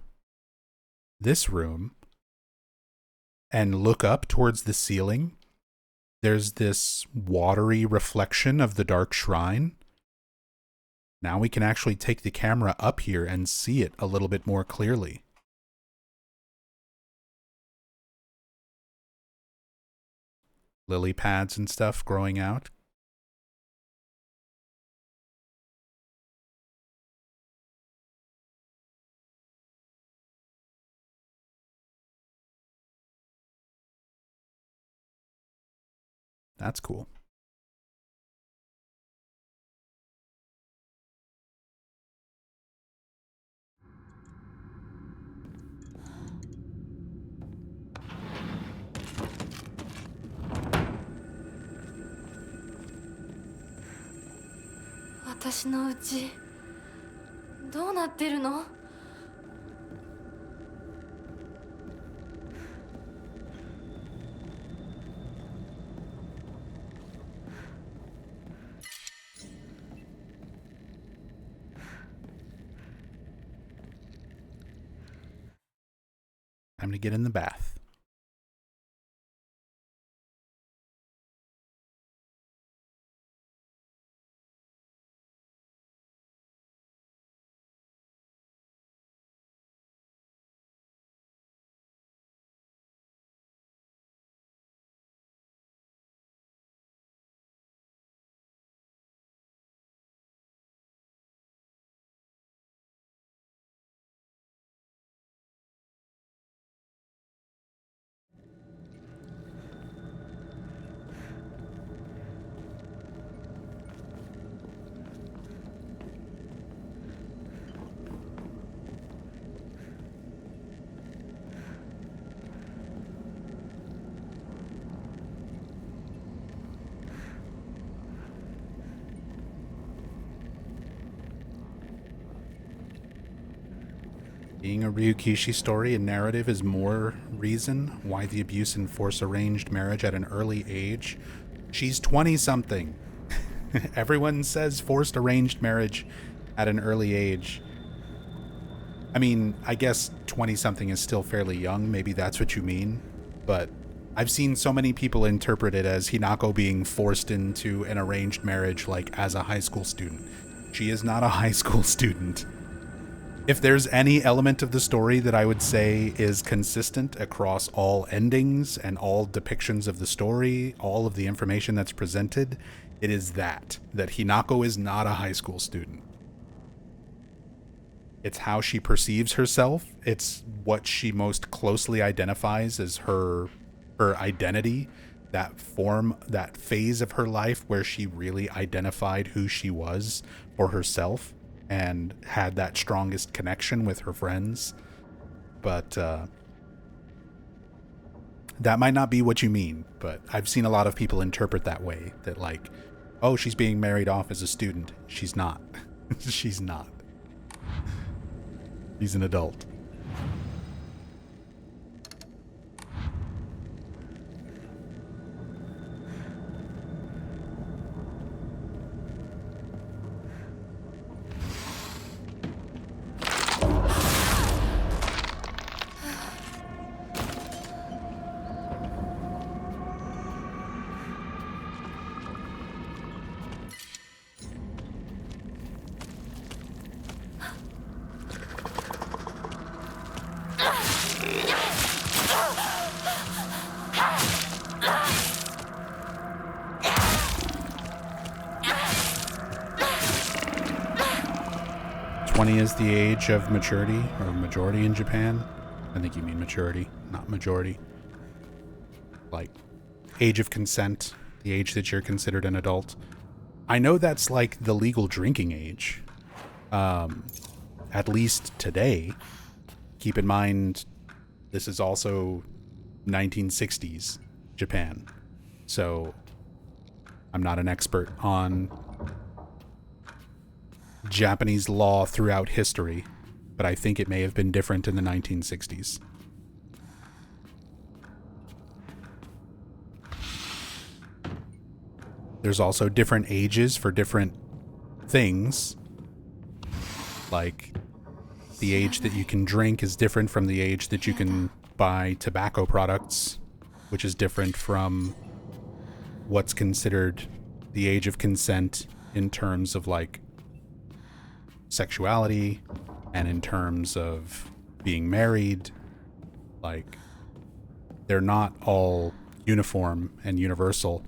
this room, and look up towards the ceiling, there's this watery reflection of the dark shrine. Now we can actually take the camera up here and see it a little bit more clearly. Lily pads and stuff growing out. That's cool.私の家どうなってるの? Time to get in the bath. Being a Ryukishi story and narrative is more reason why the abuse and force arranged marriage at an early age. She's 20-something. Everyone says forced arranged marriage at an early age. I mean, I guess 20-something is still fairly young. Maybe that's what you mean. But I've seen so many people interpret it as Hinako being forced into an arranged marriage, like, as a high school student. She is not a high school student. If there's any element of the story that I would say is consistent across all endings and all depictions of the story, all of the information that's presented, it is that Hinako is not a high school student. It's how she perceives herself. It's what she most closely identifies as her identity, that form, that phase of her life where she really identified who she was for herself and had that strongest connection with her friends. But that might not be what you mean, but I've seen a lot of people interpret that way, that like, oh, she's being married off as a student. She's not. She's not. She's an adult. 20 is the age of maturity or majority in Japan. I think you mean maturity, not majority. Like age of consent, the age that you're considered an adult. I know that's like the legal drinking age. At least today. Keep in mind, this is also 1960s Japan. So I'm not an expert on Japanese law throughout history, but I think it may have been different in the 1960s. There's also different ages for different things. Like, the age that you can drink is different from the age that you can buy tobacco products, which is different from what's considered the age of consent in terms of, like, sexuality and in terms of being married. Like, they're not all uniform and universal.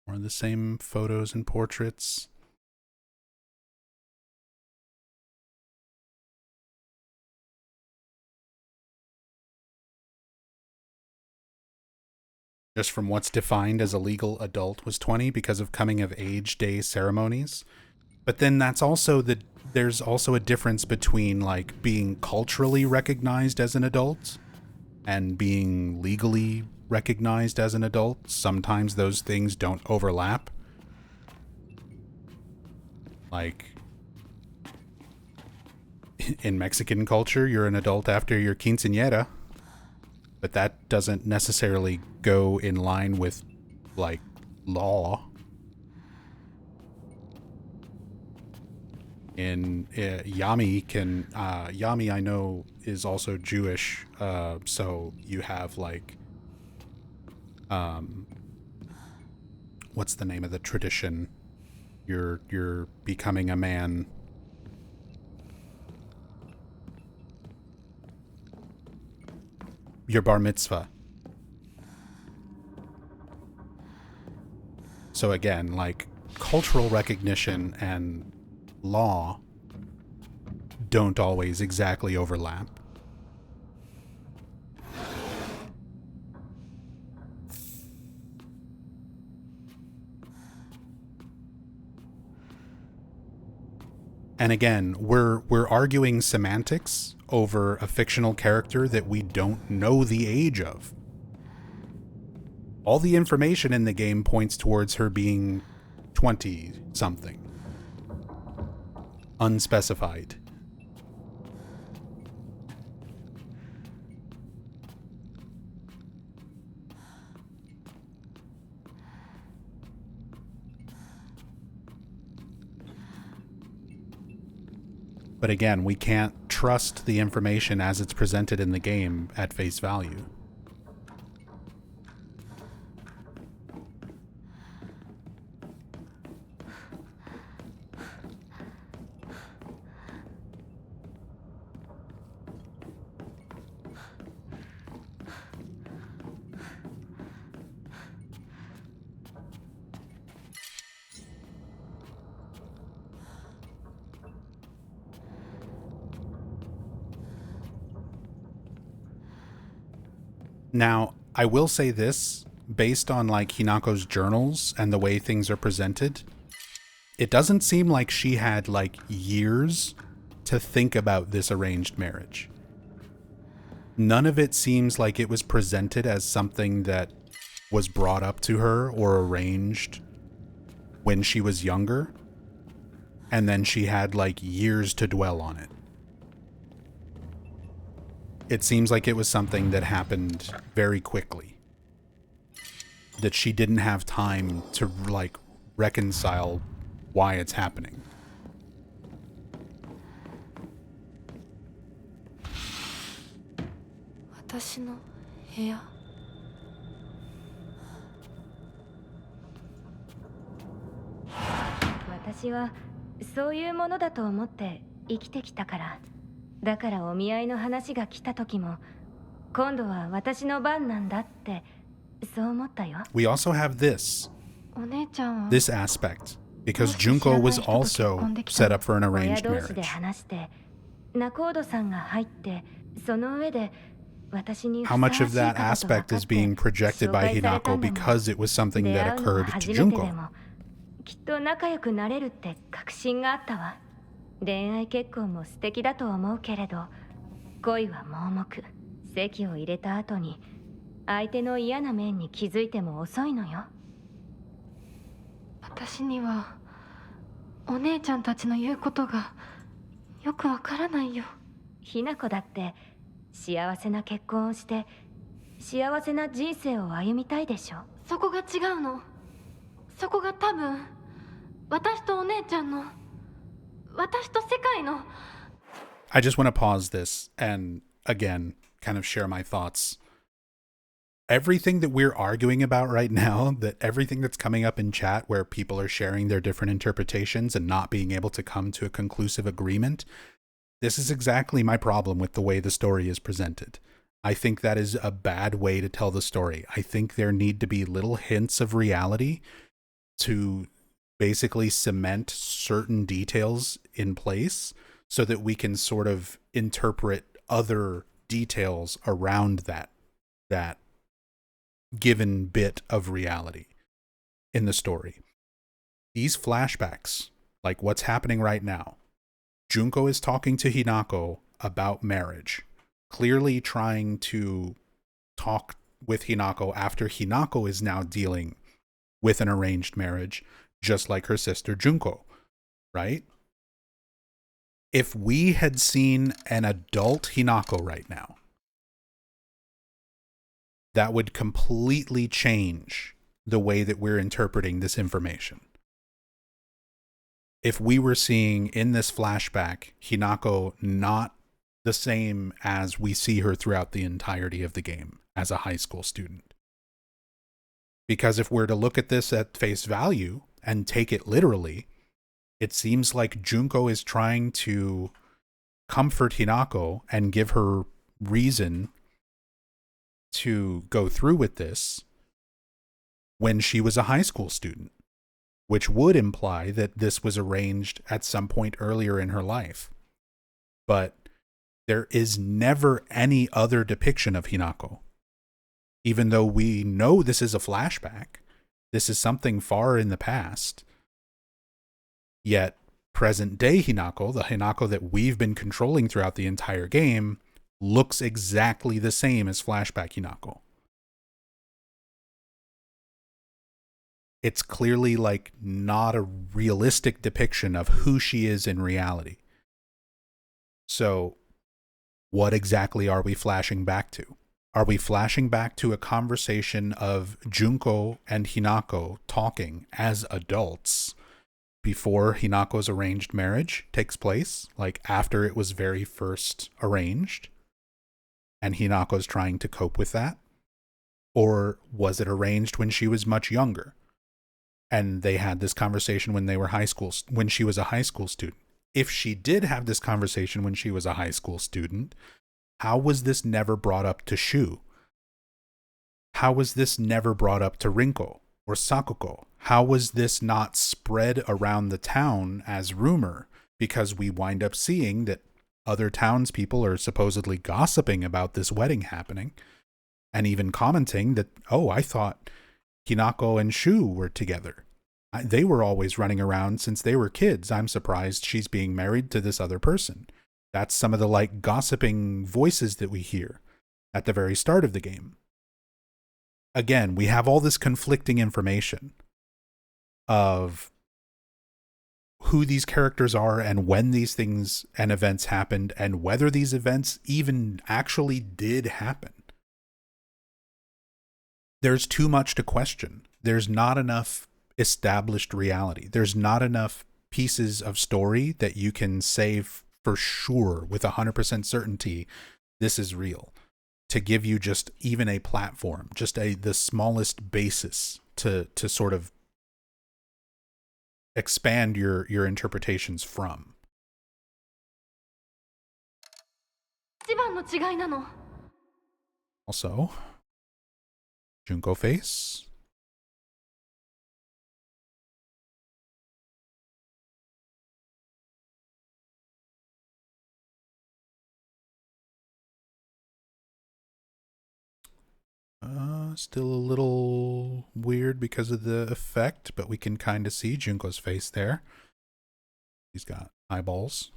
Or the same photos and portraits. Just from what's defined as a legal adult was 20 because of coming of age day ceremonies. But then there's also a difference between like being culturally recognized as an adult and being legally recognized as an adult. Sometimes those things don't overlap. Like, in Mexican culture, you're an adult after your quinceañera, but that doesn't necessarily go in line with, like, law. In Yami I know is also Jewish, so you have like what's the name of the tradition? You're becoming a man. Your bar mitzvah. So again, like, cultural recognition and law don't always exactly overlap. And again, we're arguing semantics over a fictional character that we don't know the age of. All the information in the game points towards her being 20 something. Unspecified. But again, we can't trust the information as it's presented in the game at face value. Now, I will say this, based on like Hinako's journals and the way things are presented, it doesn't seem like she had like years to think about this arranged marriage. None of it seems like it was presented as something that was brought up to her or arranged when she was younger, and then she had like years to dwell on it. it seems like it was something that happened very quickly. That she didn't have time to, like, reconcile why it's happening.私はそういうものだと思って生きてきたから。だからお見合いの話が来た時も、今度は私の番なんだってそう思ったよ。We also have this お姉ちゃんは this aspect because Junko was also set up for an 親 arranged 同士で marriage. 話して仲人さんが入ってその上で私に How much of that aspect is being projected by Hinako because it was something that occurred to Junko? きっと仲良くなれるって確信があったわ。恋愛結婚も素敵だと思うけれど、恋は盲目。籍を入れた後に相手の嫌な面に気づいても遅いのよ。私にはお姉ちゃんたちの言うことがよくわからないよ。ひな子だって幸せな結婚をして幸せな人生を歩みたいでしょ。そこが違うの。そこが多分私とお姉ちゃんの私と世界の I just want to pause this and again kind of share my thoughts. Everything that we're arguing about right now, that everything that's coming up in chat where people are sharing their different interpretations and not being able to come to a conclusive agreement, this is exactly my problem with the way the story is presented. I think that is a bad way to tell the story. I think there need to be little hints of reality to basically cement certain details in place so that we can sort of interpret other details around that given bit of reality in the story. These flashbacks, like what's happening right now, Junko is talking to Hinako about marriage, clearly trying to talk with Hinako after Hinako is now dealing with an arranged marriage, just like her sister Junko, right? If we had seen an adult Hinako right now, that would completely change the way that we're interpreting this information. If we were seeing in this flashback Hinako not the same as we see her throughout the entirety of the game as a high school student. Because if we're to look at this at face value and take it literally, it seems like Junko is trying to comfort Hinako and give her reason to go through with this when she was a high school student, which would imply that this was arranged at some point earlier in her life. But there is never any other depiction of Hinako. Even though we know this is a flashback, this is something far in the past, yet present day Hinako, the Hinako that we've been controlling throughout the entire game, looks exactly the same as flashback Hinako. It's clearly like not a realistic depiction of who she is in reality. So, what exactly are we flashing back to? Are we flashing back to a conversation of Junko and Hinako talking as adults before Hinako's arranged marriage takes place, like after it was very first arranged, and Hinako's trying to cope with that? Or was it arranged when she was much younger, and they had this conversation when she was a high school student? If she did have this conversation when she was a high school student, how was this never brought up to Shu? How was this never brought up to Rinko or Sakuko? How was this not spread around the town as rumor? Because we wind up seeing that other townspeople are supposedly gossiping about this wedding happening, and even commenting that, oh, I thought Hinako and Shu were together. They were always running around since they were kids. I'm surprised she's being married to this other person. That's some of the like gossiping voices that we hear at the very start of the game. Again, we have all this conflicting information of who these characters are and when these things and events happened and whether these events even actually did happen. There's too much to question. There's not enough established reality. There's not enough pieces of story that you can say for sure with 100% certainty this is real, to give you just even a platform, just the smallest basis to sort of expand your interpretations from. 一番の違いなの。 Also, Junko face. Still a little weird because of the effect, but we can kind of see Junko's face there. He's got eyeballs.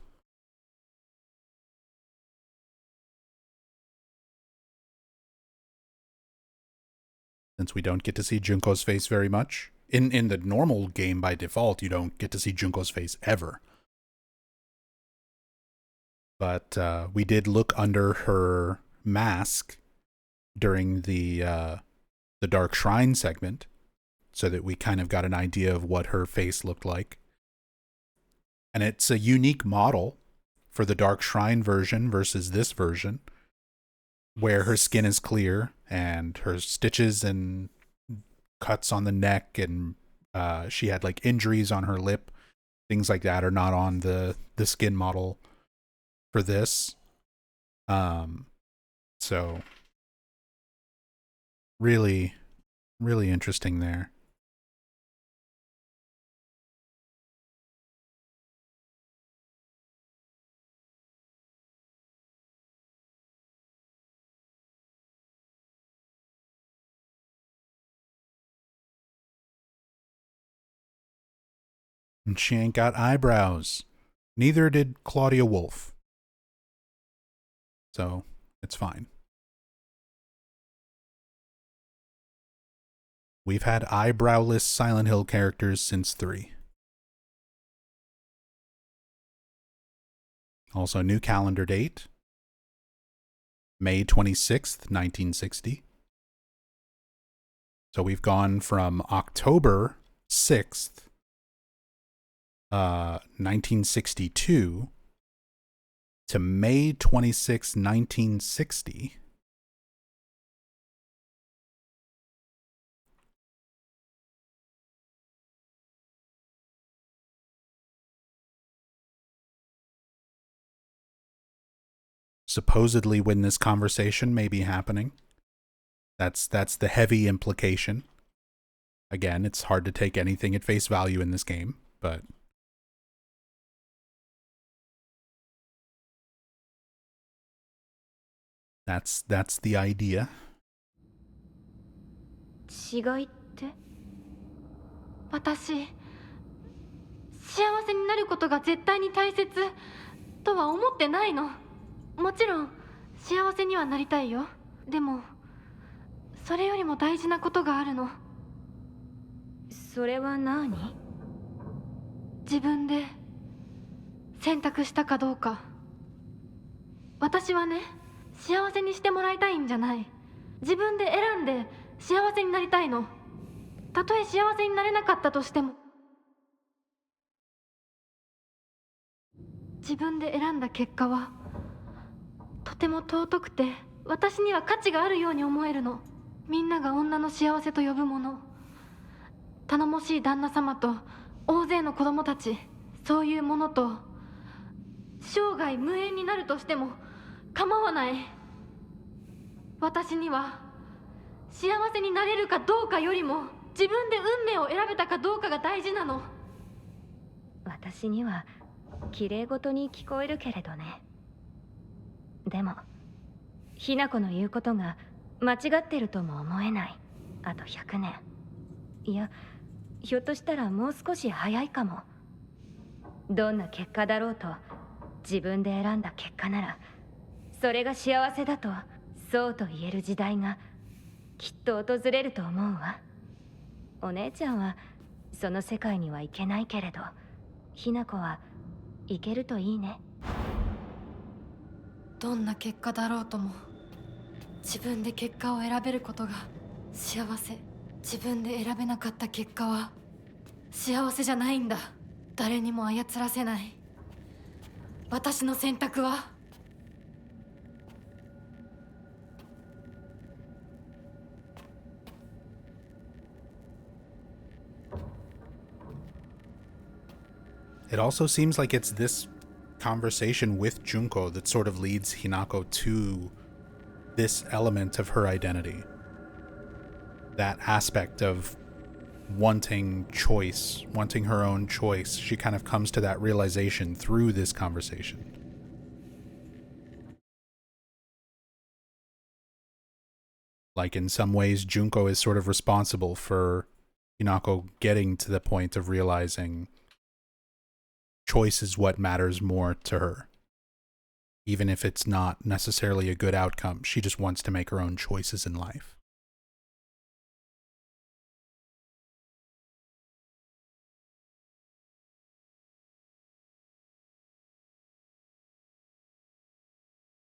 Since we don't get to see Junko's face very much. In the normal game by default, you don't get to see Junko's face ever. But we did look under her mask during the Dark Shrine segment, so that we kind of got an idea of what her face looked like. And it's a unique model for the Dark Shrine version versus this version, where her skin is clear and her stitches and cuts on the neck and she had like injuries on her lip, things like that are not on the skin model for this. So really, really interesting there. And she ain't got eyebrows. Neither did Claudia Wolf. So, it's fine. We've had eyebrowless Silent Hill characters since 3. Also, new calendar date. May 26th, 1960. So we've gone from October 6th, 1962 to May 26, 1960. Supposedly when this conversation may be happening. That's the heavy implication. Again, it's hard to take anything at face value in this game, but that's the idea. 違いって？私、幸せになることが絶対に大切とは思ってないの。もちろん幸せにはなりたいよ。でもそれよりも大事なことがあるの。それは何？自分で選択したかどうか。私はね、幸せにしてもらいたいんじゃない。自分で選んで幸せになりたいの。たとえ幸せになれなかったとしても。自分で選んだ結果はとても尊くて、私には価値があるように思えるの。みんなが女の幸せと呼ぶもの、頼もしい旦那様と大勢の子供たち、そういうものと生涯無縁になるとしても構わない。私には幸せになれるかどうかよりも自分で運命を選べたかどうかが大事なの。私には綺麗事に聞こえるけれどね。でもひな子の言うことが間違ってるとも思えない。あと100年、いやひょっとしたらもう少し早いかも。どんな結果だろうと自分で選んだ結果ならそれが幸せだとそうと言える時代がきっと訪れると思うわ。お姉ちゃんはその世界には行けないけれど、ひなこはいけるといいね。どんな結果だろうとも自分で結果を選べることが幸せ。自分で選べなかった結果は幸せじゃないんだ。誰にも操らせない私の選択は。It also seems like it's this conversation with Junko that sort of leads Hinako to this element of her identity. That aspect of wanting choice, wanting her own choice. She kind of comes to that realization through this conversation. Like in some ways, Junko is sort of responsible for Hinako getting to the point of realizing choice is what matters more to her. Even if it's not necessarily a good outcome, she just wants to make her own choices in life.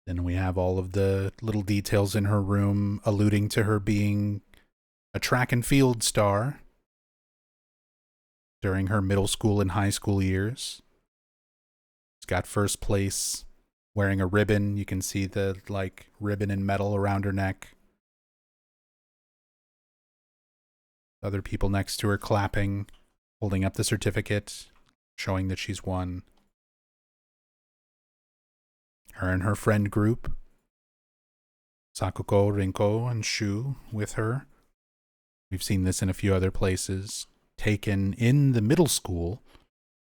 Then we have all of the little details in her room alluding to her being a track and field star during her middle school and high school years. She's got first place, wearing a ribbon. You can see the ribbon and medal around her neck. Other people next to her clapping, holding up the certificate, showing that she's won. Her and her friend group, Sakuko, Rinko, and Shu with her. We've seen this in a few other places. Taken in the middle school,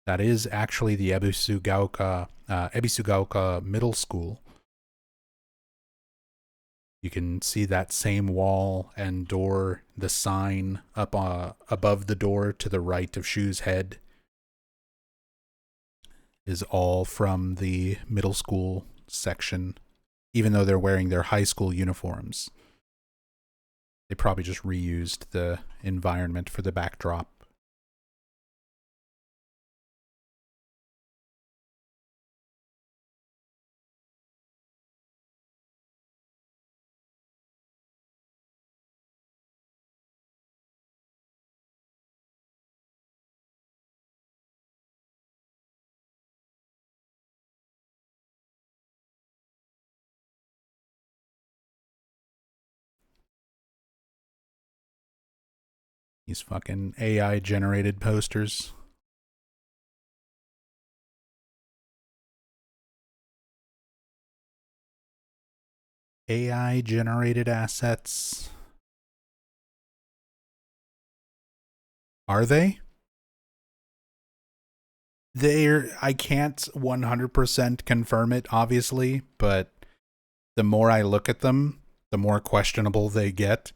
that is actually the Ebisugaoka Middle School. You can see that same wall and door, the sign up above the door to the right of Shu's head is all from the middle school section, even though they're wearing their high school uniforms. They probably just reused the environment for the backdrop. These fucking AI generated posters. AI generated assets. Are they? I can't 100% confirm it, obviously, but the more I look at them, the more questionable they get.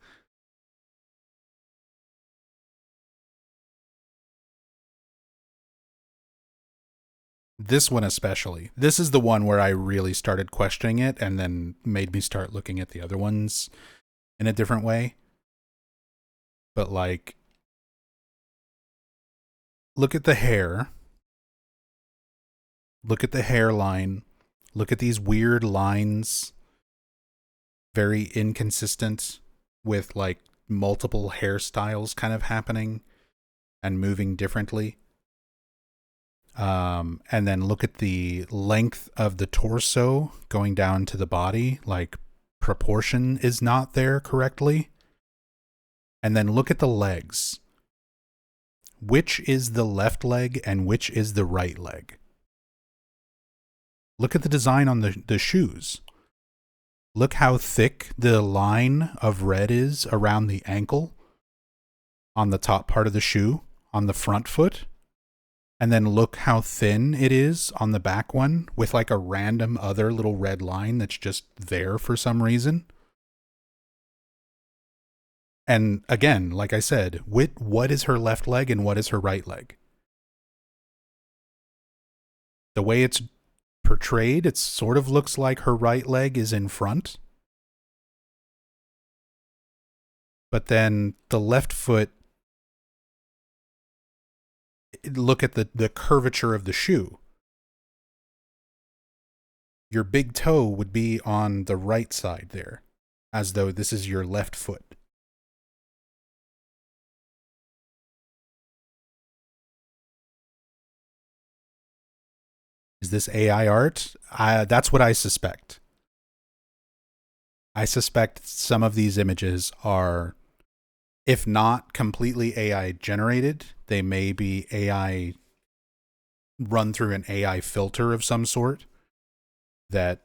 This one especially. This is the one where I really started questioning it and then made me start looking at the other ones in a different way. But look at the hair. Look at the hairline. Look at these weird lines. Very inconsistent with multiple hairstyles kind of happening and moving differently. And then look at the length of the torso going down to the body. Proportion is not there correctly. And then look at the legs. Which is the left leg and which is the right leg? Look at the design on the shoes. Look how thick the line of red is around the ankle on the top part of the shoe on the front foot. And then look how thin it is on the back one with a random other little red line that's just there for some reason. And again, like I said, what is her left leg and what is her right leg? The way it's portrayed, it sort of looks like her right leg is in front. But then the left foot look at the curvature of the shoe. Your big toe would be on the right side there, as though this is your left foot. Is this AI art? That's what I suspect. I suspect some of these images are, if not completely AI generated, they may be AI run through an AI filter of some sort that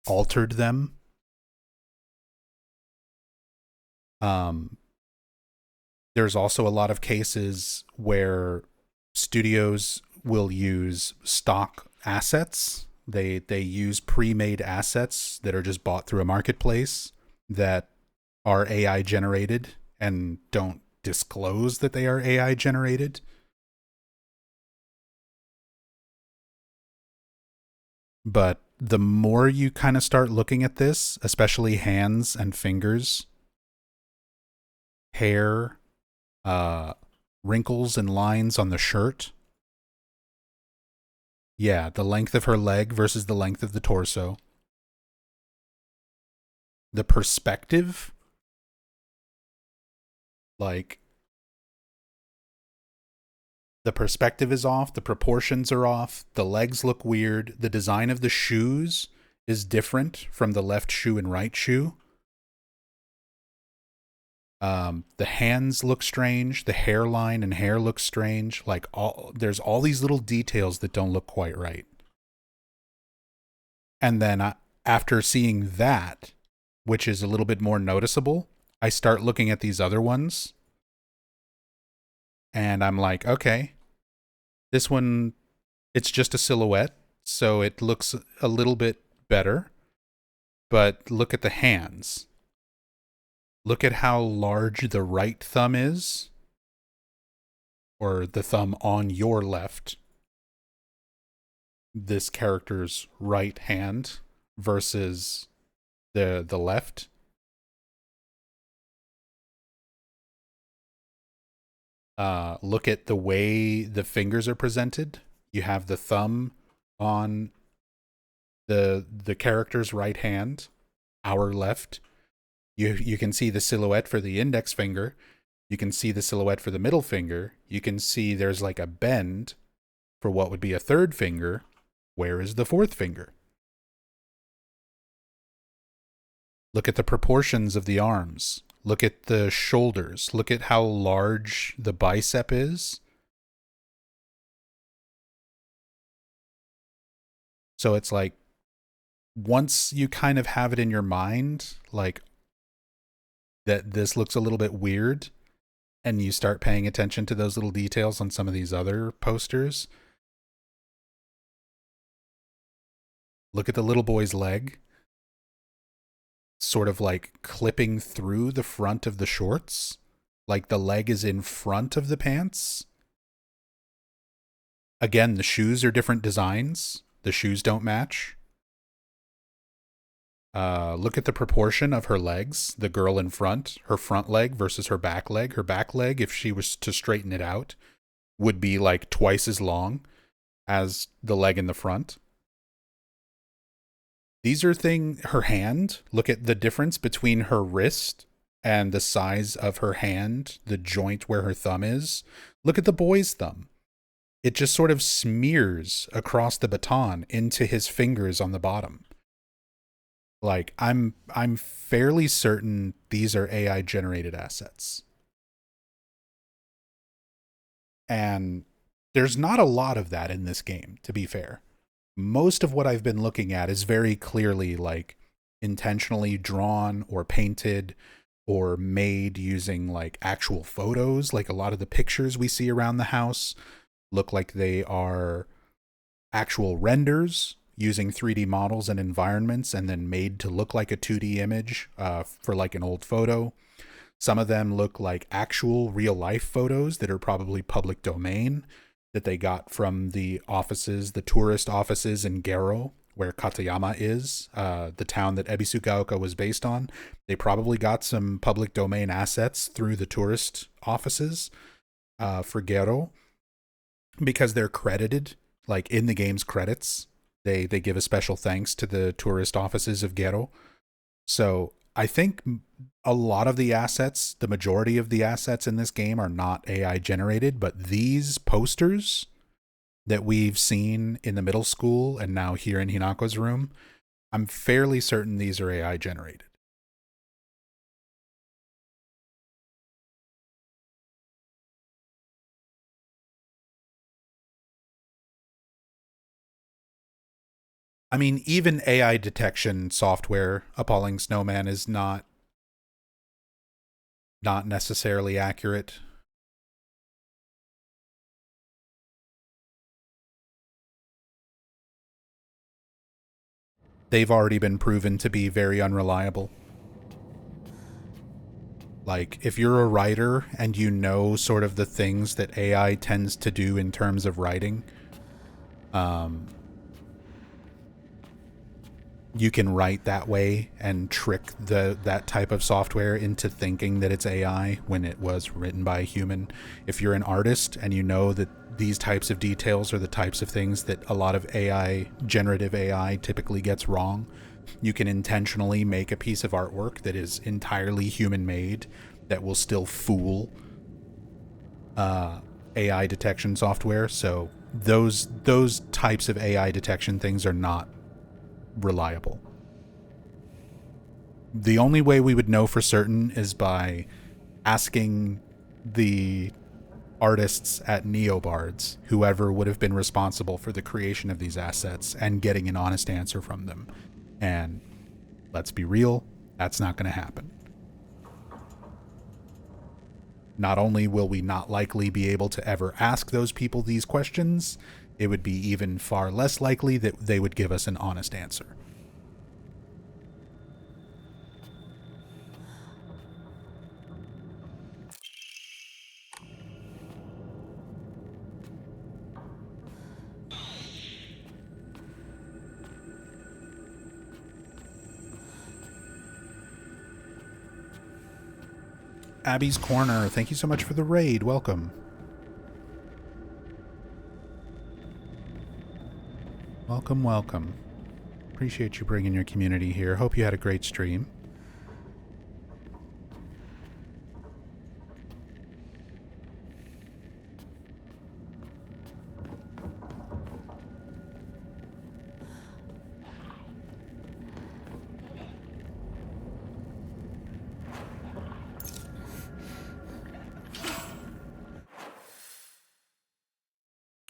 altered them. There's also a lot of cases where studios will use stock assets. They use pre-made assets that are just bought through a marketplace that are AI generated and don't disclose that they are AI generated. But the more you kind of start looking at this, especially hands and fingers, hair, wrinkles and lines on the shirt. Yeah, the length of her leg versus the length of the torso. The perspective, like, the perspective is off, the proportions are off, the legs look weird, the design of the shoes is different from the left shoe and right shoe. The hands look strange, the hairline and hair look strange. Like, there's all these little details that don't look quite right. And then after seeing that, which is a little bit more noticeable, I start looking at these other ones. And I'm like, okay, this one, it's just a silhouette, so it looks a little bit better. But look at the hands. Look at how large the right thumb is, or the thumb on your left. This character's right hand versus the left. Look at the way the fingers are presented. You have the thumb on the character's right hand, our left. You can see the silhouette for the index finger. You can see the silhouette for the middle finger. You can see there's like a bend for what would be a third finger. Where is the fourth finger? Look at the proportions of the arms. Look at the shoulders. Look at how large the bicep is. So it's like, once you kind of have it in your mind, like, that this looks a little bit weird, and you start paying attention to those little details on some of these other posters. Look at the little boy's leg, sort of like clipping through the front of the shorts, like the leg is in front of the pants. Again, the shoes are different designs. The shoes don't match. Look at the proportion of her legs. The girl in front, her front leg versus her back leg. Her back leg, if she was to straighten it out, would be like twice as long as the leg in the front. These are her hand. Look at the difference between her wrist and the size of her hand, the joint where her thumb is. Look at the boy's thumb. It just sort of smears across the baton into his fingers on the bottom. Like, I'm fairly certain these are AI generated assets. And there's not a lot of that in this game, to be fair. Most of what I've been looking at is very clearly like intentionally drawn or painted or made using like actual photos. Like, a lot of the pictures we see around the house look like they are actual renders using 3D models and environments and then made to look like a 2D image for like an old photo. Some of them look like actual real life photos that are probably public domain that they got from the offices, the tourist offices in Garo, where Katayama is, the town that Ebisugaoka was based on. They probably got some public domain assets through the tourist offices for Garo. because they're credited, like in the game's credits, they give a special thanks to the tourist offices of Gero. So I think a lot of the assets, the majority of the assets in this game are not AI generated, but these posters that we've seen in the middle school and now here in Hinako's room, I'm fairly certain these are AI generated. I mean, even AI detection software, Appalling Snowman, is not necessarily accurate. They've already been proven to be very unreliable. Like, if you're a writer and you know sort of the things that AI tends to do in terms of writing, you can write that way and trick that type of software into thinking that it's AI when it was written by a human. If you're an artist and you know that these types of details are the types of things that a lot of AI, generative AI, typically gets wrong, you can intentionally make a piece of artwork that is entirely human-made that will still fool AI detection software. So those types of AI detection things are not reliable. The only way we would know for certain is by asking the artists at Neobards, whoever would have been responsible for the creation of these assets, and getting an honest answer from them. And let's be real, that's not going to happen. Not only will we not likely be able to ever ask those people these questions, it would be even far less likely that they would give us an honest answer. Abby's Corner, thank you so much for the raid. Welcome. Welcome, welcome. Appreciate you bringing your community here. Hope you had a great stream.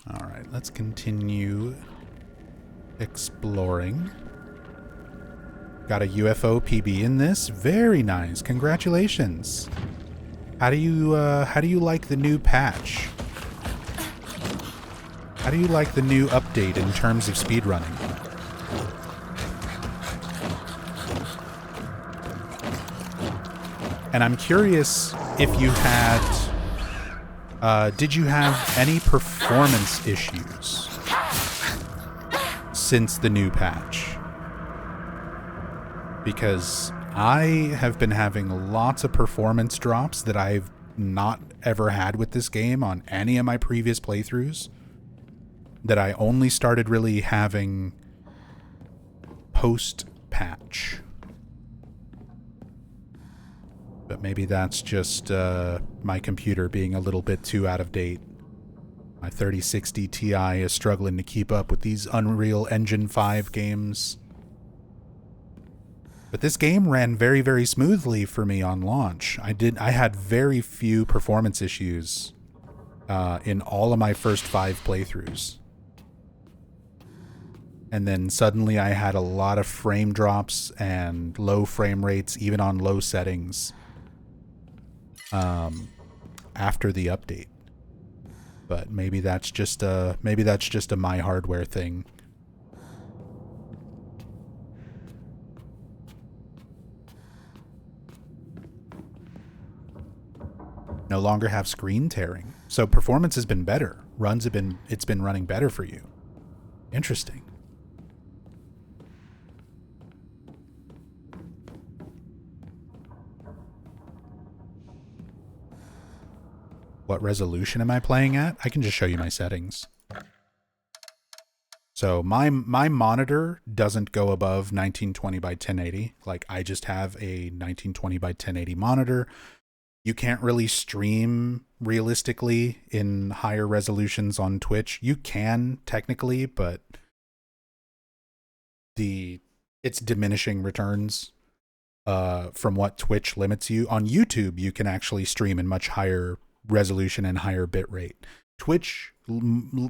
All right, let's continue exploring. Got a UFO PB in this. Very nice. Congratulations. How do you like the new patch? How do you like the new update in terms of speedrunning? And I'm curious if you had did you have any performance issues since the new patch? Because I have been having lots of performance drops that I've not ever had with this game on any of my previous playthroughs, that I only started really having post-patch. But maybe that's just my computer being a little bit too out of date. My 3060 Ti is struggling to keep up with these Unreal Engine 5 games. But this game ran very, very smoothly for me on launch. I had very few performance issues in all of my first 5 playthroughs. And then suddenly I had a lot of frame drops and low frame rates, even on low settings, after the update. But maybe that's just a my hardware thing. No longer have screen tearing. So performance has been better. It's been running better for you. Interesting. What resolution am I playing at? I can just show you my settings. So my monitor doesn't go above 1920 by 1080. Like, I just have a 1920 by 1080 monitor. You can't really stream realistically in higher resolutions on Twitch. You can technically, but it's diminishing returns from what Twitch limits you. On YouTube, you can actually stream in much higher resolution and higher bit rate. Twitch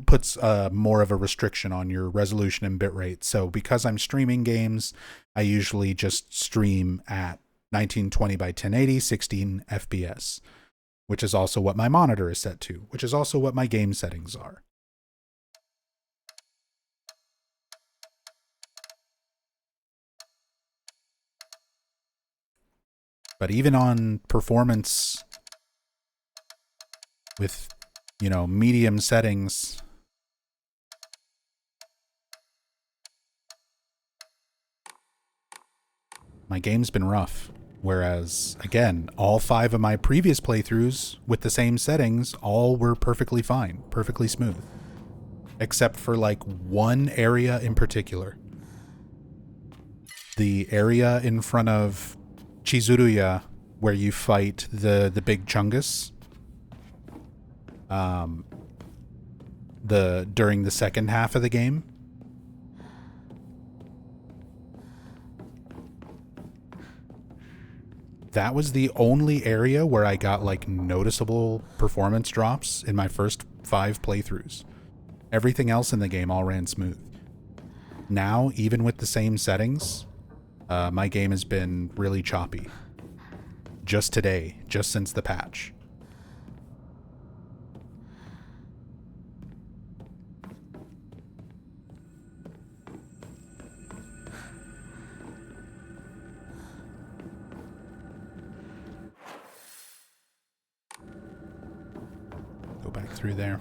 puts more of a restriction on your resolution and bitrate. So because I'm streaming games, I usually just stream at 1920 by 1080, 16 FPS, which is also what my monitor is set to, which is also what my game settings are. But even on performance with, medium settings, my game's been rough. Whereas, again, all 5 of my previous playthroughs with the same settings, all were perfectly fine, perfectly smooth. Except for, one area in particular. The area in front of Chizuruya, where you fight the big Chungus. During the second half of the game. That was the only area where I got noticeable performance drops in my first 5 playthroughs. Everything else in the game all ran smooth. Now, even with the same settings, my game has been really choppy. Just today, just since the patch. Go back through there.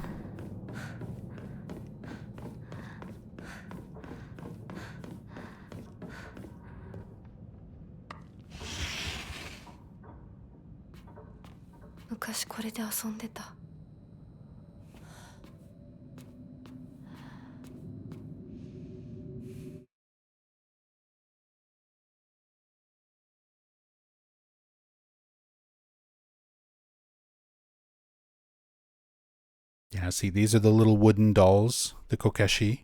Yeah, see, these are the little wooden dolls, the kokeshi.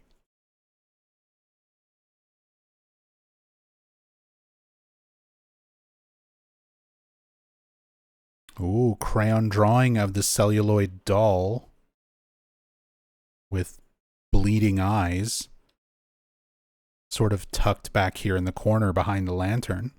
Ooh, crayon drawing of the celluloid doll with bleeding eyes, sort of tucked back here in the corner behind the lantern.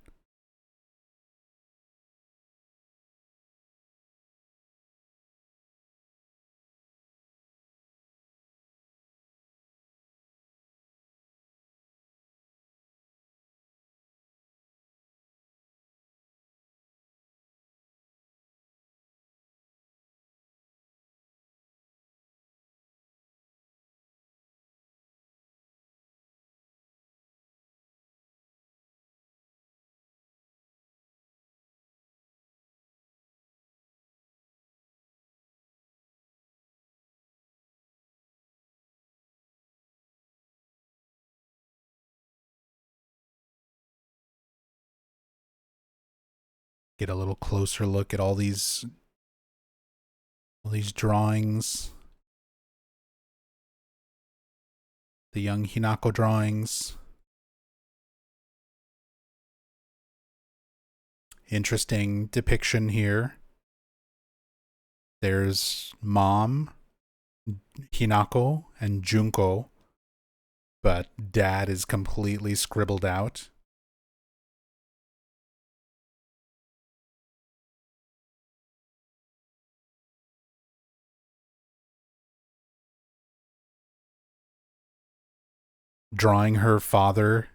Get a little closer look at all these drawings. The young Hinako drawings. Interesting depiction here. There's Mom, Hinako, and Junko, but Dad is completely scribbled out. Drawing her father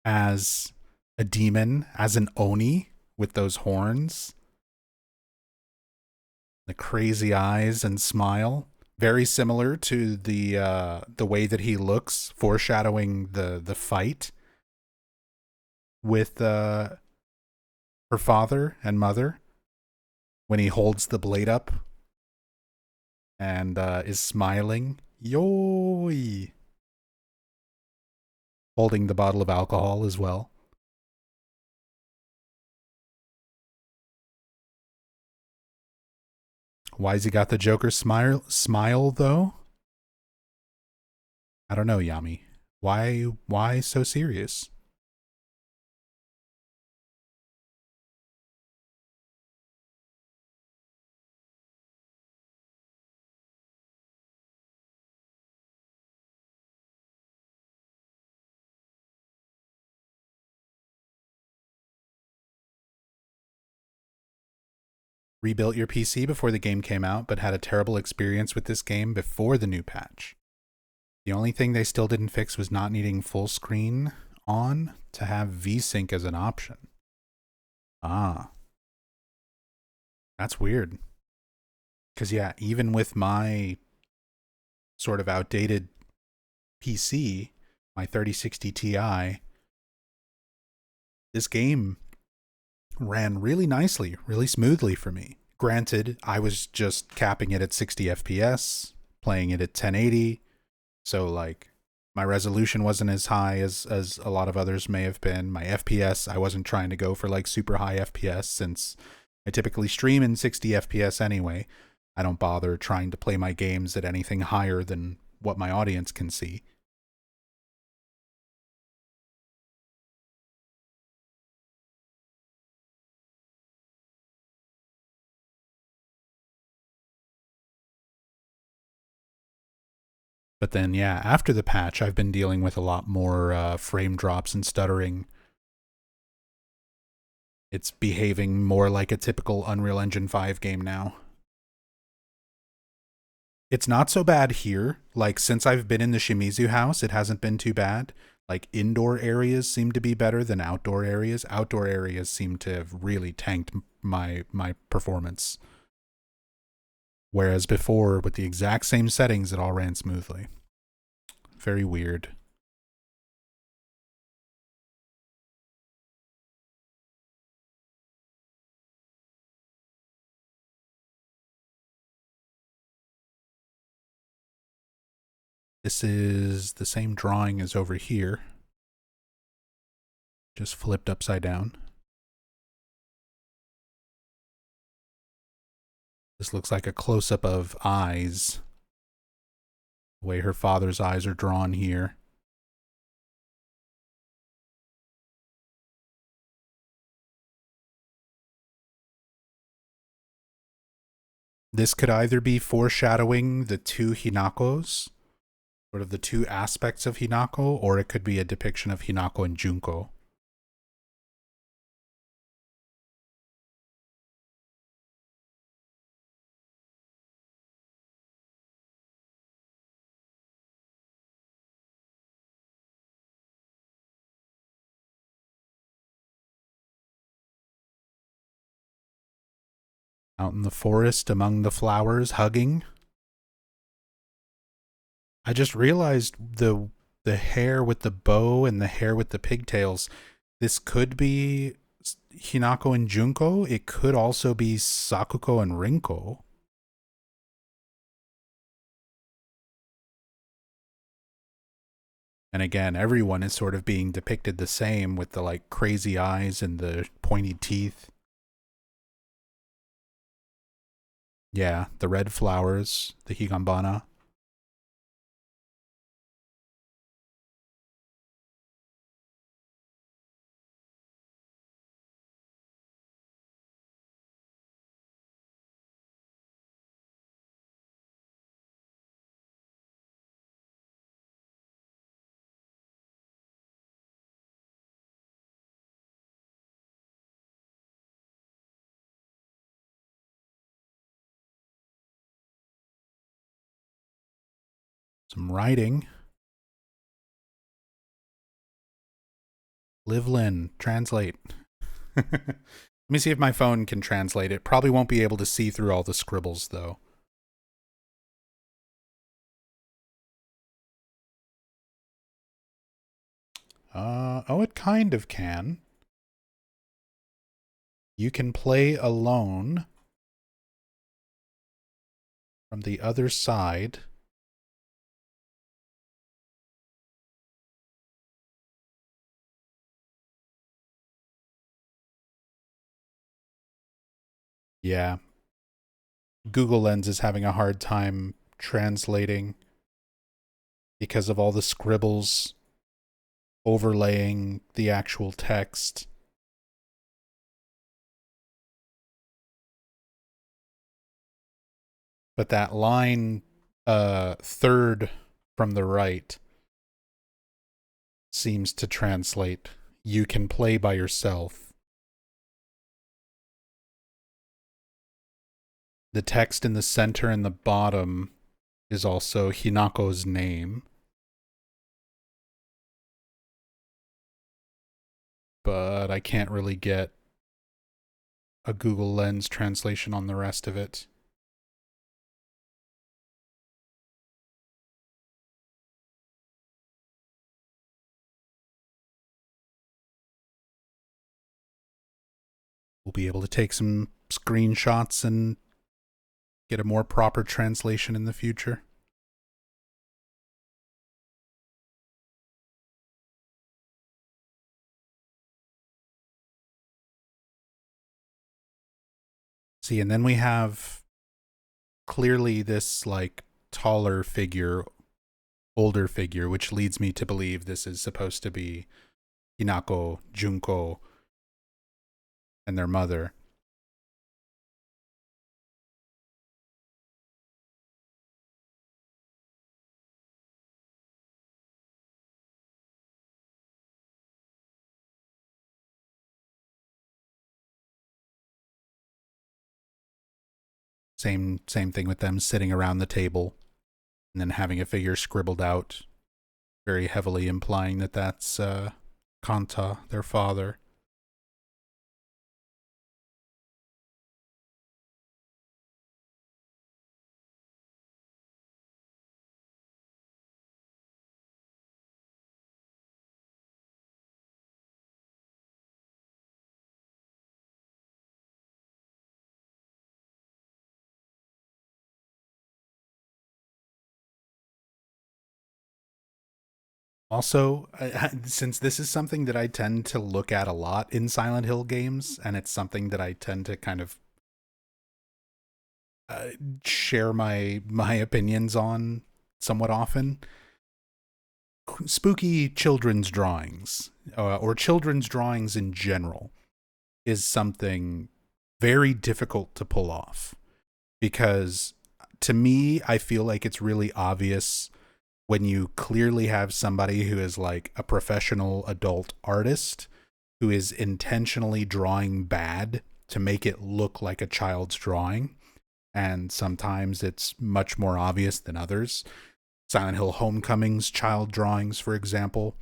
as a demon, as an Oni with those horns. The crazy eyes and smile. Very similar to the way that he looks, foreshadowing the fight with her father and mother when he holds the blade up and is smiling. Yoy! Holding the bottle of alcohol as well. Why's he got the Joker smile though? I don't know, Yami. Why so serious? Rebuilt your PC before the game came out, but had a terrible experience with this game before the new patch. The only thing they still didn't fix was not needing full screen on to have VSync as an option. Ah. That's weird. Because, yeah, even with my sort of outdated PC, my 3060 Ti, this game ran really nicely, really smoothly for me. Granted, I was just capping it at 60 FPS, playing it at 1080, so like my resolution wasn't as high as a lot of others may have been. My FPS, I wasn't trying to go for like super high FPS since I typically stream in 60 FPS anyway. I don't bother trying to play my games at anything higher than what my audience can see. But then, yeah, after the patch, I've been dealing with a lot more frame drops and stuttering. It's behaving more like a typical Unreal Engine 5 game now. It's not so bad here. Like, since I've been in the Shimizu house, it hasn't been too bad. Like, indoor areas seem to be better than outdoor areas. Outdoor areas seem to have really tanked my performance. Whereas before, with the exact same settings, it all ran smoothly. Very weird. This is the same drawing as over here, just flipped upside down. This looks like a close-up of eyes, the way her father's eyes are drawn here. This could either be foreshadowing the two Hinakos, sort of the two aspects of Hinako, or it could be a depiction of Hinako and Junko. Out in the forest among the flowers, hugging. I just realized the hair with the bow and the hair with the pigtails. This could be Hinako and Junko. It could also be Sakuko and Rinko. And again, everyone is sort of being depicted the same with the like crazy eyes and the pointy teeth. Yeah, the red flowers, the Higambana. Some writing. Livlin, translate. Let me see if my phone can translate it. Probably won't be able to see through all the scribbles, though. Oh, it kind of can. You can play alone. from the other side. Yeah. Google Lens is having a hard time translating because of all the scribbles overlaying the actual text. But that line, third from the right, seems to translate, you can play by yourself. The text in the center and the bottom is also Hinako's name. But I can't really get a Google Lens translation on the rest of it. We'll be able to take some screenshots and get a more proper translation in the future. See, and then we have clearly this like taller figure, older figure, which leads me to believe this is supposed to be Hinako, Junko, and their mother. Same thing with them sitting around the table and then having a figure scribbled out, very heavily implying that that's Kanta, their father. Also, since this is something that I tend to look at a lot in Silent Hill games, and it's something that I tend to kind of share my opinions on somewhat often, spooky children's drawings, or children's drawings in general, is something very difficult to pull off. Because to me, I feel like it's really obvious when you clearly have somebody who is like a professional adult artist who is intentionally drawing bad to make it look like a child's drawing. And sometimes it's much more obvious than others. Silent Hill Homecoming's child drawings, for example,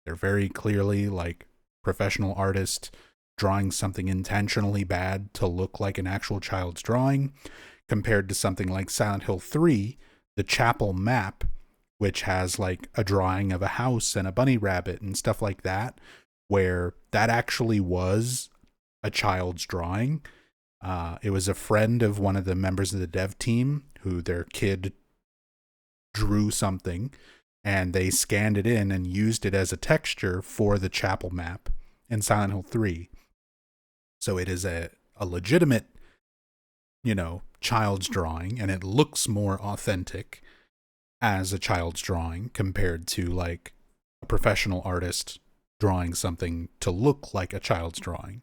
they're very clearly like professional artist drawing something intentionally bad to look like an actual child's drawing, compared to something like Silent Hill 3, the chapel map, which has like a drawing of a house and a bunny rabbit and stuff like that, where that actually was a child's drawing. It was a friend of one of the members of the dev team who their kid drew something, and they scanned it in and used it as a texture for the chapel map in Silent Hill 3. So it is a legitimate, child's drawing, and it looks more authentic as a child's drawing compared to like a professional artist drawing something to look like a child's drawing.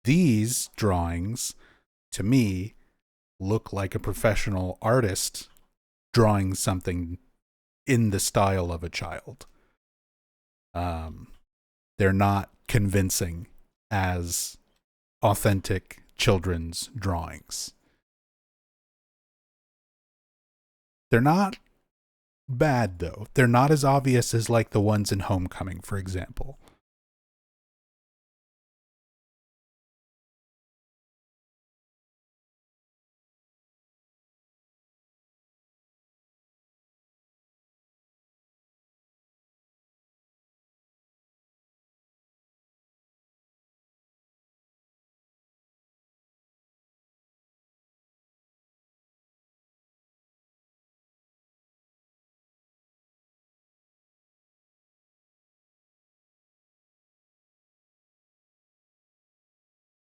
These drawings, to me, look like a professional artist drawing something in the style of a child. They're not convincing as authentic children's drawings. They're not bad, though. They're not as obvious as like the ones in Homecoming, for example.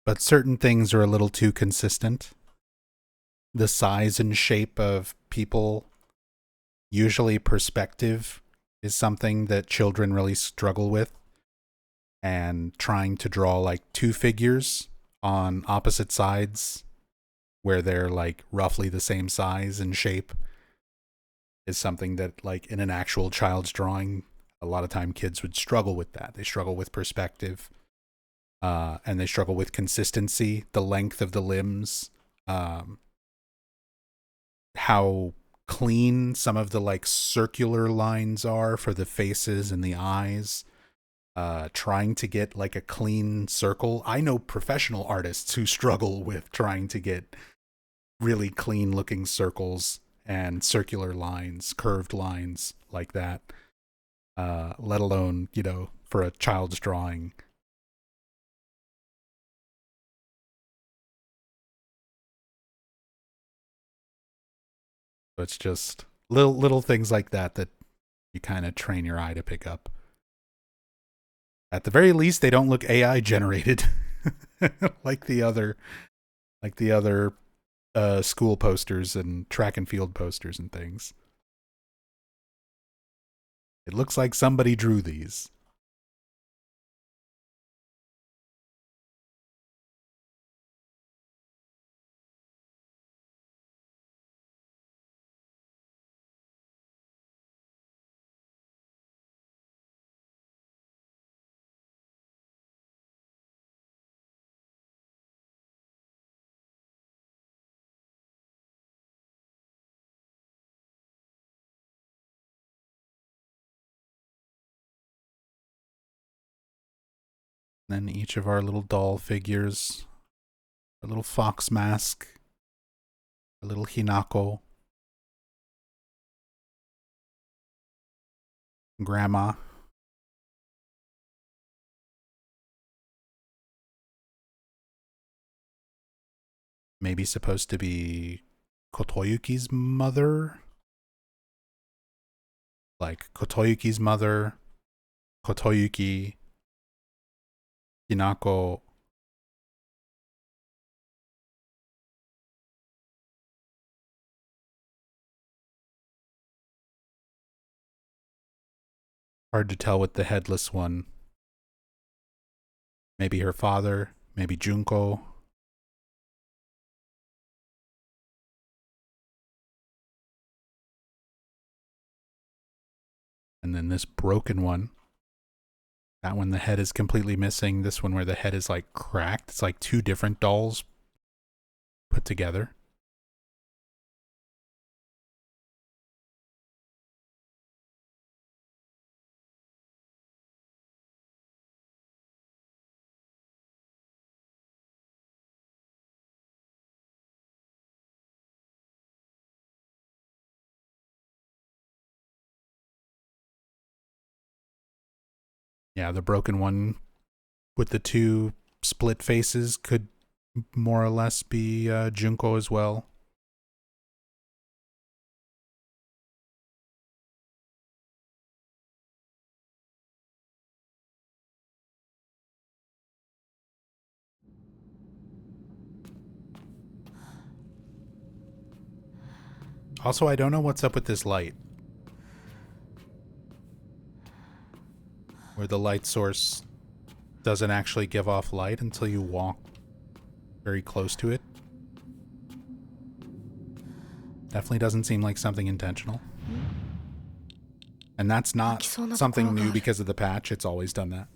but certain things are a little too consistent. The size and shape of people, usually perspective, is something that children really struggle with. And trying to draw like two figures on opposite sides where they're like roughly the same size and shape is something that, like, in an actual child's drawing, a lot of time kids would struggle with that. They struggle with perspective, and they struggle with consistency, the length of the limbs, how clean some of the like circular lines are for the faces and the eyes. Trying to get like a clean circle. I know professional artists who struggle with trying to get really clean looking circles and circular lines, curved lines like that. Let alone, for a child's drawing. So it's just little things like that that you kind of train your eye to pick up. At the very least, they don't look AI generated like the other school posters and track and field posters and things. It looks like somebody drew these. Then each of our little doll figures, a little fox mask, a little Hinako, grandma, maybe supposed to be Kotoyuki's mother, like Kotoyuki's mother, Kotoyuki, Hinako. Hard to tell with the headless one. Maybe her father, maybe Junko. And then this broken one. That one, the head is completely missing. This one where the head is like cracked. It's like two different dolls put together. Yeah, the broken one with the two split faces could more or less be Junko as well. Also, I don't know what's up with this light. Where the light source doesn't actually give off light until you walk very close to it. Definitely doesn't seem like something intentional. And that's not something new because of the patch. It's always done that.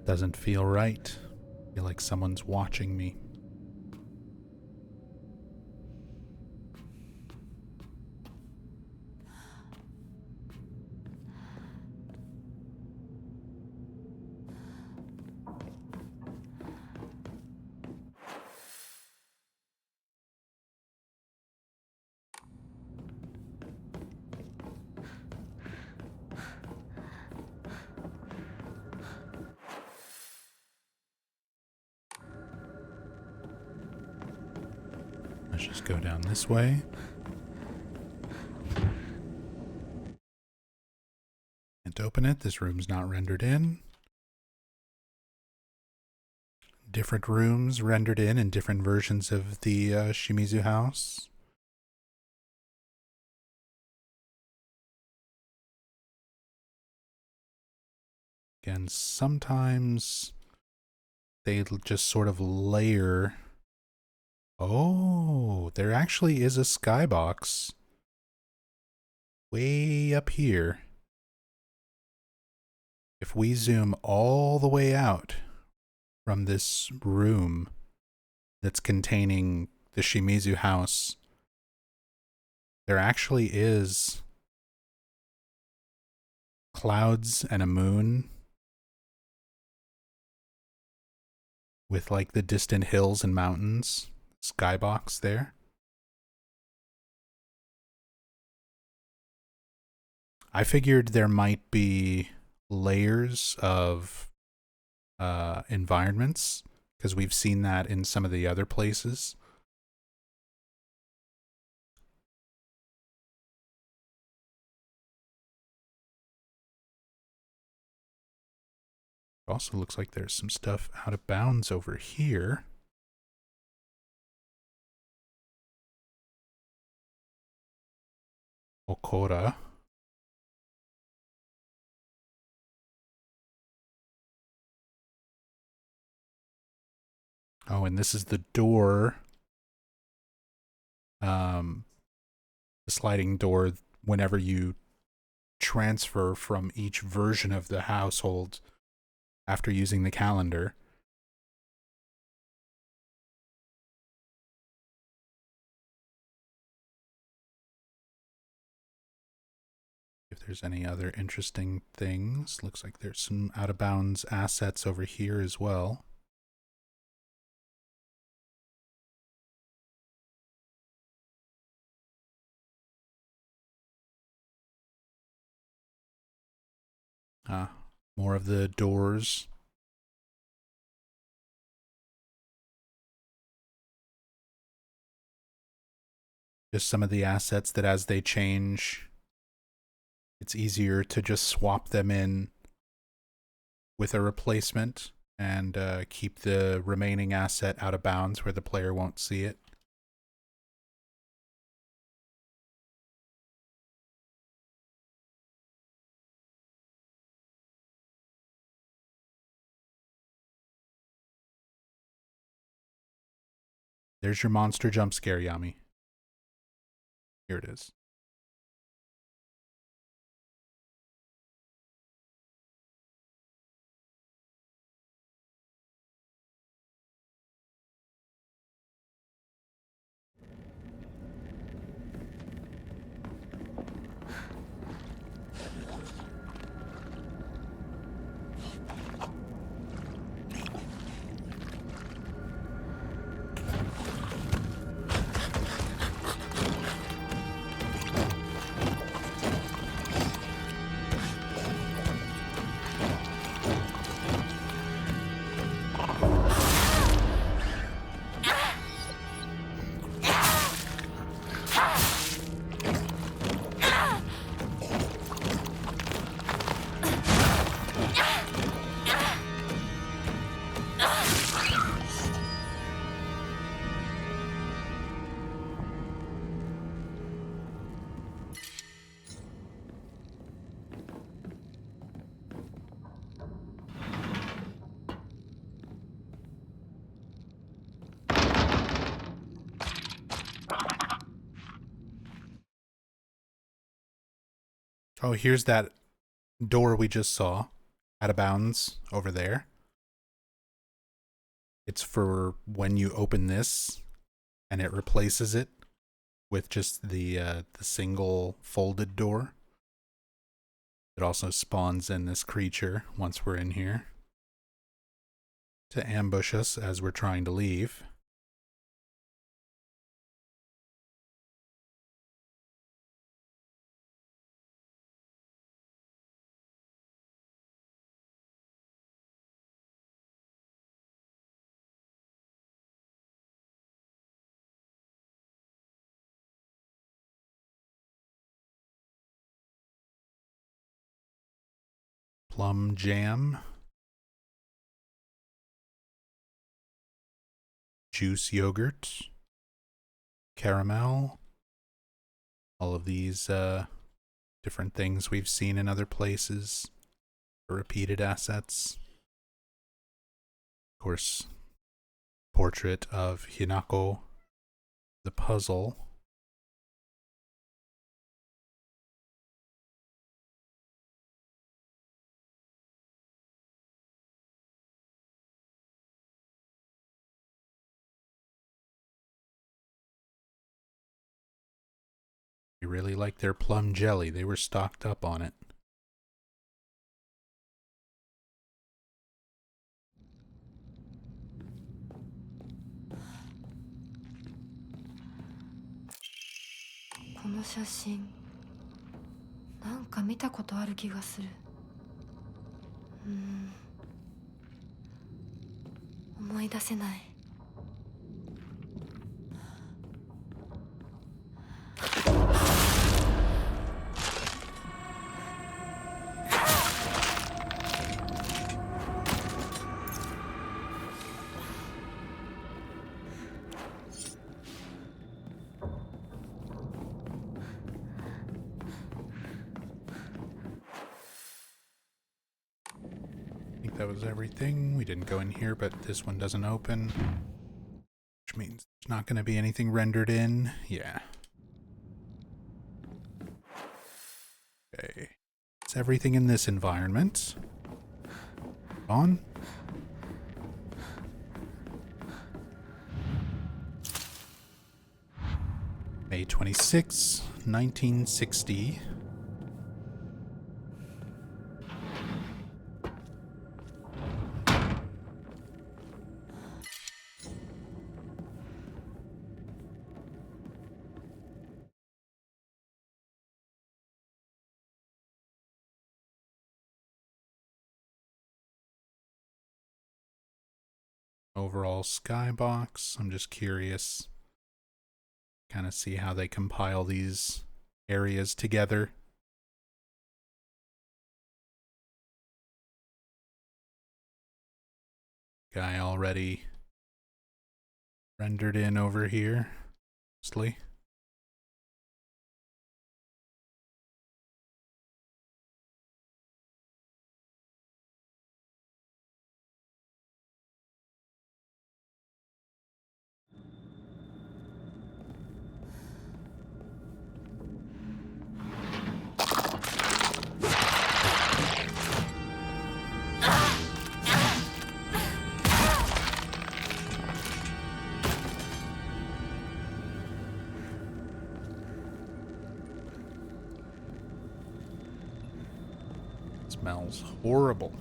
Doesn't feel right. I feel like someone's watching me. Let's just go down this way. Can't open it. This room's not rendered in. Different rooms rendered in different versions of the Shimizu house. Again, sometimes they just sort of layer. Oh, there actually is a skybox way up here. If we zoom all the way out from this room that's containing the Shimizu house, there actually is clouds and a moon with like the distant hills and mountains. Skybox there. I figured there might be layers of environments because we've seen that in some of the other places. Also looks like there's some stuff out of bounds over here. Okora. Oh, and this is the door. The sliding door whenever you transfer from each version of the household after using the calendar. If there's any other interesting things, looks like there's some out of bounds assets over here as well. More of the doors. Just some of the assets that as they change, it's easier to just swap them in with a replacement and keep the remaining asset out of bounds where the player won't see it. There's your monster jump scare, Yami. Here it is. Oh, here's that door we just saw out of bounds over there. It's for when you open this and it replaces it with just the single folded door. It also spawns in this creature once we're in here to ambush us as we're trying to leave. Plum jam, juice yogurt, caramel, all of these different things we've seen in other places, repeated assets. Of course, portrait of Hinako, the puzzle. I really like their plum jelly. They were stocked up on it. This picture. なんか見たことある気がする。思い出せない。I think that was everything. We didn't go in here, but this one doesn't open, which means there's not going to be anything rendered in. Yeah. Okay. It's everything in this environment. On. May 26, 1960. Overall skybox. I'm just curious. Kind of see how they compile these areas together. Guy already rendered in over here, mostly. Smells horrible.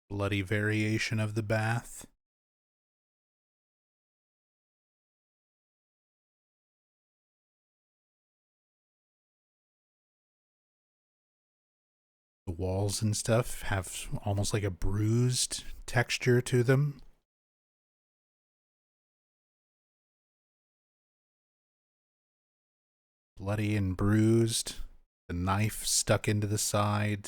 Bloody variation of the bath. The walls and stuff have almost like a bruised texture to them. Bloody and bruised. The knife stuck into the side.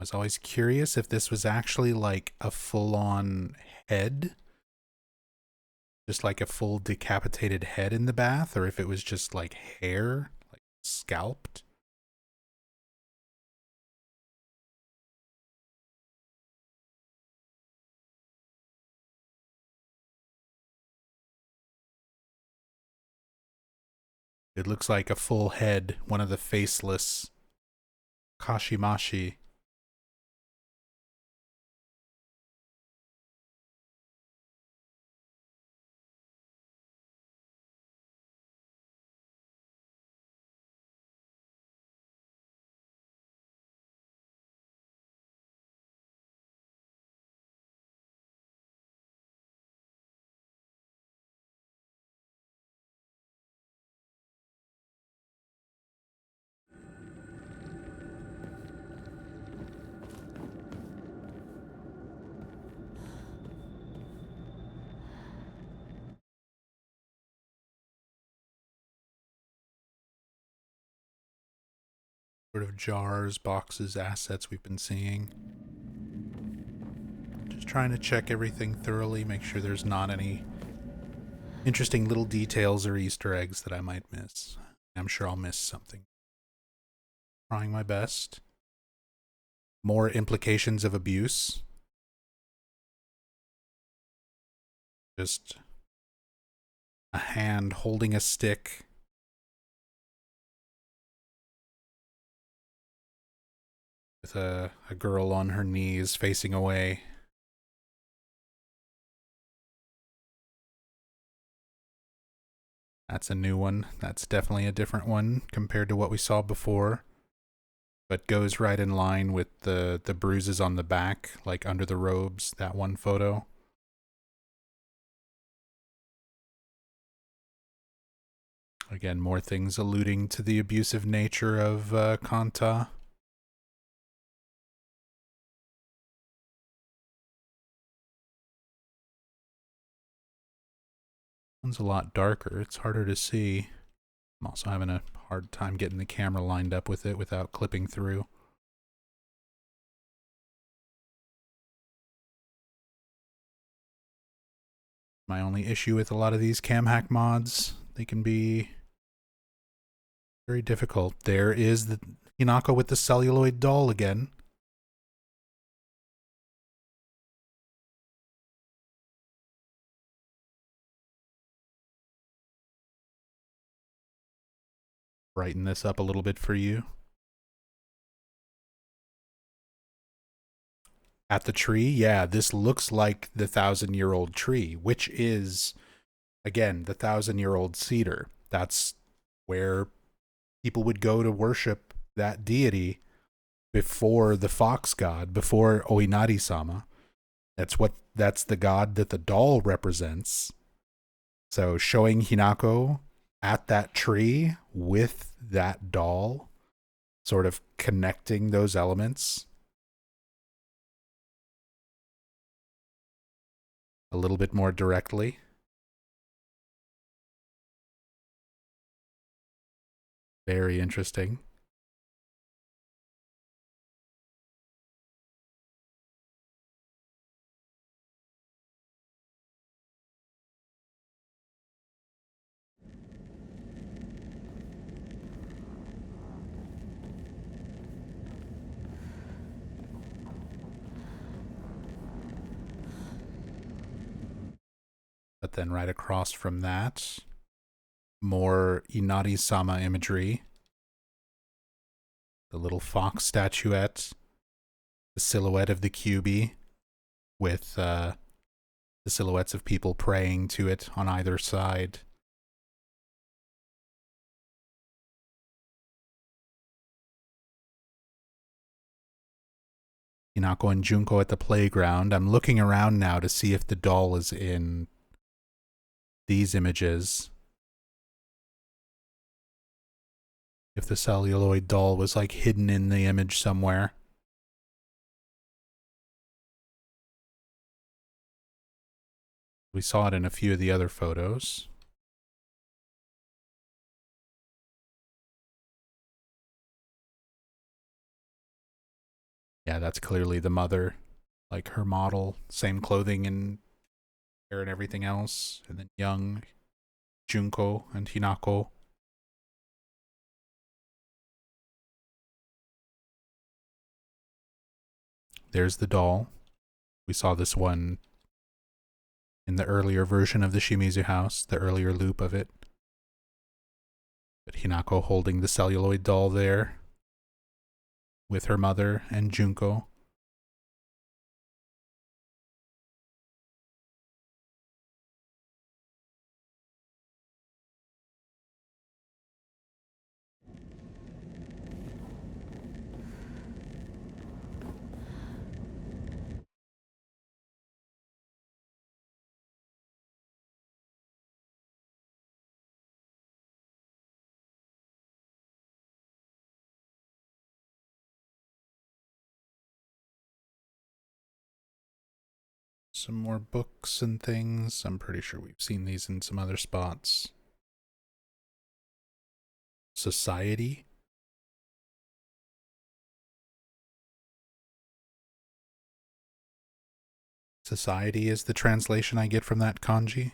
I was always curious if this was actually like a full-on head. Just like a full decapitated head in the bath, or if it was just like hair, like scalped. It looks like a full head, one of the faceless Kashimashi. Sort of jars, boxes, assets we've been seeing. Just trying to check everything thoroughly, make sure there's not any interesting little details or Easter eggs that I might miss. I'm sure I'll miss something. Trying my best. More implications of abuse. Just a hand holding a stick. With a girl on her knees facing away. That's a new one. That's definitely a different one compared to what we saw before. But goes right in line with the bruises on the back, like under the robes, that one photo. Again, more things alluding to the abusive nature of Kanta. One's a lot darker. It's harder to see. I'm also having a hard time getting the camera lined up with it without clipping through. My only issue with a lot of these cam hack mods, they can be very difficult. There is the Hinako with the celluloid doll again. Brighten this up a little bit for you. At the tree, yeah, this looks like the 1,000-year-old tree, which is, again, the 1,000-year-old cedar. That's where people would go to worship that deity before the fox god, before Oinari-sama. That's the god that the doll represents. So showing Hinako at that tree with that doll, sort of connecting those elements a little bit more directly. Very interesting. But then right across from that, more Inari-sama imagery. The little fox statuette, the silhouette of the Kyuubi, with the silhouettes of people praying to it on either side. Hinako and Junko at the playground. I'm looking around now to see if the doll is in these images. If the celluloid doll was like hidden in the image somewhere. We saw it in a few of the other photos. Yeah, that's clearly the mother. Like her model, same clothing and hair and everything else. And then young Junko and Hinako. There's the doll. We saw this one in the earlier version of the Shimizu house, the earlier loop of it. But Hinako holding the celluloid doll there with her mother and Junko. Some more books and things. I'm pretty sure we've seen these in some other spots. Society. Society is the translation I get from that kanji.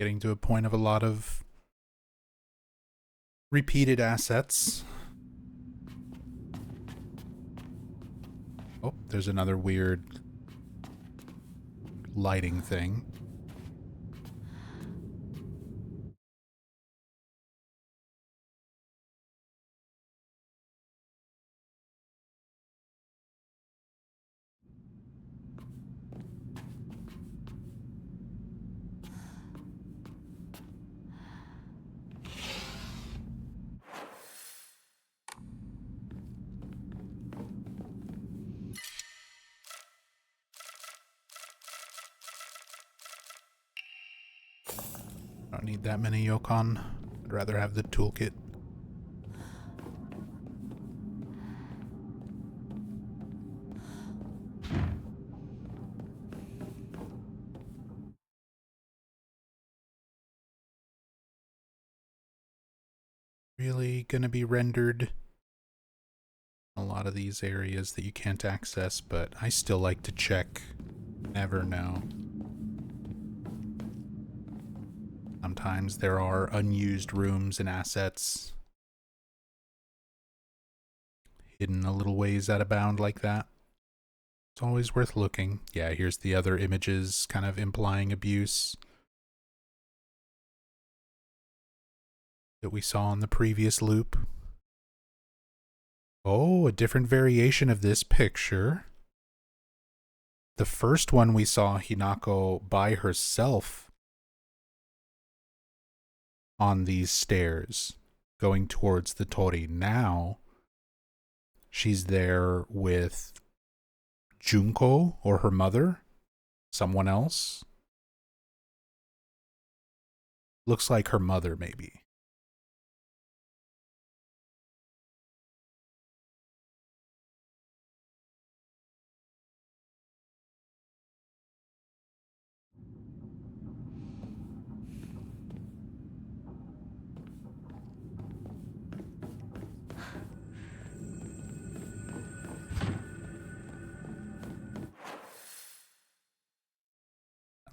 Getting to a point of a lot of repeated assets. Oh, there's another weird lighting thing. Don't need that many Yokon. I'd rather have the toolkit. Really gonna be rendered a lot of these areas that you can't access, but I still like to check. Never know. Sometimes there are unused rooms and assets hidden a little ways out of bound like that. It's always worth looking. Yeah, here's the other images kind of implying abuse that we saw in the previous loop. Oh, a different variation of this picture. The first one we saw Hinako by herself on these stairs going towards the Tori. Now she's there with Junko or her mother, someone else. Looks like her mother, maybe.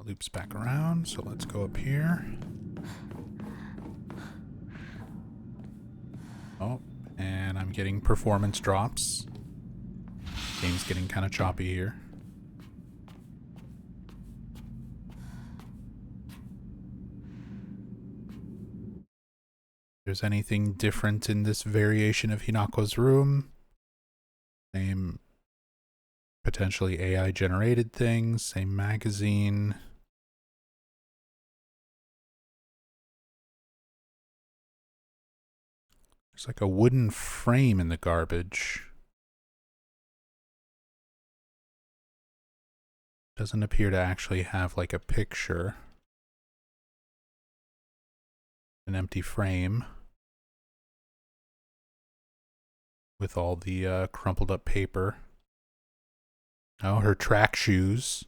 Loops back around, so let's go up here. Oh, and I'm getting performance drops. Game's getting kind of choppy here. If there's anything different in this variation of Hinako's room, same potentially AI generated things, same magazine. There's like a wooden frame in the garbage. Doesn't appear to actually have like a picture. An empty frame with all the crumpled up paper. Oh, her track shoes.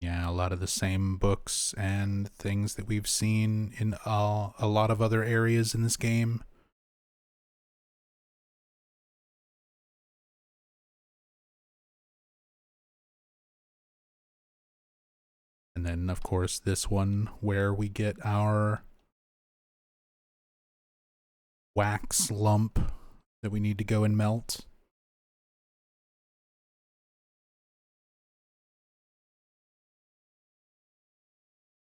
Yeah, a lot of the same books and things that we've seen in a lot of other areas in this game. And then, of course, this one where we get our wax lump that we need to go and melt.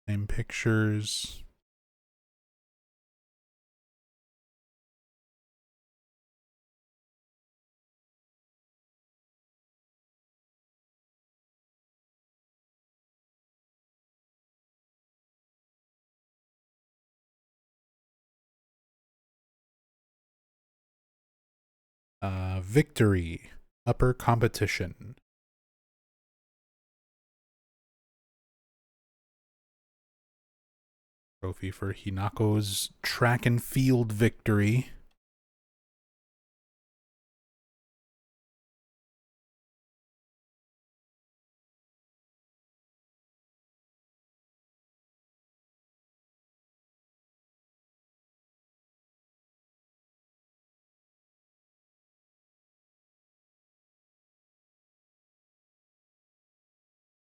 Same pictures. Victory. Upper competition. Trophy for Hinako's track and field victory.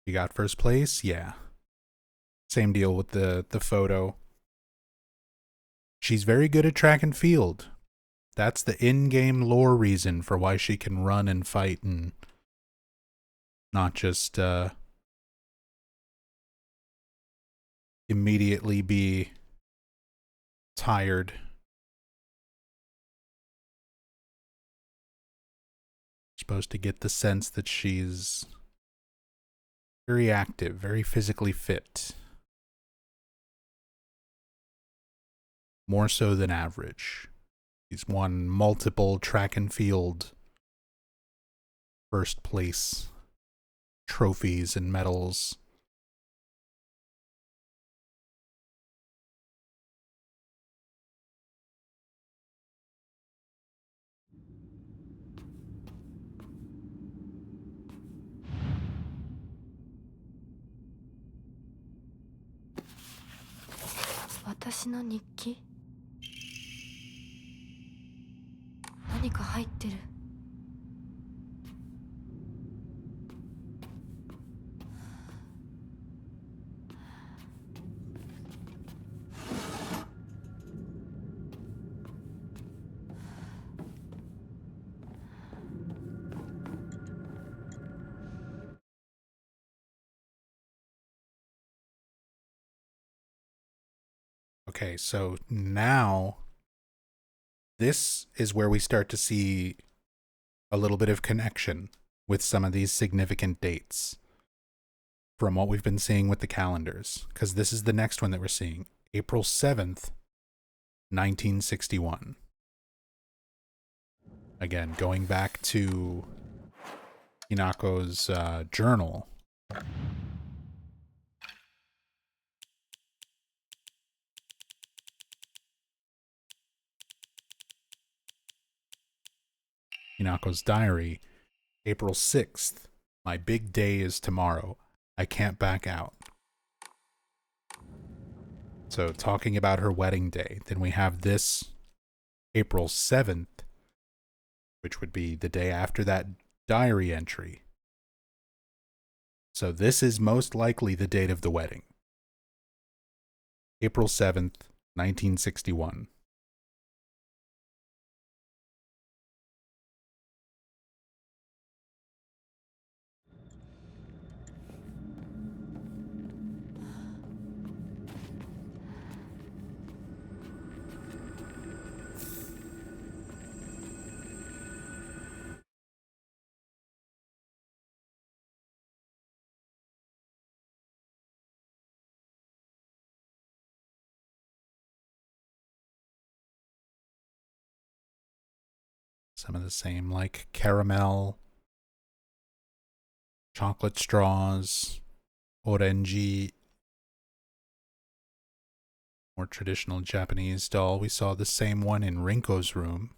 You got first place? Yeah. Same deal with the photo. She's very good at track and field. That's the in-game lore reason for why she can run and fight and not just immediately be tired. Supposed to get the sense that she's very active, very physically fit. More so than average. He's won multiple track and field first place trophies and medals. Watashi no nikki? 何か入ってる。Okay, so now this is where we start to see a little bit of connection with some of these significant dates from what we've been seeing with the calendars, because this is the next one that we're seeing. April 7th, 1961. Again, going back to Hinako's journal. Hinako's diary, April 6th. My big day is tomorrow. I can't back out. So talking about her wedding day. Then we have this April 7th, which would be the day after that diary entry. So this is most likely the date of the wedding. April 7th, 1961. Some of the same, like caramel, chocolate straws, orange, more traditional Japanese doll. We saw the same one in Rinko's room.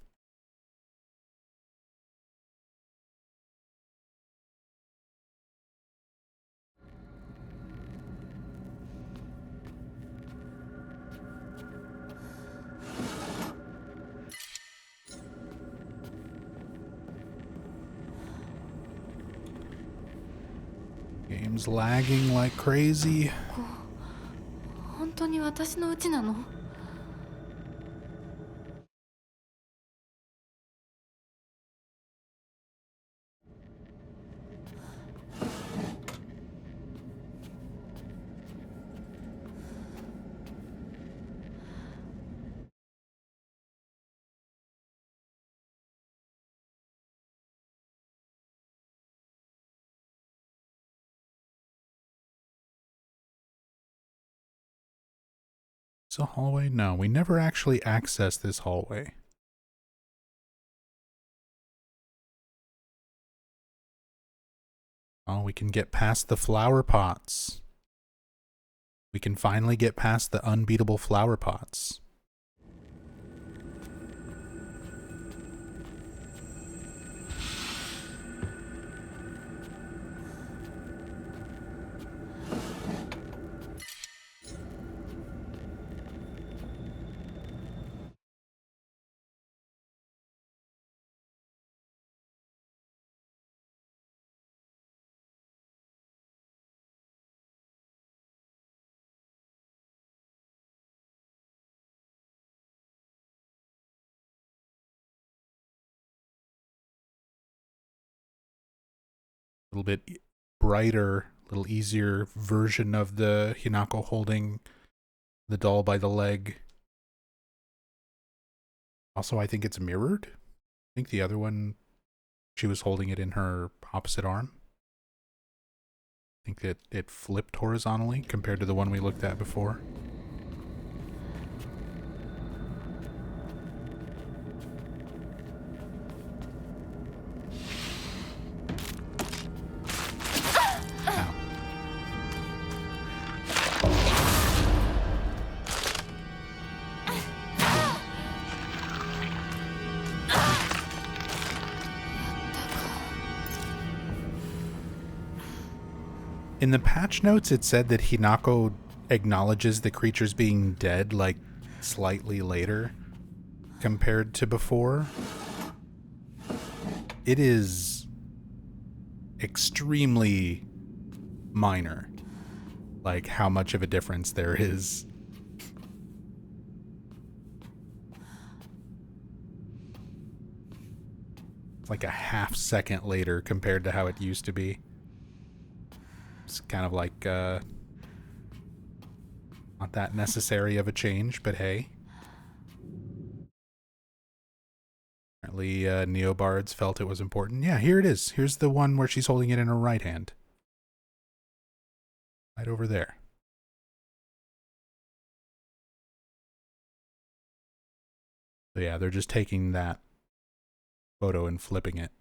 Game's lagging like crazy. 本当に私の家なの？It's a hallway? No, we never actually accessed this hallway. Oh, we can get past the flower pots. We can finally get past the unbeatable flower pots. Little bit brighter, little easier version of the Hinako holding the doll by the leg. Also, I think it's mirrored. I think the other one, she was holding it in her opposite arm. I think that it flipped horizontally compared to the one we looked at before. In the patch notes, it said that Hinako acknowledges the creatures being dead, like, slightly later compared to before. It is extremely minor, like, how much of a difference there is. It's like a half second later compared to how it used to be. It's kind of like, not that necessary of a change, but hey. Apparently, Neobards felt it was important. Yeah, here it is. Here's the one where she's holding it in her right hand. Right over there. So yeah, they're just taking that photo and flipping it.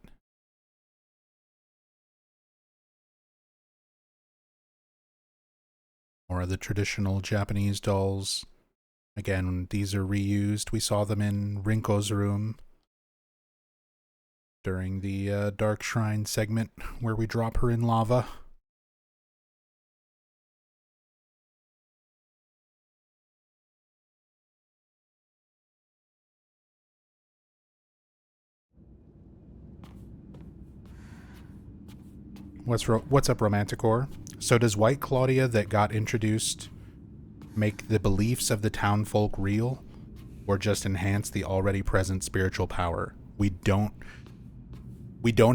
More of the traditional Japanese dolls. Again, these are reused. We saw them in Rinko's room during the Dark Shrine segment where we drop her in lava. What's up, Romanticore? So does White Claudia that got introduced make the beliefs of the townfolk real, or just enhance the already present spiritual power? We don't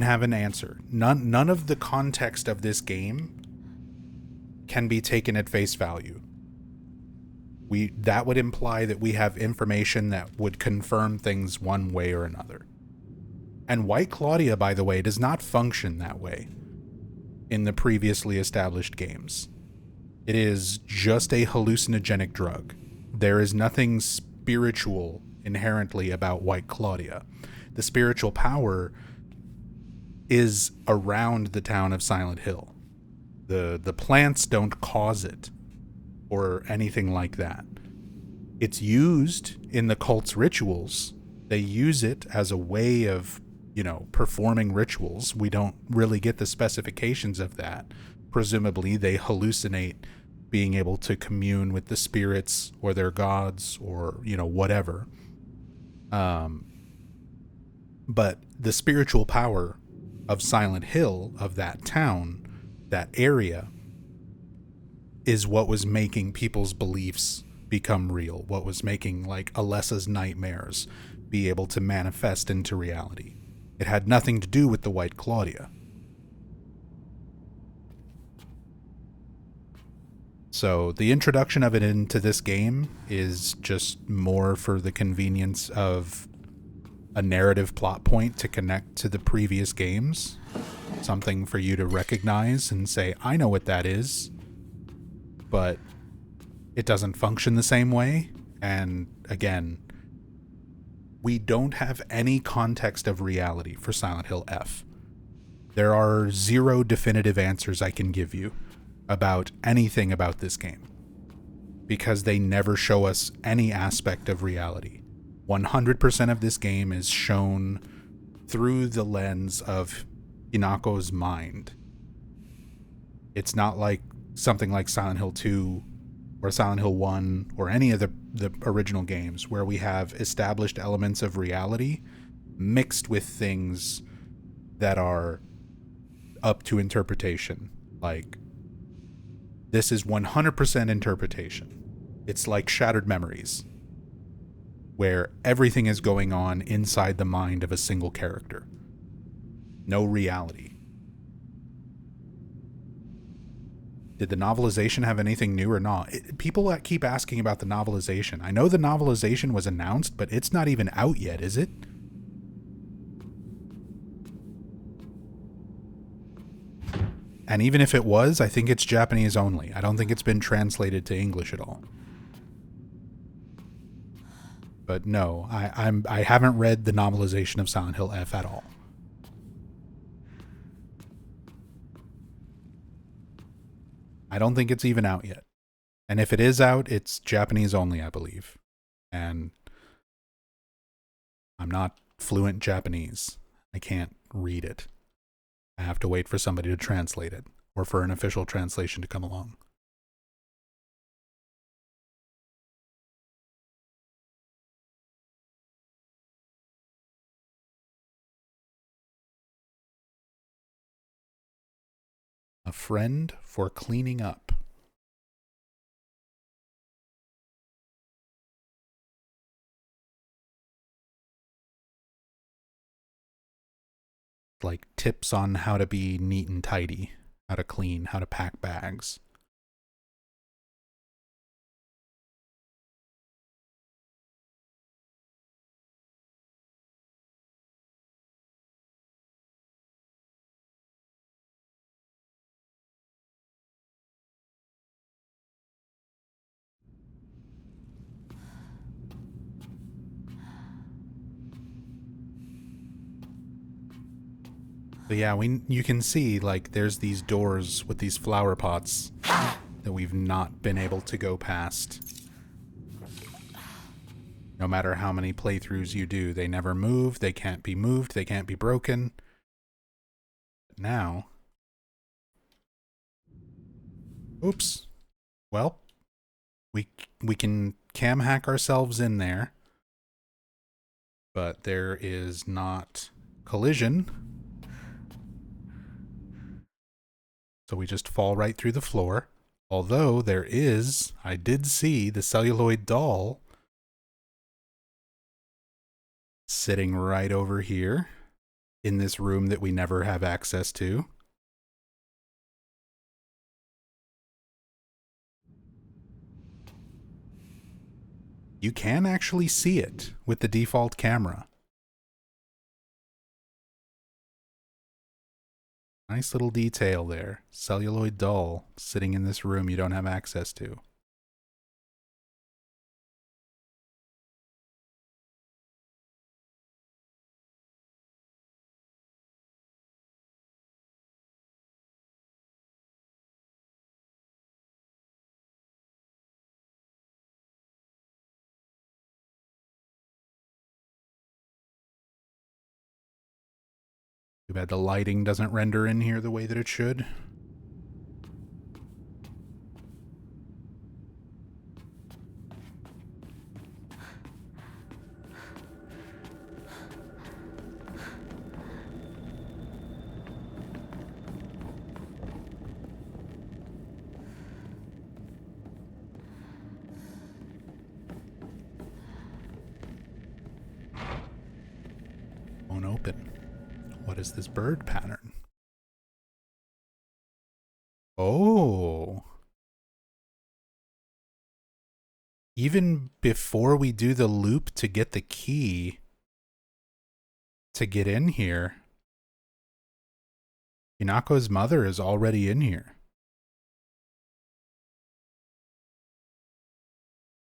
have an answer. None of the context of this game can be taken at face value. That would imply that we have information that would confirm things one way or another. And White Claudia, by the way, does not function that way in the previously established games. It is just a hallucinogenic drug. There is nothing spiritual inherently about White Claudia. the spiritual power is around the town of Silent Hill. The plants don't cause it or anything like that. It's used in the cult's rituals. They use it as a way of, performing rituals. We don't really get the specifications of that. Presumably, they hallucinate being able to commune with the spirits or their gods or, whatever. But the spiritual power of Silent Hill, of that town, that area, is what was making people's beliefs become real, what was making, like, Alessa's nightmares be able to manifest into reality. It had nothing to do with the White Claudia. So the introduction of it into this game is just more for the convenience of a narrative plot point to connect to the previous games. Something for you to recognize and say, I know what that is. But it doesn't function the same way. And again, we don't have any context of reality for Silent Hill F. There are 0 definitive answers I can give you about anything about this game, because they never show us any aspect of reality. 100% of this game is shown through the lens of Hinako's mind. It's not like something like Silent Hill 2 or Silent Hill 1 or any of the original games where we have established elements of reality mixed with things that are up to interpretation. Like, this is 100% interpretation. It's like Shattered Memories, where everything is going on inside the mind of a single character. No reality. Did the novelization have anything new or not? People keep asking about the novelization. I know the novelization was announced, but it's not even out yet, is it? And even if it was, I think it's Japanese only. I don't think it's been translated to English at all. But no, I haven't read the novelization of Silent Hill F at all. I don't think it's even out yet. And if it is out, it's Japanese only, I believe. And I'm not fluent Japanese. I can't read it. I have to wait for somebody to translate it, or for an official translation to come along. A friend for cleaning up. Like tips on how to be neat and tidy, how to clean, how to pack bags. So yeah, you can see, like, there's these doors with these flower pots that we've not been able to go past. No matter how many playthroughs you do, they never move, they can't be moved, they can't be broken. But now... Oops. Well, we can cam hack ourselves in there, but there is not collision. So we just fall right through the floor. Although there is, I did see the celluloid doll sitting right over here in this room that we never have access to. You can actually see it with the default camera. Nice little detail there. Celluloid doll sitting in this room you don't have access to. Too bad the lighting doesn't render in here the way that it should. Won't open. What is this bird pattern? Oh. Even before we do the loop to get the key to get in here, Hinako's mother is already in here.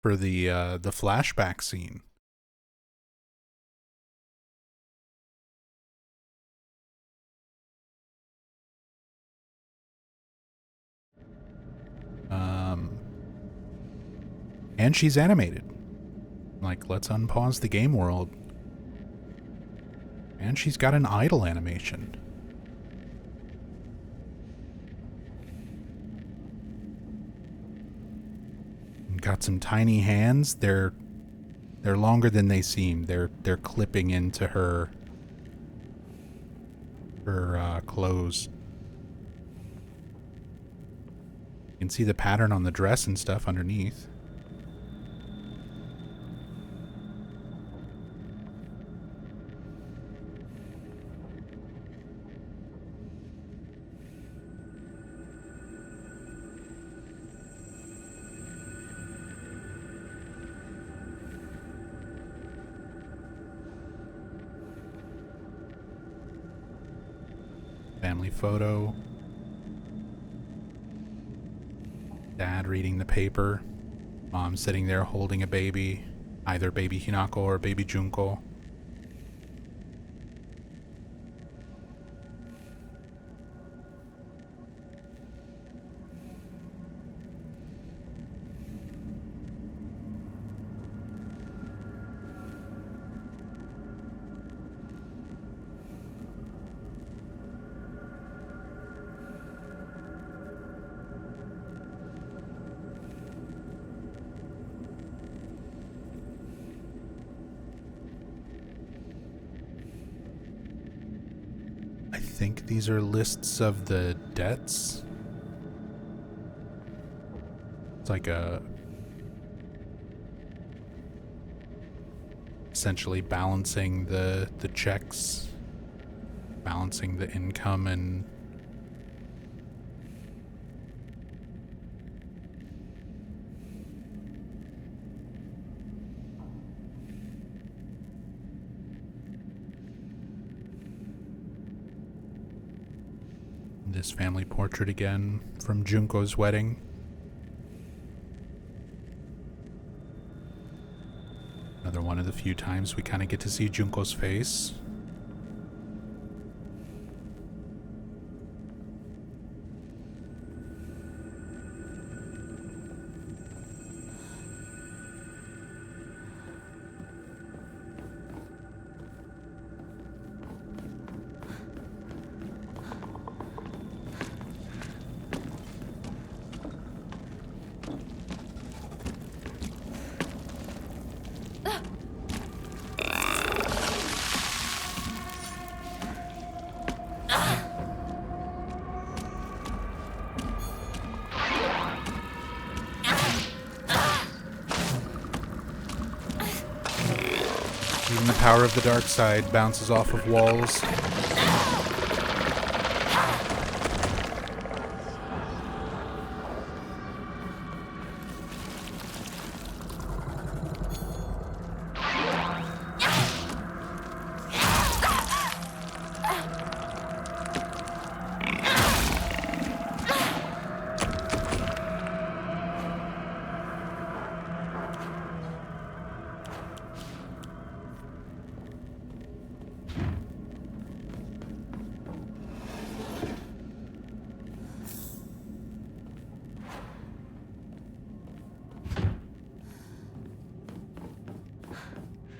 For the flashback scene. And she's animated. Like, let's unpause the game world. And she's got an idle animation. And got some tiny hands. They're longer than they seem. They're clipping into her clothes. You can see the pattern on the dress and stuff underneath. Family photo. Dad reading the paper. Mom sitting there holding a baby. Either baby Hinako or baby Junko. I think these are lists of the debts. It's like essentially balancing the checks, balancing the income and this family portrait again from Junko's wedding. Another one of the few times we kind of get to see Junko's face. Even the power of the dark side bounces off of walls.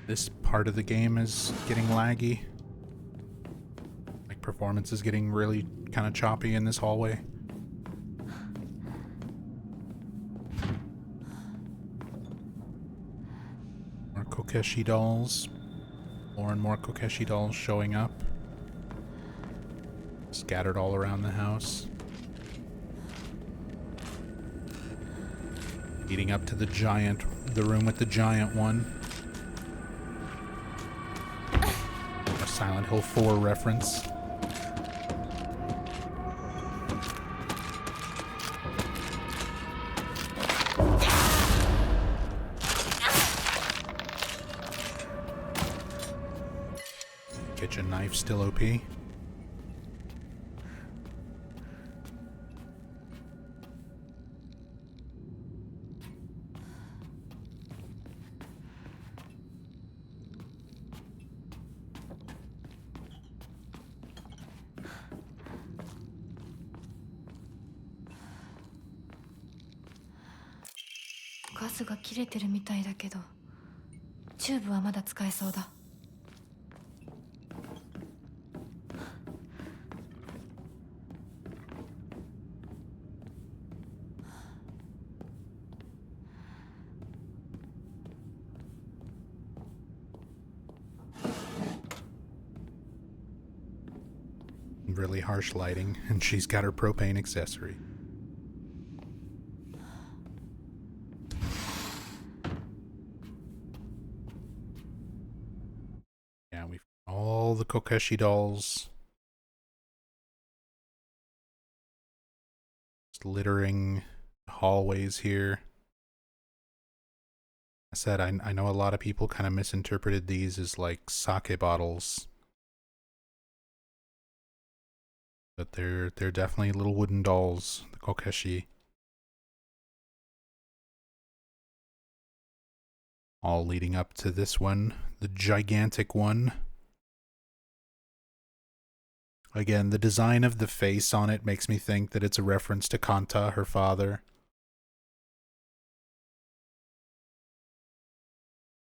This part of the game is getting laggy. Like Performance is getting really kind of choppy in this hallway. More Kokeshi dolls. More and more Kokeshi dolls showing up. Scattered all around the house. Leading up to the room with the giant one. A Silent Hill 4 reference. Kitchen knife still OP.ガスが切れてるみたいだけど、チューブはまだ使えそうだ。Really harsh lighting, and she's got her propane accessory. Yeah, we've all the Kokeshi dolls. Just littering hallways here. I said I know a lot of people kind of misinterpreted these as like sake bottles. But they're definitely little wooden dolls, the Kokeshi. All leading up to this one, the gigantic one. Again, the design of the face on it makes me think that it's a reference to Kanta, her father.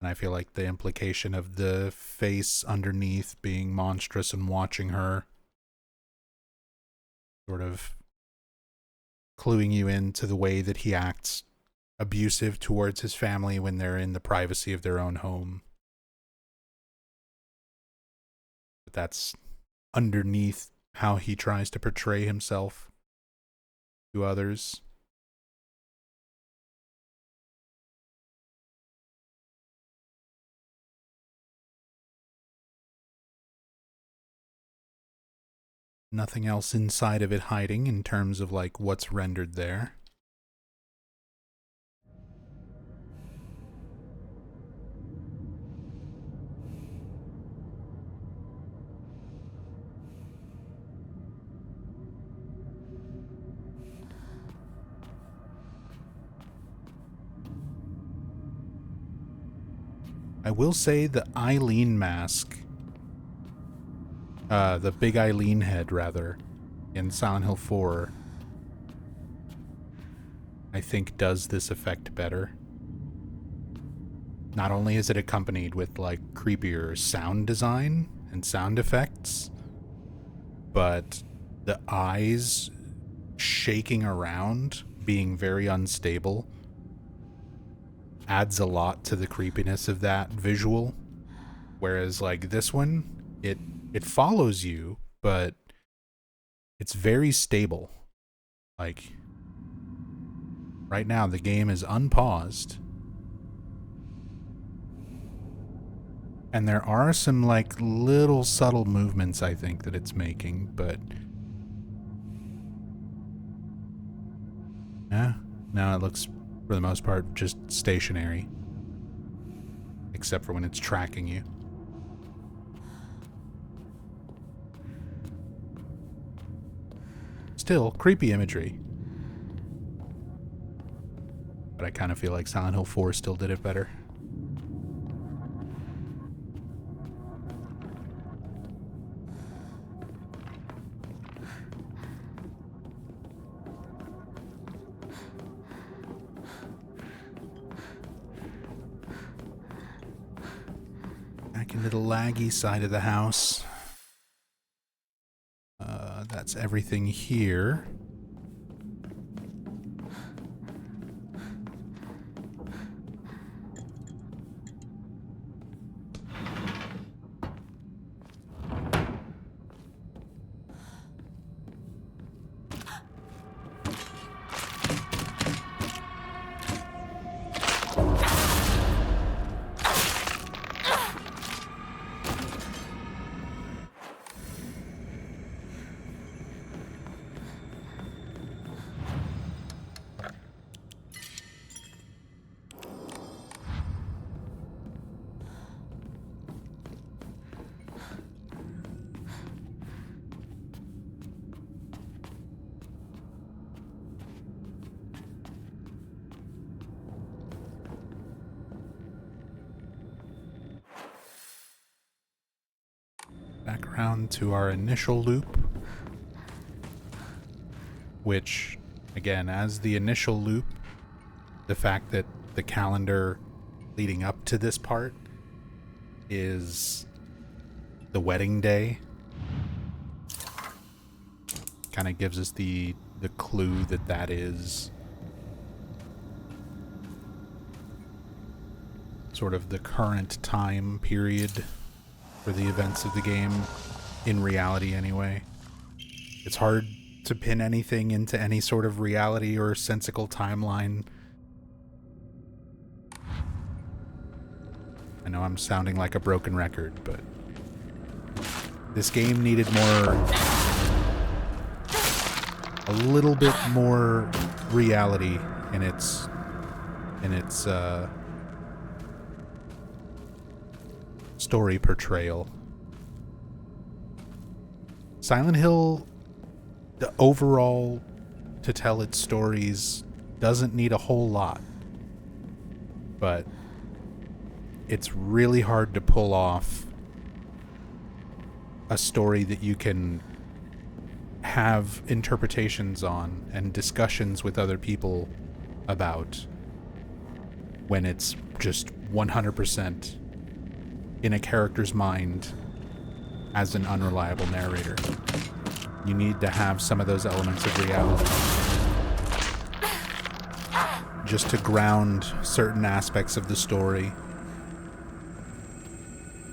And I feel like the implication of the face underneath being monstrous and watching her sort of cluing you into the way that he acts abusive towards his family when they're in the privacy of their own home. But that's underneath how he tries to portray himself to others. Nothing else inside of it hiding in terms of like what's rendered there. I will say the Eileen mask, the big Eileen head rather, in Silent Hill 4, I think does this effect better. Not only is it accompanied with like creepier sound design and sound effects, but the eyes shaking around, being very unstable, adds a lot to the creepiness of that visual. Whereas like this one, it follows you, but it's very stable. Like right now the game is unpaused. And there are some like little subtle movements I think that it's making, but yeah, now it looks for the most part just stationary. Except for when it's tracking you. Still, creepy imagery. But I kind of feel like Silent Hill 4 still did it better. Back into the laggy side of the house. That's everything here. Back around to our initial loop, which, again, as the initial loop, the fact that the calendar leading up to this part is the wedding day kind of gives us the clue that that is sort of the current time period for the events of the game, in reality anyway. It's hard to pin anything into any sort of reality or sensical timeline. I know I'm sounding like a broken record, but this game needed a little bit more reality in its story portrayal. Silent Hill, the overall, to tell its stories, doesn't need a whole lot, but it's really hard to pull off a story that you can have interpretations on and discussions with other people about when it's just 100% in a character's mind as an unreliable narrator. You need to have some of those elements of reality just to ground certain aspects of the story.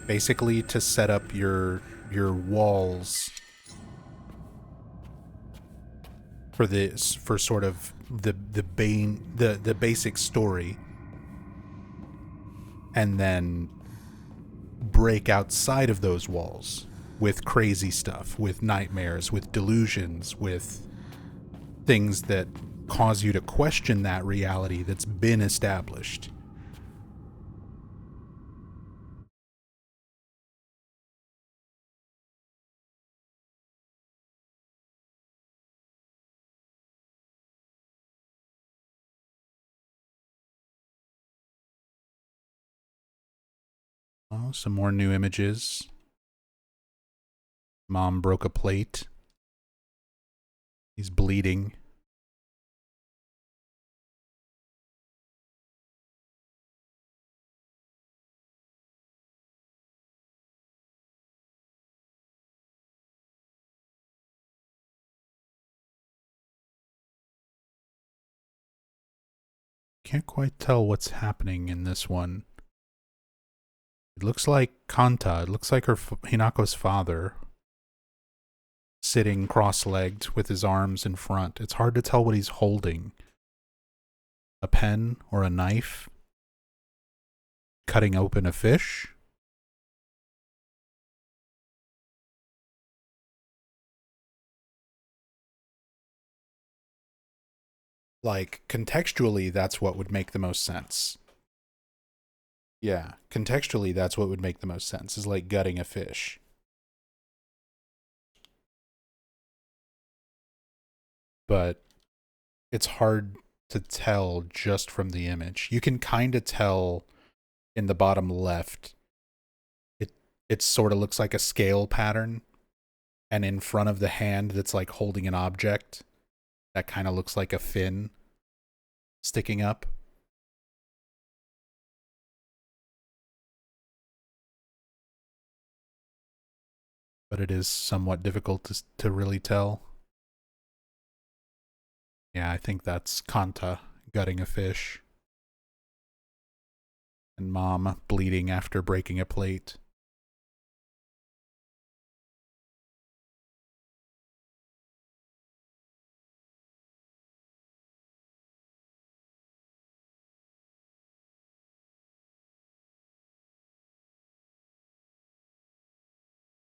Basically to set up your walls for sort of the basic story, and then break outside of those walls with crazy stuff, with nightmares, with delusions, with things that cause you to question that reality that's been established. Oh, some more new images. Mom broke a plate. He's bleeding. Can't quite tell what's happening in this one. It looks like Kanta. It looks like Hinako's father, sitting cross-legged with his arms in front. It's hard to tell what he's holding. A pen or a knife? Cutting open a fish? Like, contextually, that's what would make the most sense. Yeah, contextually, that's what would make the most sense, is like gutting a fish. But it's hard to tell just from the image. You can kind of tell in the bottom left, it sort of looks like a scale pattern, and in front of the hand that's like holding an object, that kind of looks like a fin sticking up. but it is somewhat difficult to really tell. Yeah, I think that's Kanta gutting a fish. And Mom bleeding after breaking a plate.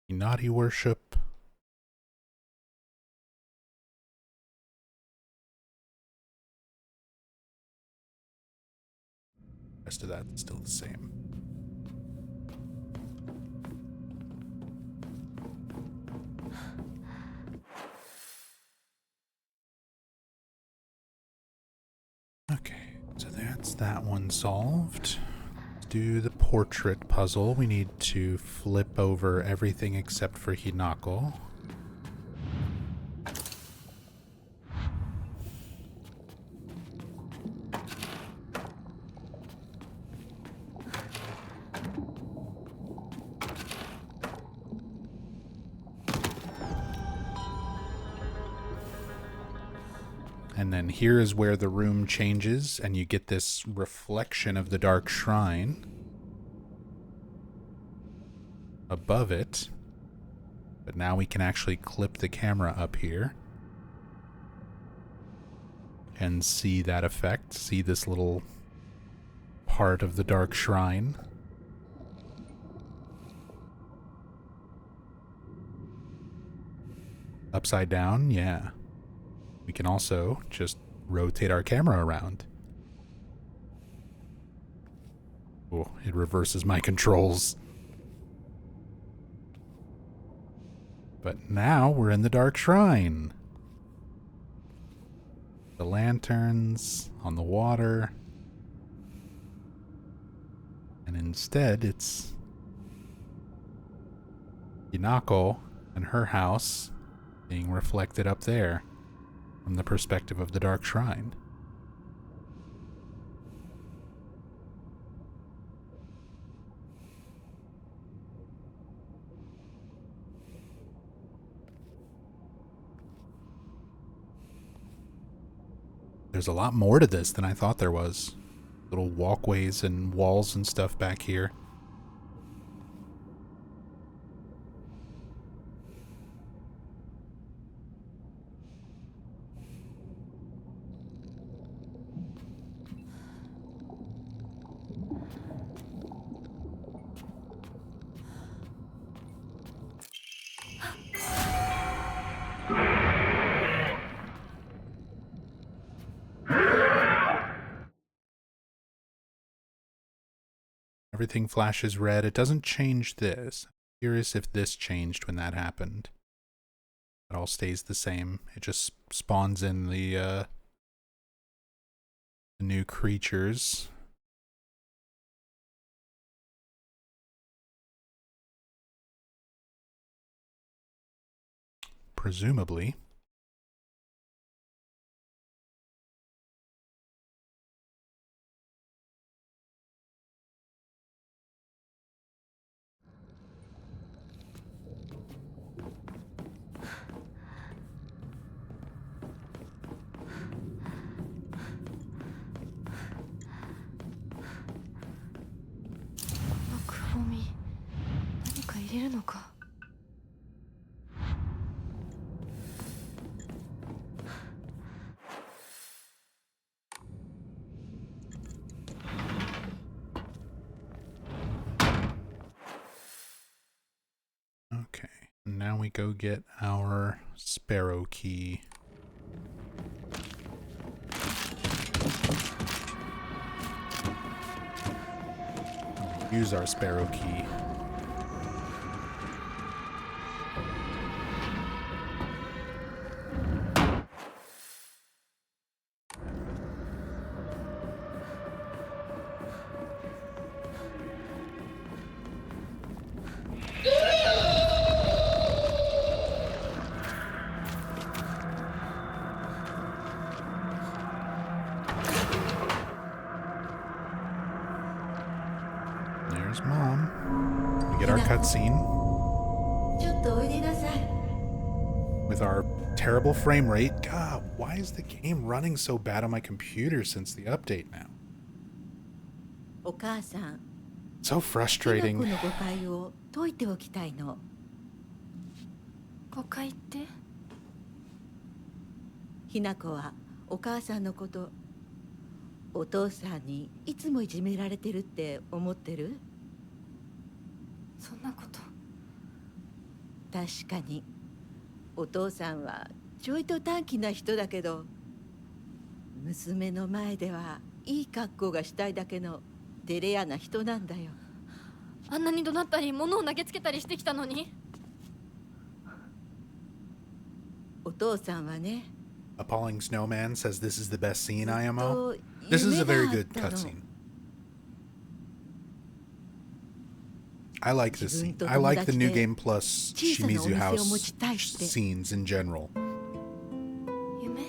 Naughty worship. Rest of that's still the same. Okay, so that's that one solved. Let's do the portrait puzzle. We need to flip over everything except for Hinako. And then here is where the room changes and you get this reflection of the dark shrine above it. But now we can actually clip the camera up here and see that effect. See this little part of the dark shrine. Upside down, yeah. We can also just rotate our camera around. Oh, it reverses my controls. But now we're in the dark shrine. The lanterns on the water. And instead it's Hinako and her house being reflected up there from the perspective of the dark shrine. There's a lot more to this than I thought there was. Little walkways and walls and stuff back here. Everything flashes red. It doesn't change this. I'm curious if this changed when that happened. It all stays the same. It just spawns in the new creatures. Presumably. Okay, now we go get our sparrow key. Use our sparrow key. There's Mom. We get our cutscene. ちょっとおいでなさい。 With our terrible frame rate. God, why is the game running so bad on my computer since the update now? お母さん、 So ひな frustrating. この誤解を解いておきたいの。誤解って？ひなこはお母さんのこと、お父さんにいつもいじめられてるって思ってる？そんなこと。確かにお父さんはちょいと短気な人だけど、娘の前ではいい格好がしたいだけの照れ屋な人なんだよ。あんなに怒鳴ったり物を投げつけたりしてきたのに。お父さんはね、 Appalling Snowman says this is the best scene, ずっ IMO. と This is a 夢 very があっ good たの。 cutscene. I like this 自分 scene. と I like the 友 New 達で Game Plus 小さなお Shimizu 店を持 House ちたいって。 scenes in general. 夢？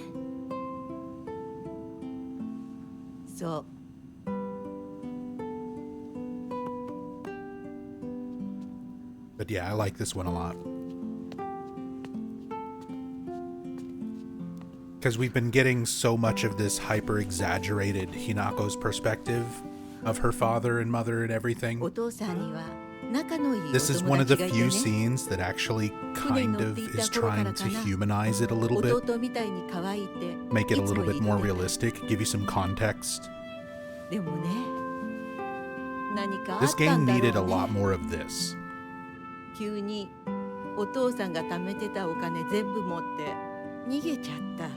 そう。 But yeah, I like this one a lot. Because we've been getting so much of this hyper exaggerated Hinako's perspective of her father and mother and お everything. 父さんには仲のいいお This is one 友 of 達 the がいて few ね。 scenes that actually kind of is trying to humanize it a little bit, 弟みたいに可愛いって make it a いつ little も bit 言う more よね。 realistic, give you some context. でもね、何かあっ This たん game だ needed a ろう lot ね。 more of this. 急にお父さんが貯めてたお金全部持って逃げちゃった。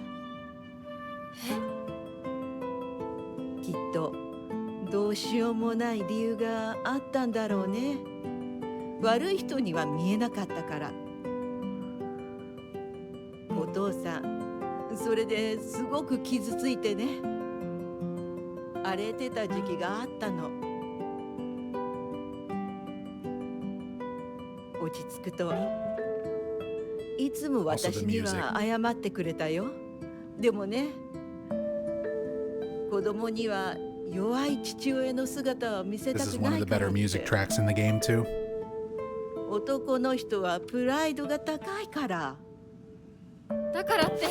きっとどうしようもない理由があったんだろうね。悪い人には見えなかったから。お父さん、それですごく傷ついてね。荒れてた時期があったの。落ち着くといつも私には謝ってくれたよ。でもね、子供には弱い父親の姿を見せ This た is く one な of い the から better って。 music tracks in the game, too. 男の人はプライドが高いから。だからって家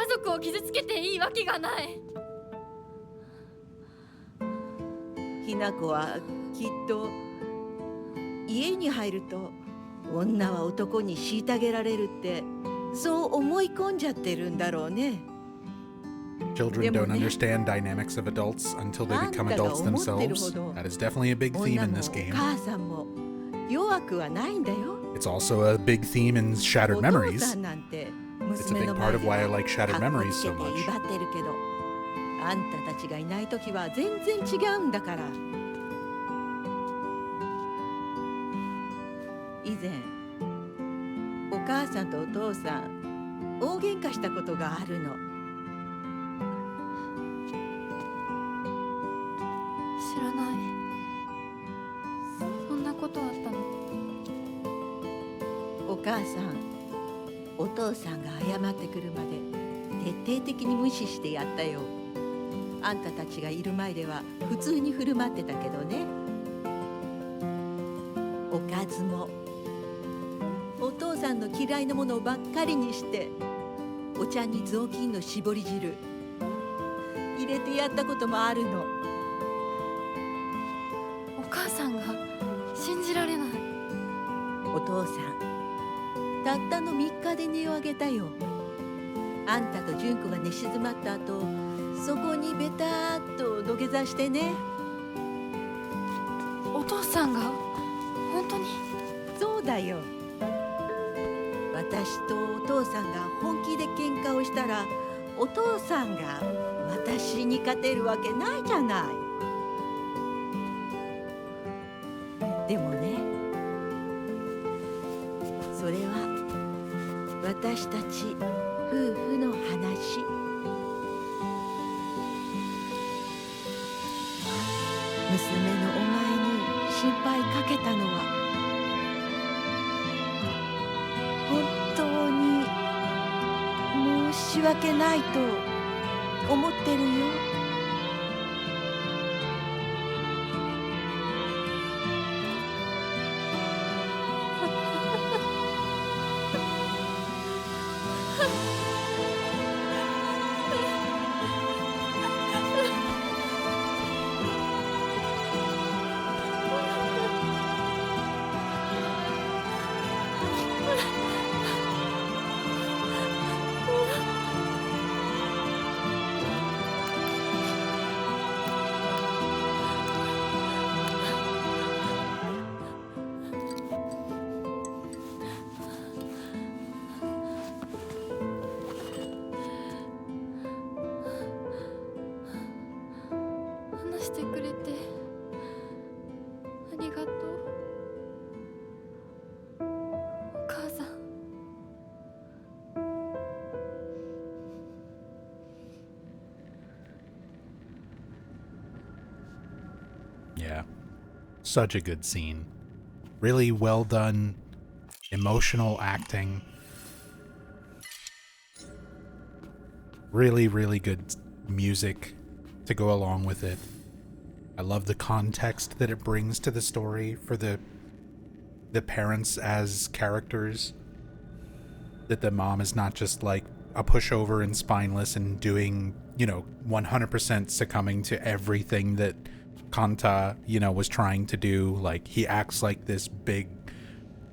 族を傷つけていいわけがない。ひな子はきっと家に入ると女は男に虐げられるってそう思い込んじゃってるんだろうね。 Children don't でもね、 understand dynamics of adults until they あんた become が adults 思ってる themselves. ほど That is definitely a big theme 女 in も this game. 母さんも弱くはないんだよ。 It's also a big theme in お Shattered 父 Memories. さんなんて It's a 娘 big の part 前 of で why I は like Shattered かっこ Memories つけ so て much. 威張ってるけど、あんたたちがいない時は全然違うんだから。以前お母さんとお父さん大喧嘩したことがあるの。知らない。そんなことあったの？お母さんお父さんが謝ってくるまで徹底的に無視してやったよ。あんたたちがいる前では普通に振る舞ってたけどね。おかずもお父さんの嫌いなものばっかりにして、お茶に雑巾の絞り汁入れてやったこともあるの。お母さんが信じられない。お父さんたったの3日で値を上げたよ。あんたと純子が寝静まった後、そこにベターっと土下座してね。お父さんが本当に？そうだよ。私とお父さんが本気で喧嘩をしたら、お父さんが私に勝てるわけないじゃない。でもね、それは私たち夫婦の話。娘のお前に心配かけたのは本当に申し訳ないと思ってるよ。してくれてありがとう。お母さん。Yeah. Such a good scene. Really well done, emotional acting. Really, really good music to go along with it. I love the context that it brings to the story for the parents as characters. That the mom is not just like a pushover and spineless and doing, 100% succumbing to everything that Kanta, was trying to do. Like, he acts like this big,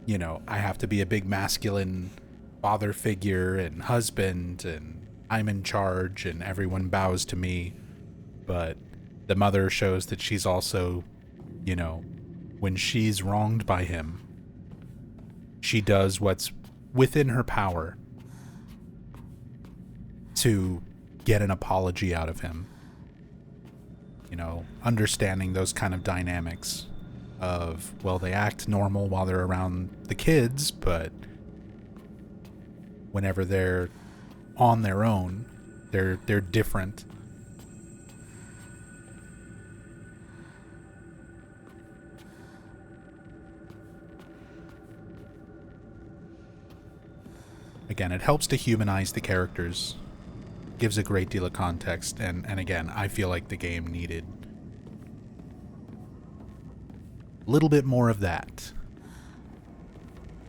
I have to be a big masculine father figure and husband, and I'm in charge and everyone bows to me. But the mother shows that she's also, when she's wronged by him, she does what's within her power to get an apology out of him. Understanding those kind of dynamics of, well, they act normal while they're around the kids, but whenever they're on their own, they're different. Again, it helps to humanize the characters, gives a great deal of context, and again, I feel like the game needed a little bit more of that.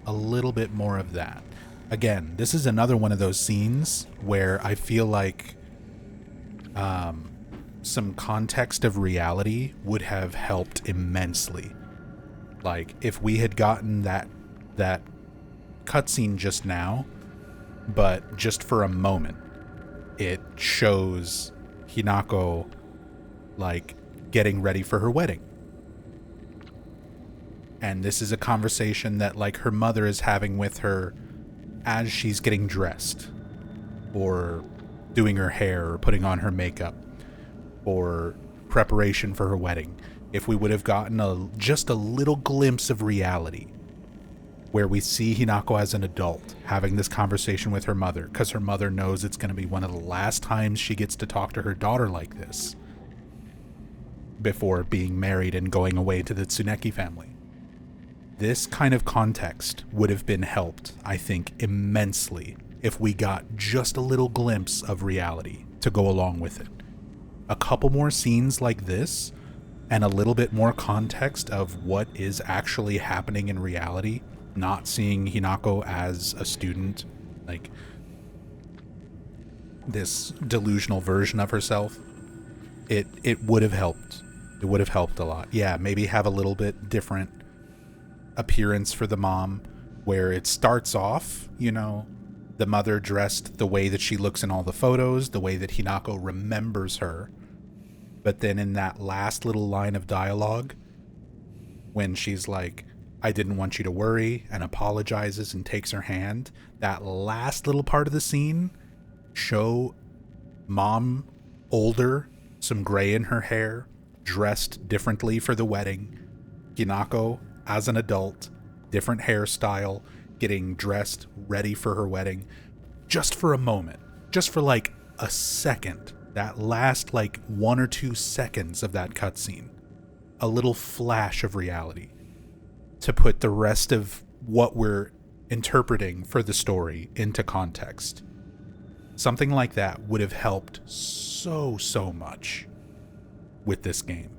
A little bit more of that. Again, this is another one of those scenes where I feel like some context of reality would have helped immensely. Like, if we had gotten that cutscene just now, but just for a moment, it shows Hinako, like, getting ready for her wedding. And this is a conversation that, like, her mother is having with her as she's getting dressed, or doing her hair, or putting on her makeup, or preparation for her wedding. If we would have gotten just a little glimpse of reality, where we see Hinako as an adult having this conversation with her mother, because her mother knows it's going to be one of the last times she gets to talk to her daughter like this before being married and going away to the Tsuneki family. This kind of context would have been helped, I think, immensely if we got just a little glimpse of reality to go along with it. A couple more scenes like this, and a little bit more context of what is actually happening in reality, not seeing Hinako as a student, like this delusional version of herself, it would have helped. It would have helped a lot. Yeah, maybe have a little bit different appearance for the mom, where it starts off, the mother dressed the way that she looks in all the photos, the way that Hinako remembers her. But then in that last little line of dialogue, when she's like, I didn't want you to worry, and apologizes and takes her hand, that last little part of the scene show mom older, some gray in her hair, dressed differently for the wedding, Hinako as an adult, different hairstyle, getting dressed, ready for her wedding, just for a moment, just for like a second, that last like 1 or 2 seconds of that cutscene, a little flash of reality to put the rest of what we're interpreting for the story into context. Something like that would have helped so much with this game.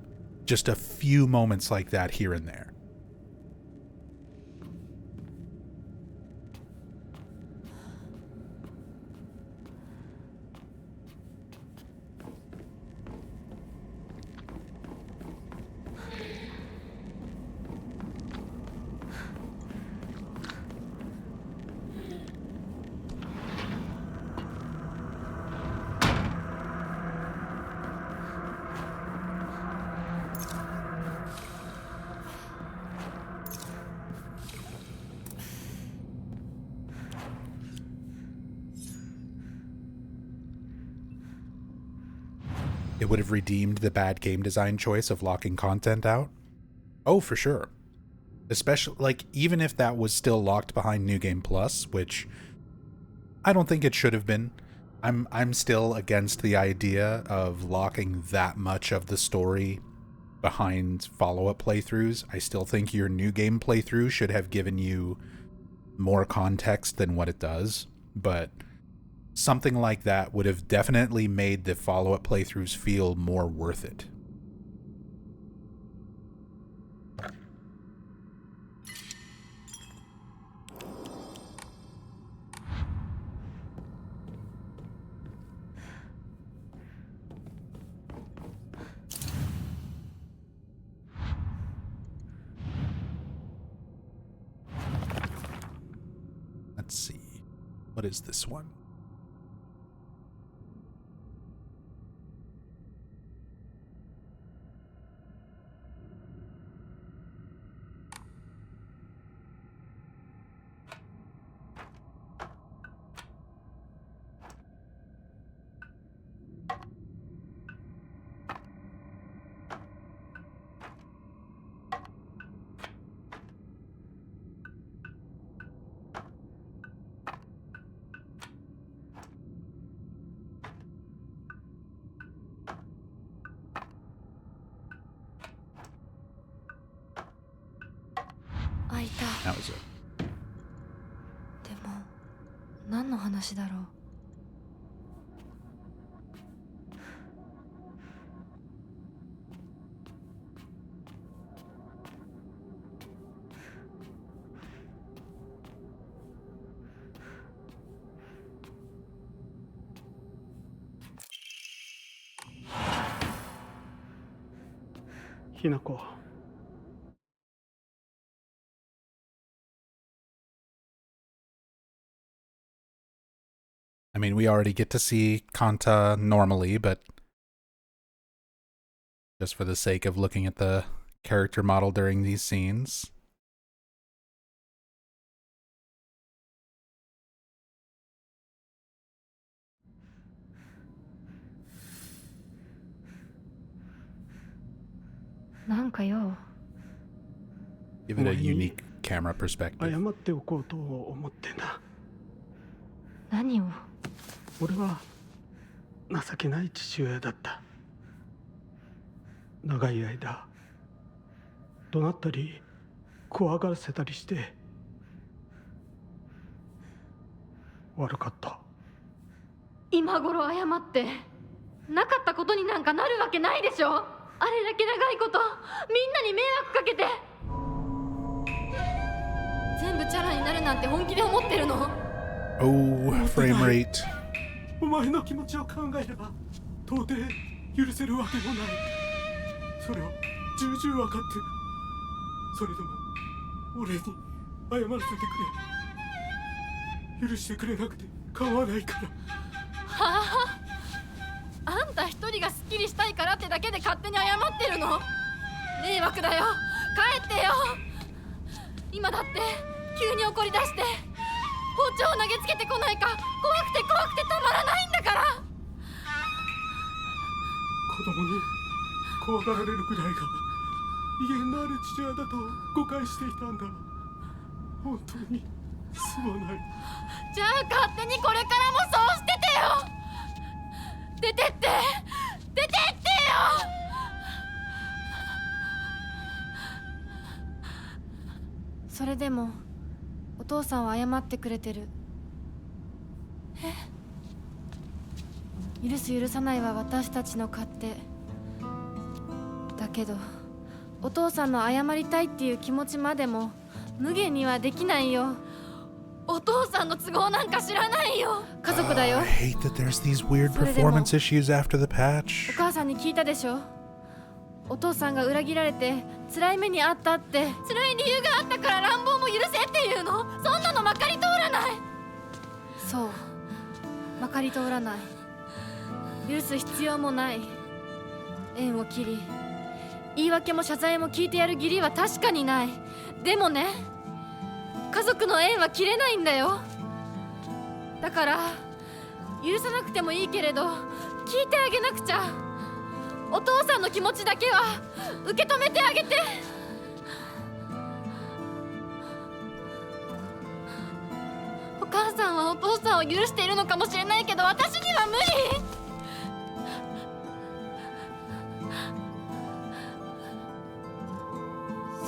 Just a few moments like that here and there. it would have redeemed the bad game design choice of locking content out? Oh, for sure. Especially, like, even if that was still locked behind New Game Plus, which I don't think it should have been. I'm still against the idea of locking that much of the story behind follow-up playthroughs. I still think your New Game playthrough should have given you more context than what it does, but something like that would have definitely made the follow-up playthroughs feel more worth it. Let's see. What is this one? That was it. でも何の話だろう。ひなこ。I mean, we already get to see Kanta normally, but just for the sake of looking at the character model during these scenes. Give it a unique camera perspective. 謝っておこうと思ってな。何を？俺は情けない父親だった。長い間怒鳴ったり怖がらせたりして悪かった。今頃謝ってなかったことになんかなるわけないでしょ。あれだけ長いことみんなに迷惑かけて全部チャラになるなんて本気で思ってるの？ Oh, frame rate. お前の気持ちを考えれば到底許せるわけもない。それを重々分かってる。それでも俺に謝らせてくれ。許してくれなくて構わないから。はあ、あんた一人がスッキリしたいからってだけで勝手に謝ってるの？迷惑だよ。帰ってよ。今だって急に怒り出して包丁を投げつけてこないか怖くてたまらないんだから。子供に怖がられるくらいが威厳のある父親だと誤解していたんだ。本当にすまない。じゃあ勝手にこれからもそうしててよ。出てってよ。それでもお父さんは謝ってくれてる。許す許さないは私たちの勝手だけど、お父さんの謝りたいっていう気持ちまでも無限にはできないよ。お父さんの都合なんか知らないよ。家族だよ。I hate that there's these weird performance issues after the お patch. 母さんに聞いたでしょ。お父さんが裏切られて辛い目にあったって。辛い理由があったから乱暴も許せっていうの？そんなのまかり通らない。そう、まかり通らない。許す必要もない。縁を切り言い訳も謝罪も聞いてやる義理は確かにない。でもね、家族の縁は切れないんだよ。だから許さなくてもいいけれど聞いてあげなくちゃ。お父さんの気持ちだけは受け止めてあげて。お母さんはお父さんを許しているのかもしれないけど、私には無理。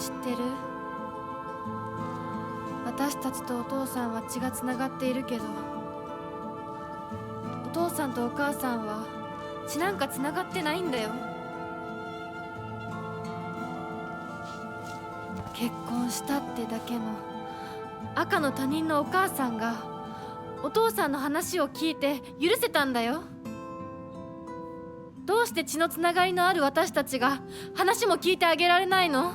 知ってる？私たちとお父さんは血がつながっているけど、お父さんとお母さんは血なんかつながってないんだよ。結婚したってだけの赤の他人のお母さんがお父さんの話を聞いて許せたんだよ。どうして血のつながりのある私たちが話も聞いてあげられないの？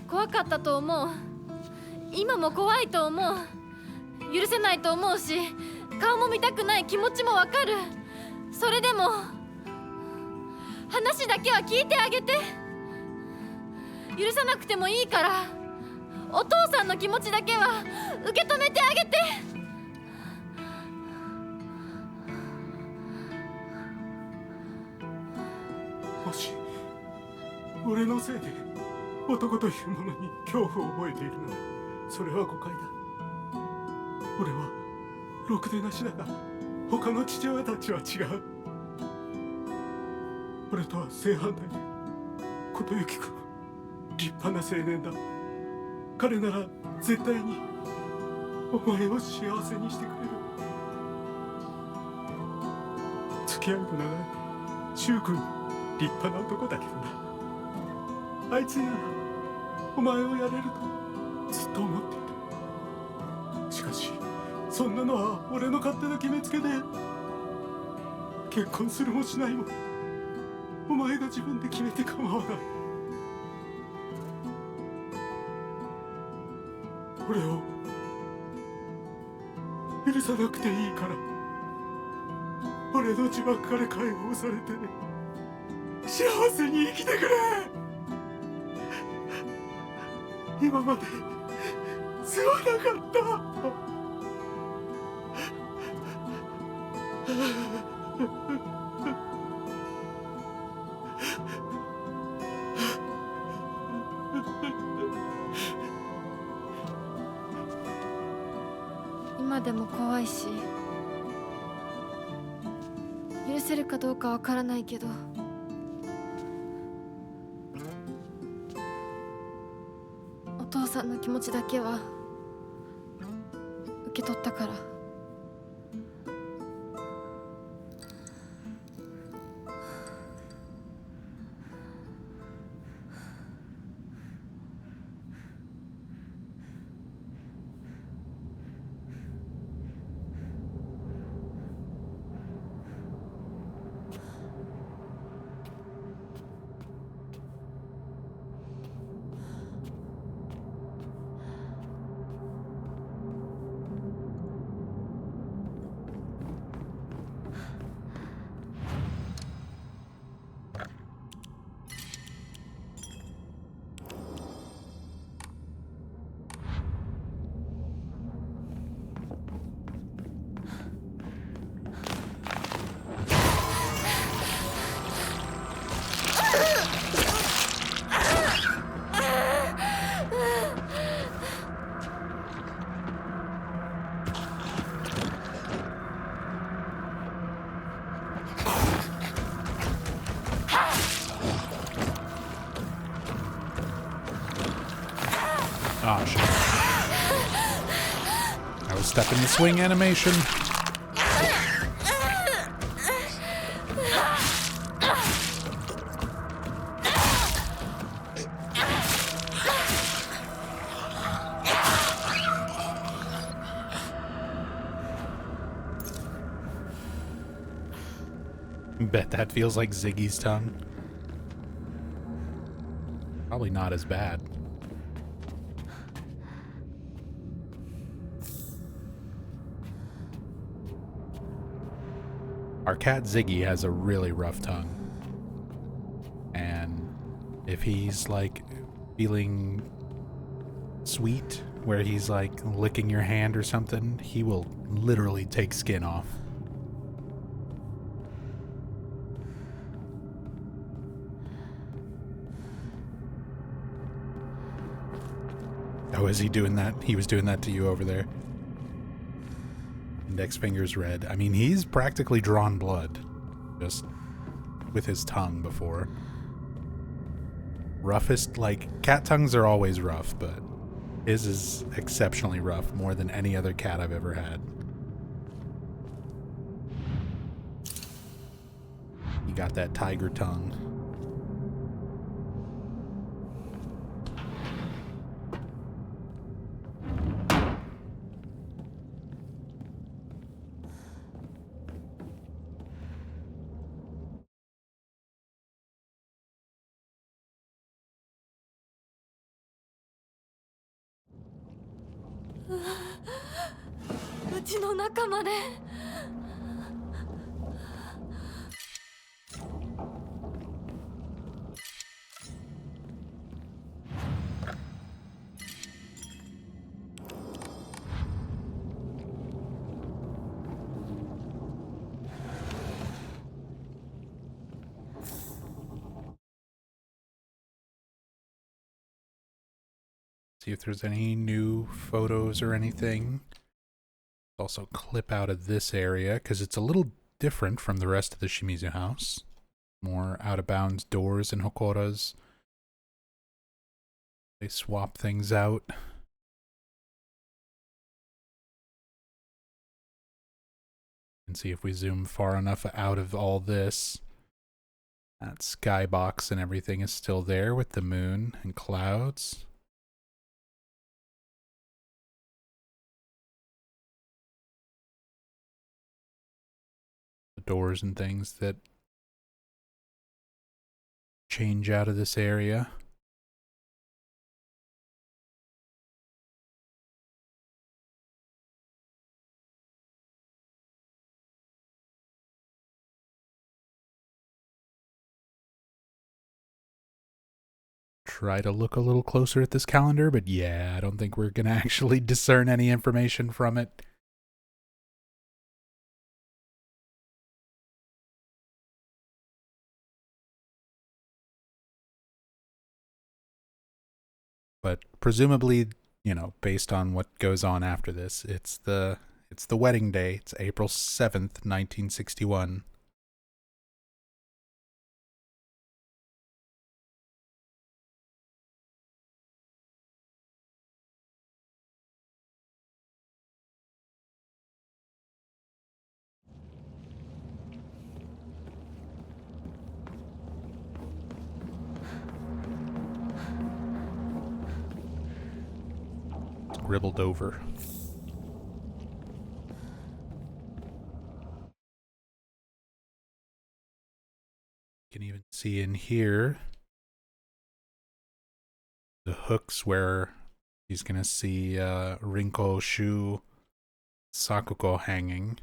怖かったと思う。今も怖いと思う。許せないと思うし、顔も見たくない気持ちもわかる。それでも話だけは聞いてあげて。許さなくてもいいから、お父さんの気持ちだけは受け止めてあげて。もし俺のせいで男というものに恐怖を覚えているなら、それは誤解だ。俺はろくでなしだが、他の父親たちは違う。俺とは正反対で、琴行君は立派な青年だ。彼なら絶対にお前を幸せにしてくれる。付き合いの長い柊君、立派な男だけどな。あいつならお前をやれるとずっと思っている。しかしそんなのは俺の勝手な決めつけで、結婚するもしないもお前が自分で決めて構わない。俺を許さなくていいから、俺の呪縛から解放されて幸せに生きてくれ。今まですまなかった。今でも怖いし、許せるかどうかわからないけど、お父さんの気持ちだけは受け取ったから。Oh, shit. I was stuck in the swing animation. Bet that feels like Ziggy's tongue. Probably not as bad. Our cat Ziggy has a really rough tongue. And if he's like feeling sweet where he's like licking your hand or something, he will literally take skin off. Oh, is he doing that? He was doing that to you over there. Index finger's red. I mean, he's practically drawn blood. Just with his tongue before. Roughest, like, cat tongues are always rough, but his is exceptionally rough, more than any other cat I've ever had. You got that tiger tongue. うちの中まで。See if there's any new photos or anything. Also clip out of this area because it's a little different from the rest of the Shimizu house. More out of bounds doors and Hokoras. They swap things out. And see if we zoom far enough out of all this. That skybox and everything is still there with the moon and clouds. The doors and things that change out of this area. Try to look a little closer at this calendar, but yeah, I don't think we're going to actually discern any information from it. But presumably, you know, based on what goes on after this, it's the wedding day. It's April 7th, 1961. Scribbled over. You can even see in here the hooks where he's gonna see Rinko, Shu, Sakuko hanging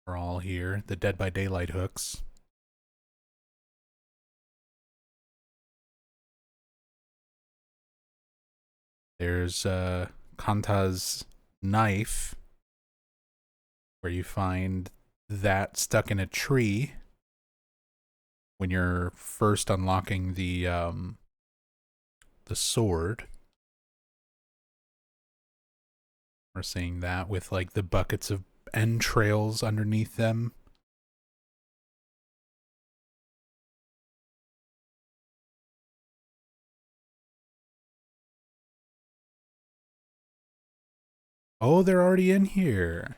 are all here. The Dead by Daylight hooks. There's Kanta's knife, where you find that stuck in a tree when you're first unlocking the sword. We're seeing that with like the buckets of entrails underneath them. Oh, they're already in here.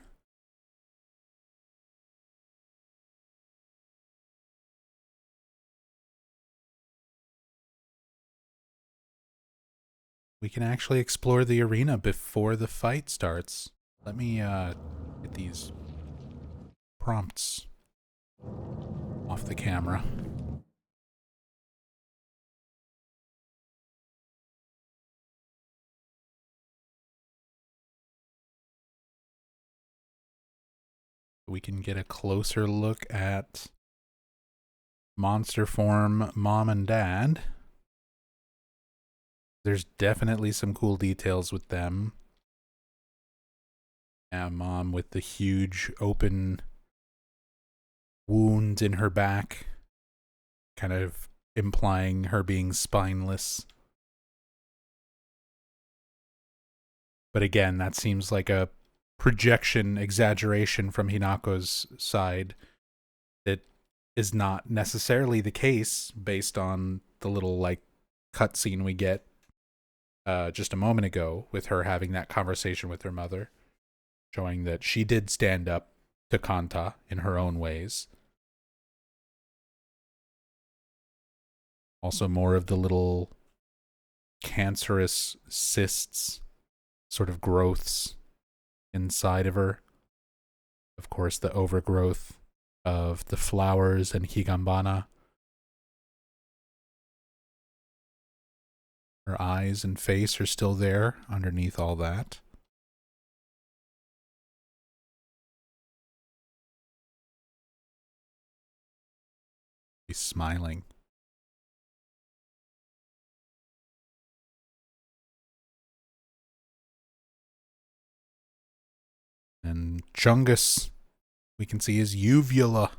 We can actually explore the arena before the fight starts. Let me get these prompts off the camera. We can get a closer look at monster form mom and dad. There's definitely some cool details with them. Yeah, mom with the huge open wound in her back, kind of implying her being spineless. But again, that seems like a projection exaggeration from Hinako's side that is not necessarily the case based on the little like cutscene we get just a moment ago with her having that conversation with her mother, showing that she did stand up to Kanta in her own ways. Also, more of the little cancerous cysts, sort of growths inside of her. Of course, the overgrowth of the flowers and Higambana. Her eyes and face are still there underneath all that. She's smiling. And Chungus, we can see his uvula.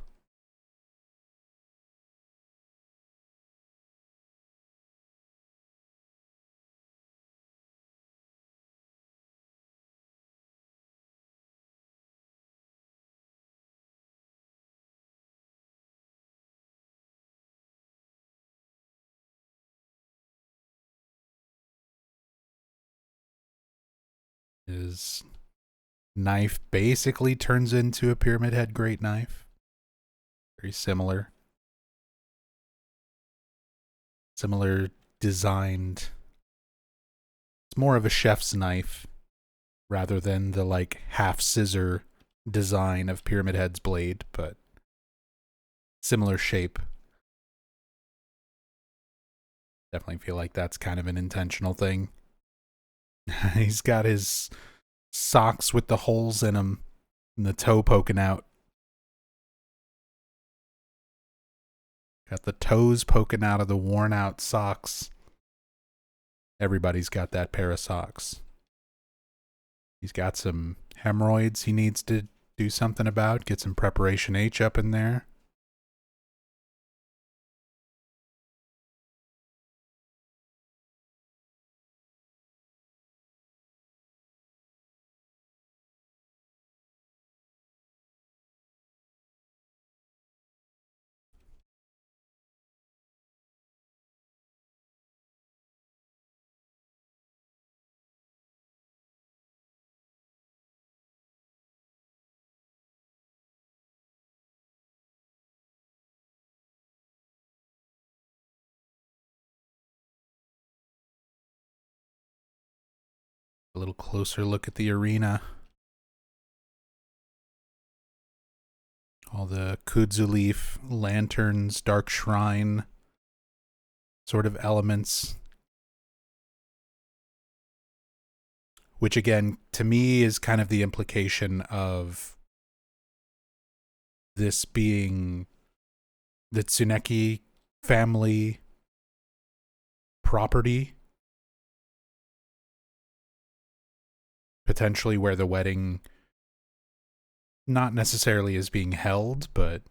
His knife basically turns into a Pyramid Head great knife. Very similar. Similar designed. It's more of a chef's knife rather than the like half scissor design of Pyramid Head's blade, but similar shape. Definitely feel like that's kind of an intentional thing. He's got his socks with the holes in them and the toe poking out. Got the toes poking out of the worn out socks. Everybody's got that pair of socks. He's got some hemorrhoids he needs to do something about. Get some Preparation H up in there. A little closer look at the arena. All the kudzu leaf, lanterns, dark shrine sort of elements. Which again, to me, is kind of the implication of this being the Tsuneki family property. Potentially where the wedding not necessarily is being held, but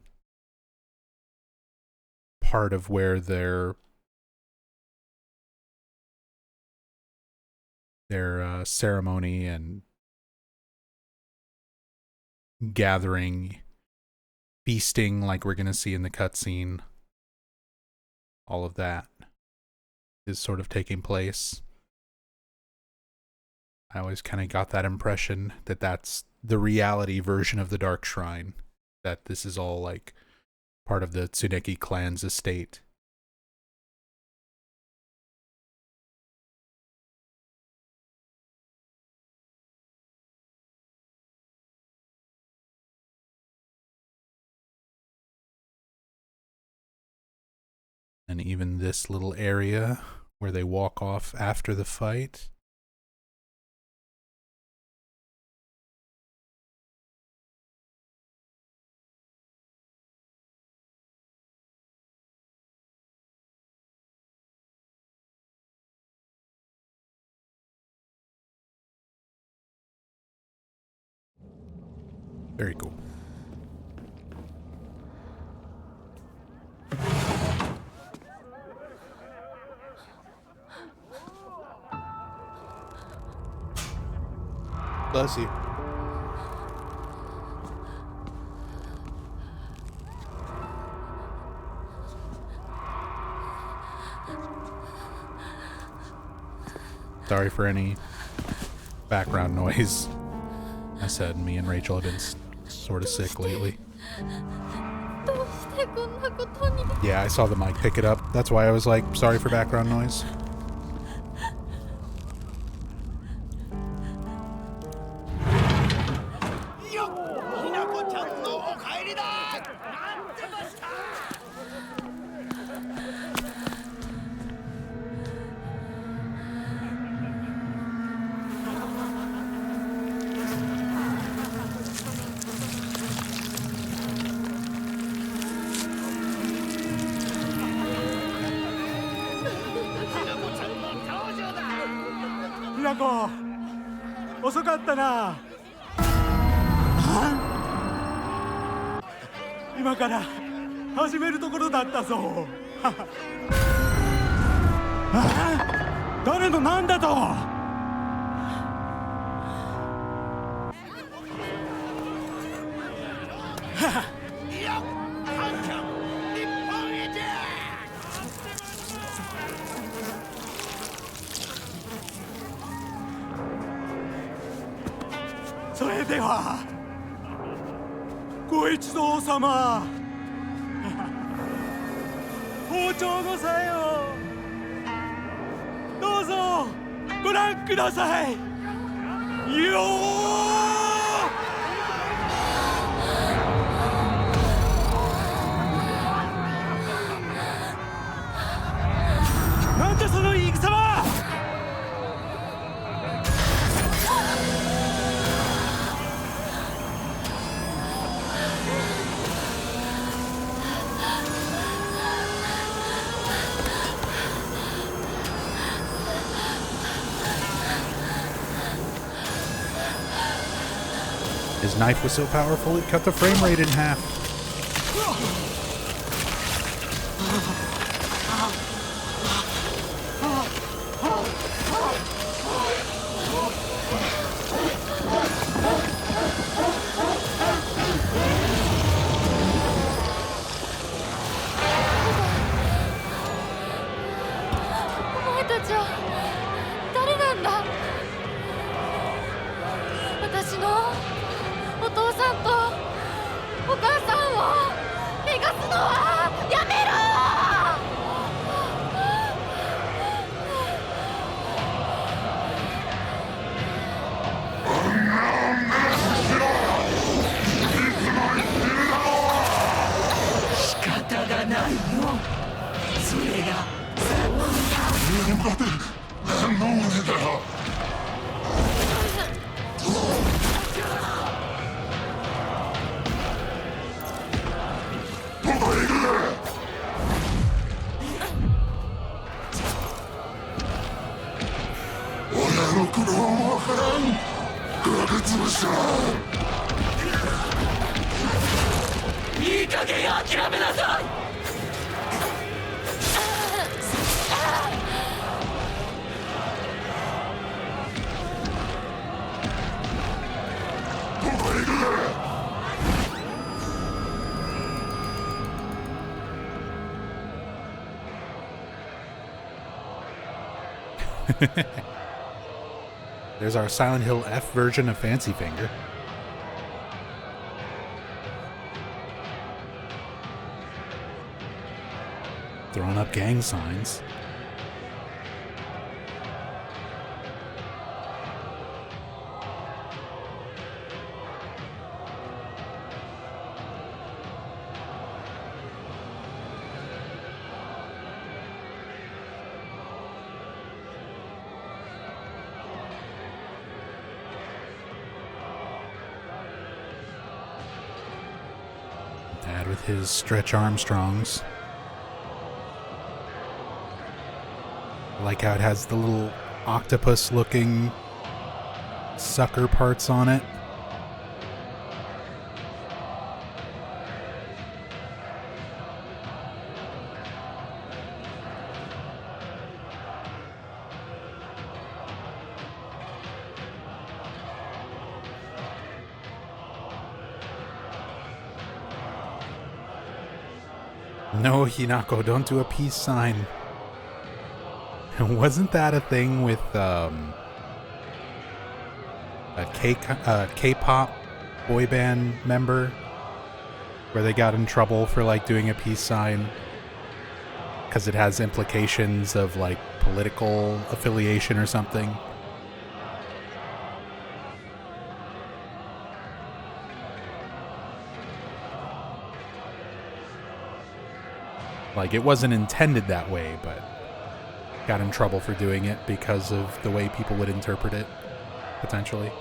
part of where their ceremony and gathering, feasting like we're going to see in the cutscene, all of that is sort of taking place. I always kind of got that impression that that's the reality version of the Dark Shrine, that this is all like part of the Tsuneki clan's estate. And even this little area where they walk off after the fight. Very cool. Bless you. Sorry for any background noise. I said me and Rachel have been sort of sick lately. どうしてこんなことに。 Yeah, I saw the mic pick it up. That's why I was like, sorry for background noise. Hinako, 遅かったな。今から始めるところだったぞ。誰のなんだと。それではご一同様、包丁のさよどうぞご覧くださいよー。なんだその言い草は。His knife was so powerful it cut the frame rate in half. There's our Silent Hill F version of Fancy Finger. Throwing up gang signs. Dad with his Stretch Armstrongs. I like how it has the little octopus looking sucker parts on it. No, Hinako, don't do a peace sign. Wasn't that a thing with a K-pop boy band member where they got in trouble for like doing a peace sign because it has implications of like political affiliation or something? Like, it wasn't intended that way, but got in trouble for doing it because of the way people would interpret it, potentially.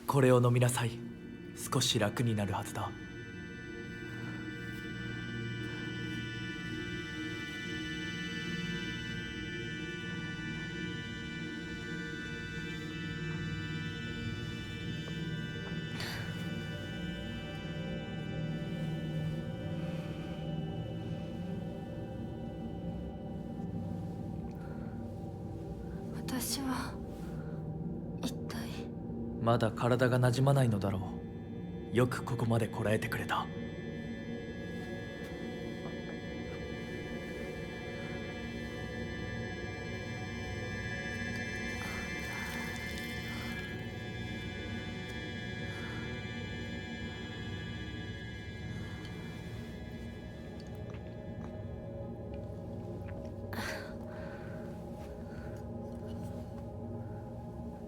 これを飲みなさい。少し楽になるはずだ。私は一体。まだ体が馴染まないのだろう。よくここまでこらえてくれた。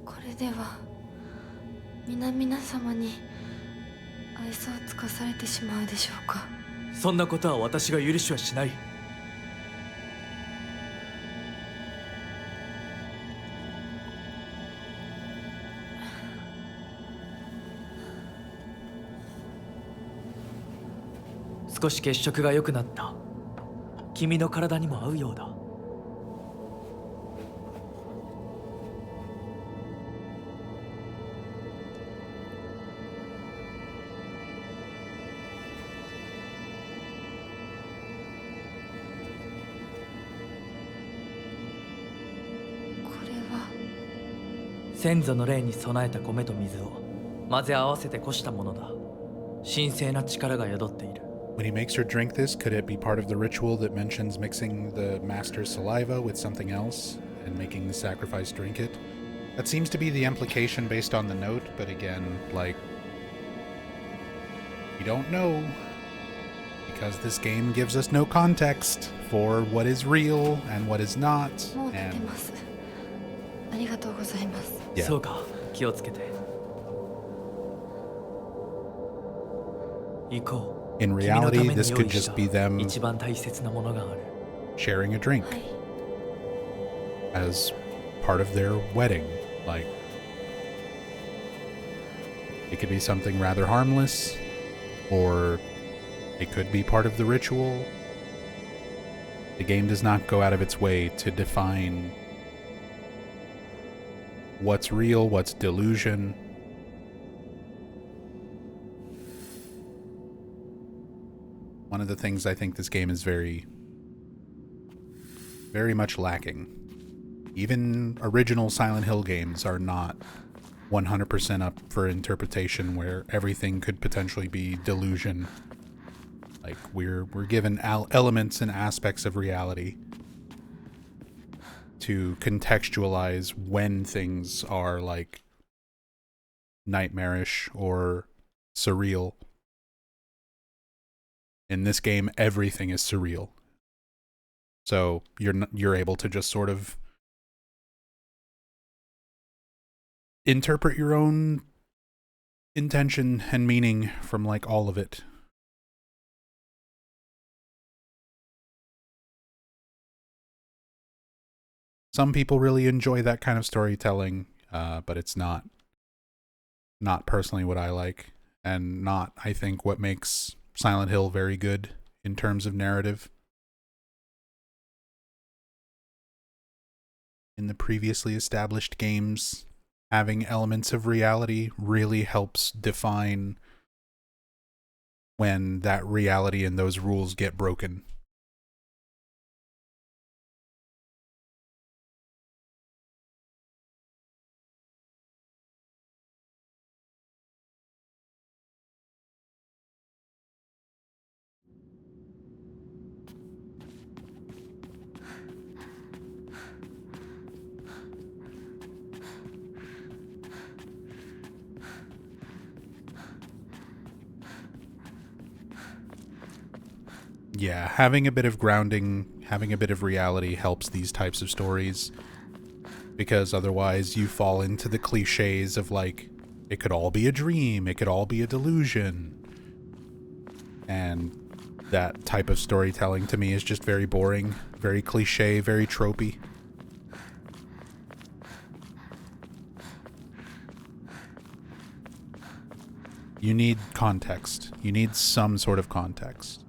これでは皆様に愛想を尽かされてしまうでしょうか。そんなことは私が許しはしない。少し血色が良くなった。君の体にも合うようだ。これは先祖の霊に備えた米と水を混ぜ合わせてこしたものだ。神聖な力が宿っている。When he makes her drink this, could it be part of the ritual that mentions mixing the master's saliva with something else and making the sacrifice drink it? That seems to be the implication based on the note, but again, like, we don't know, because this game gives us no context for what is real and what is not. もう出て And ます。ありがとうございます。 yeah, そうか、気をつけて。行こう。 in 君のた reality, めに this 用 could 意し just た be them 一番大切なものがある。 sharing a drink はい。 as part of their wedding. Like, it could be something rather harmless, or it could be part of the ritual. The game does not go out of its way to define what's real, what's delusion. One of the things I think this game is very much lacking. Even original Silent Hill games are not 100% up for interpretation, where everything could potentially be delusion. Like, we're given elements and aspects of reality to contextualize when things are like nightmarish or surreal. In this game, everything is surreal. So you're able to just sort of interpret your own intention and meaning from like all of it. Some people really enjoy that kind of storytelling, but it's not personally what I like, and not, I think, what makes Silent Hill very good in terms of narrative. In the previously established games, having elements of reality really helps define when that reality and those rules get broken. Yeah, having a bit of grounding, having a bit of reality helps these types of stories, because otherwise you fall into the cliches of like, it could all be a dream, it could all be a delusion. And that type of storytelling to me is just very boring, very cliche, very tropey. You need context. You need some sort of context.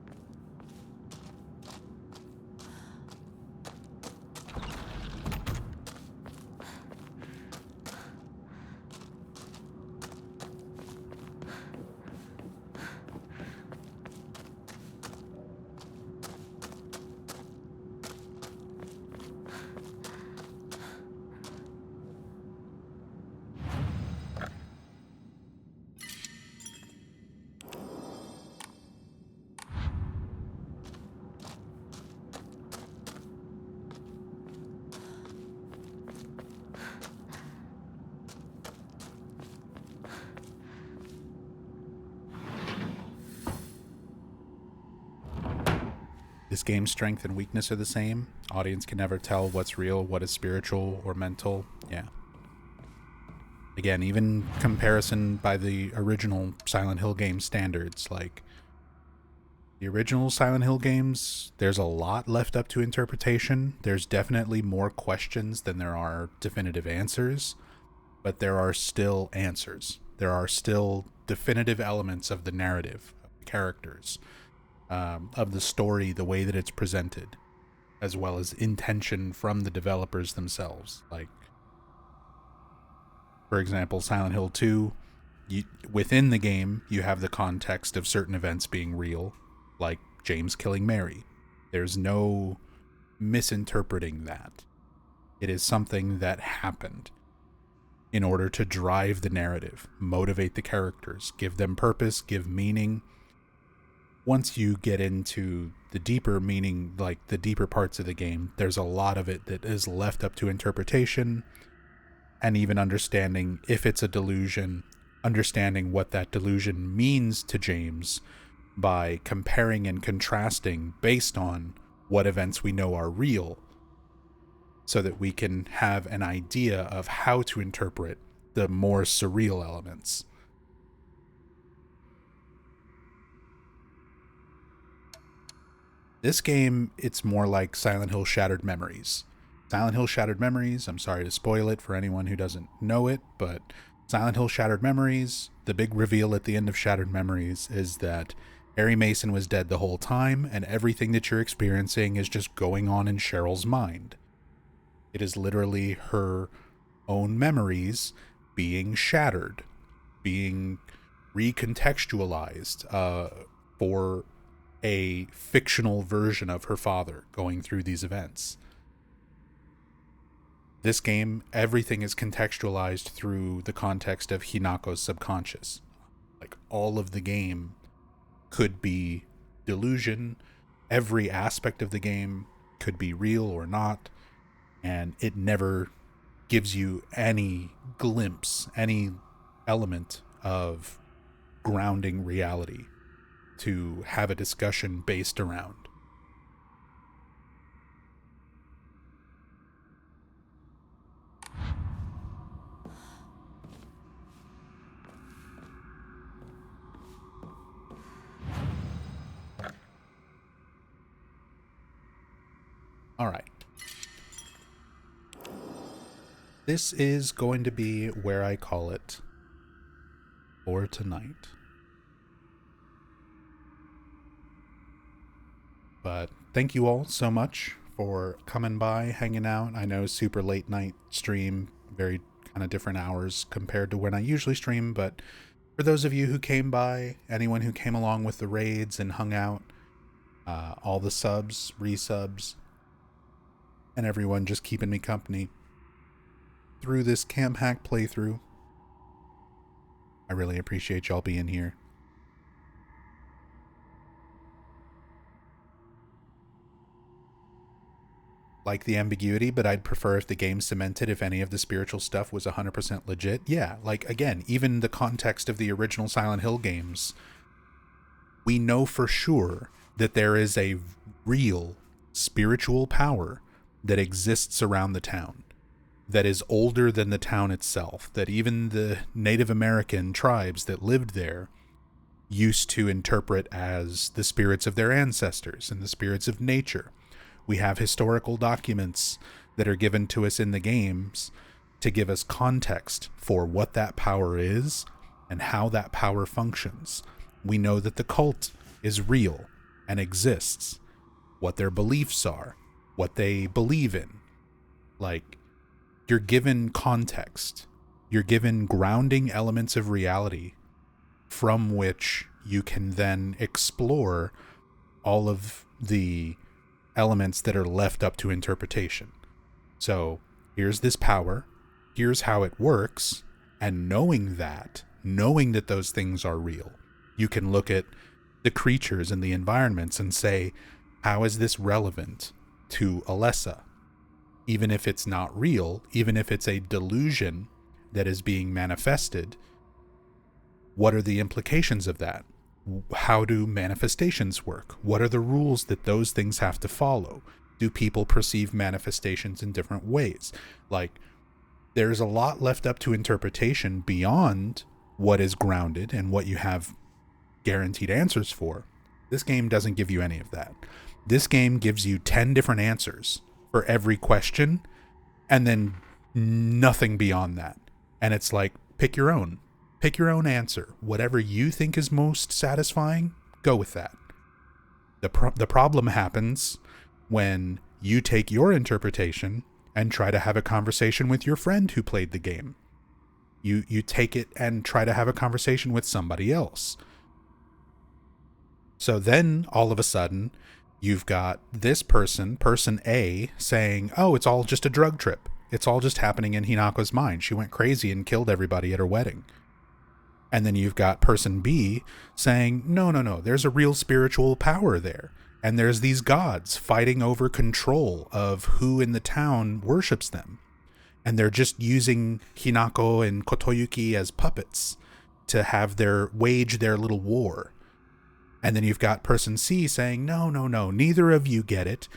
This game's strength and weakness are the same. Audience can never tell what's real, what is spiritual or mental. Yeah. Again, even comparison by the original Silent Hill game standards, like the original Silent Hill games, there's a lot left up to interpretation. There's definitely more questions than there are definitive answers, but there are still answers. There are still definitive elements of the narrative, of the characters, of the story, the way that it's presented, as well as intention from the developers themselves. Like, for example, Silent Hill 2, within the game, you have the context of certain events being real, like James killing Mary. There's no misinterpreting that. It is something that happened in order to drive the narrative, motivate the characters, give them purpose, give meaning. Once you get into the deeper meaning, like the deeper parts of the game, there's a lot of it that is left up to interpretation and even understanding if it's a delusion, understanding what that delusion means to James by comparing and contrasting based on what events we know are real, so that we can have an idea of how to interpret the more surreal elements. This game, it's more like Silent Hill Shattered Memories. Silent Hill Shattered Memories, I'm sorry to spoil it for anyone who doesn't know it, but Silent Hill Shattered Memories, the big reveal at the end of Shattered Memories is that Harry Mason was dead the whole time, and everything that you're experiencing is just going on in Cheryl's mind. It is literally her own memories being shattered, being recontextualized for a fictional version of her father going through these events. This game, everything is contextualized through the context of Hinako's subconscious. Like, all of the game could be delusion. Every aspect of the game could be real or not. And it never gives you any glimpse, any element of grounding reality to have a discussion based around. All right. This is going to be where I call it for tonight. But thank you all so much for coming by, hanging out. I know super late night stream, very kind of different hours compared to when I usually stream, but for those of you who came by, anyone who came along with the raids and hung out, all the subs, resubs, and everyone just keeping me company through this Camp Hack playthrough, I really appreciate y'all being here. Like the ambiguity, but I'd prefer if the game cemented if any of the spiritual stuff was 100% legit. Yeah, like, again, even the context of the original Silent Hill games, we know for sure that there is a real spiritual power that exists around the town, that is older than the town itself, that even the Native American tribes that lived there used to interpret as the spirits of their ancestors and the spirits of nature. We have historical documents that are given to us in the games to give us context for what that power is and how that power functions. We know that the cult is real and exists, what their beliefs are, what they believe in. Like, you're given context. You're given grounding elements of reality from which you can then explore all of the elements that are left up to interpretation. So here's this power, here's how it works, and knowing that those things are real, you can look at the creatures and the environments and say, how is this relevant to Alessa? Even if it's not real, even if it's a delusion that is being manifested, what are the implications of that? How do manifestations work? What are the rules that those things have to follow? Do people perceive manifestations in different ways? Like, there's a lot left up to interpretation beyond what is grounded and what you have guaranteed answers for. This game doesn't give you any of that. This game gives you 10 different answers for every question, and then nothing beyond that. And it's like, pick your own answer. Whatever you think is most satisfying, go with that. The problem happens when you take your interpretation and try to have a conversation with your friend who played the game. You take it and try to have a conversation with somebody else. So then, all of a sudden, you've got this person A, saying, oh, it's all just a drug trip. It's all just happening in Hinako's mind. She went crazy and killed everybody at her wedding. And then you've got person B saying, no, there's a real spiritual power there. And there's these gods fighting over control of who in the town worships them. And they're just using Hinako and Kotoyuki as puppets to have wage their little war. And then you've got person C saying, no, neither of you get it.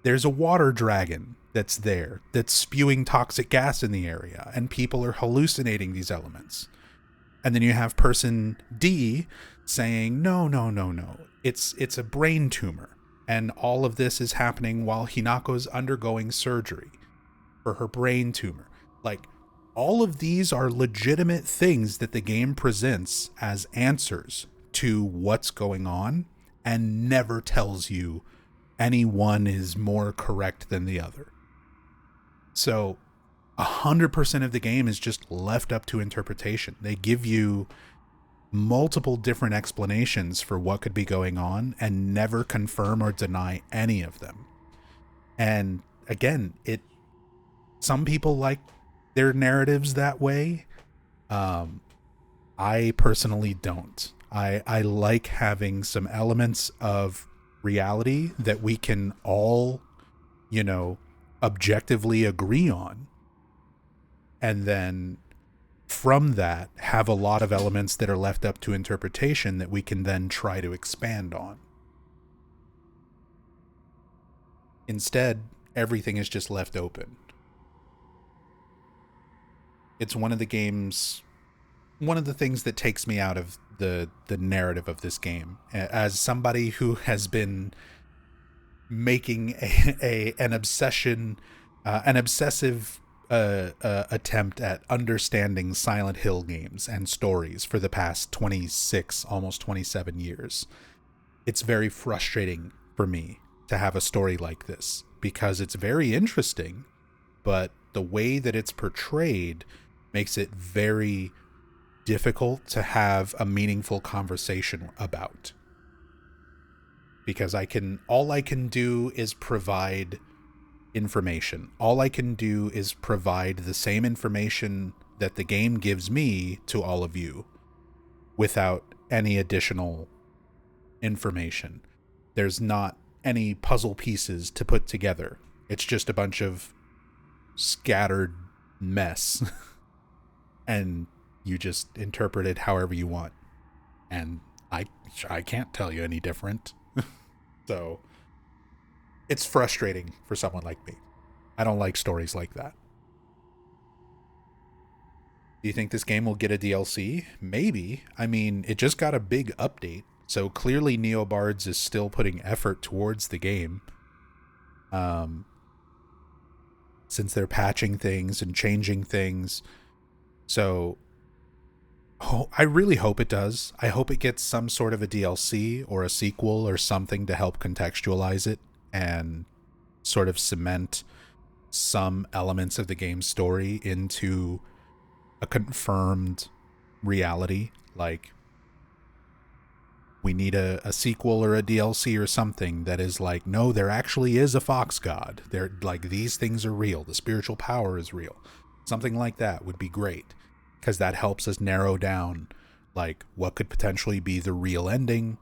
There's a water dragon that's there, that's spewing toxic gas in the area, and people are hallucinating these elements. And then you have person D saying, no, it's a brain tumor. And all of this is happening while Hinako's undergoing surgery for her brain tumor. Like, all of these are legitimate things that the game presents as answers to what's going on, and never tells you any one is more correct than the other. So 100% of the game is just left up to interpretation. They give you multiple different explanations for what could be going on and never confirm or deny any of them. And again, some people like their narratives that way. I personally don't. I like having some elements of reality that we can all, objectively agree on. And then from that, have a lot of elements that are left up to interpretation that we can then try to expand on. Instead, everything is just left open. It's one of the things that takes me out of the narrative of this game. As somebody who has been making an obsessive attempt at understanding Silent Hill games and stories for the past 26, almost 27 years, it's very frustrating for me to have a story like this, because it's very interesting, but the way that it's portrayed makes it very difficult to have a meaningful conversation about. Because all I can do is provide information. All I can do is provide the same information that the game gives me to all of you without any additional information. There's not any puzzle pieces to put together. It's just a bunch of scattered mess. And you just interpret it however you want. And I can't tell you any different. So it's frustrating for someone like me. I don't like stories like that. Do you think this game will get a DLC? Maybe. I mean, it just got a big update, so clearly NeoBards is still putting effort towards the game. Since they're patching things and changing things. So Oh, I really hope it does. I hope it gets some sort of a DLC or a sequel or something to help contextualize it and sort of cement some elements of the game's story into a confirmed reality. Like, we need a sequel or a DLC or something that is like, no, there actually is a fox god. They're like, these things are real. The spiritual power is real. Something like that would be great, because that helps us narrow down like what could potentially be the real ending,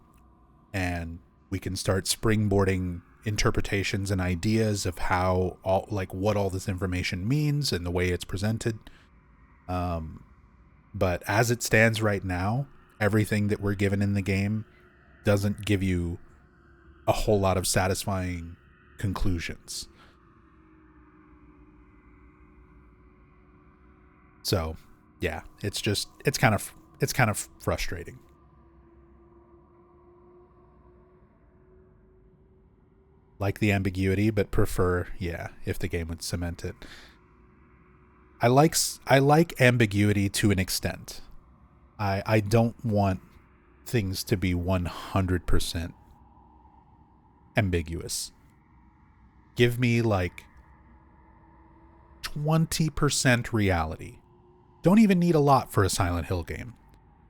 and we can start springboarding interpretations and ideas of how all, like, what all this information means and the way it's presented. But as it stands right now, everything that we're given in the game doesn't give you a whole lot of satisfying conclusions. So, yeah, it's kind of frustrating. Like the ambiguity, but prefer, if the game would cement it. I like ambiguity to an extent. I don't want things to be 100% ambiguous. Give me like 20% reality. Don't even need a lot for a Silent Hill game,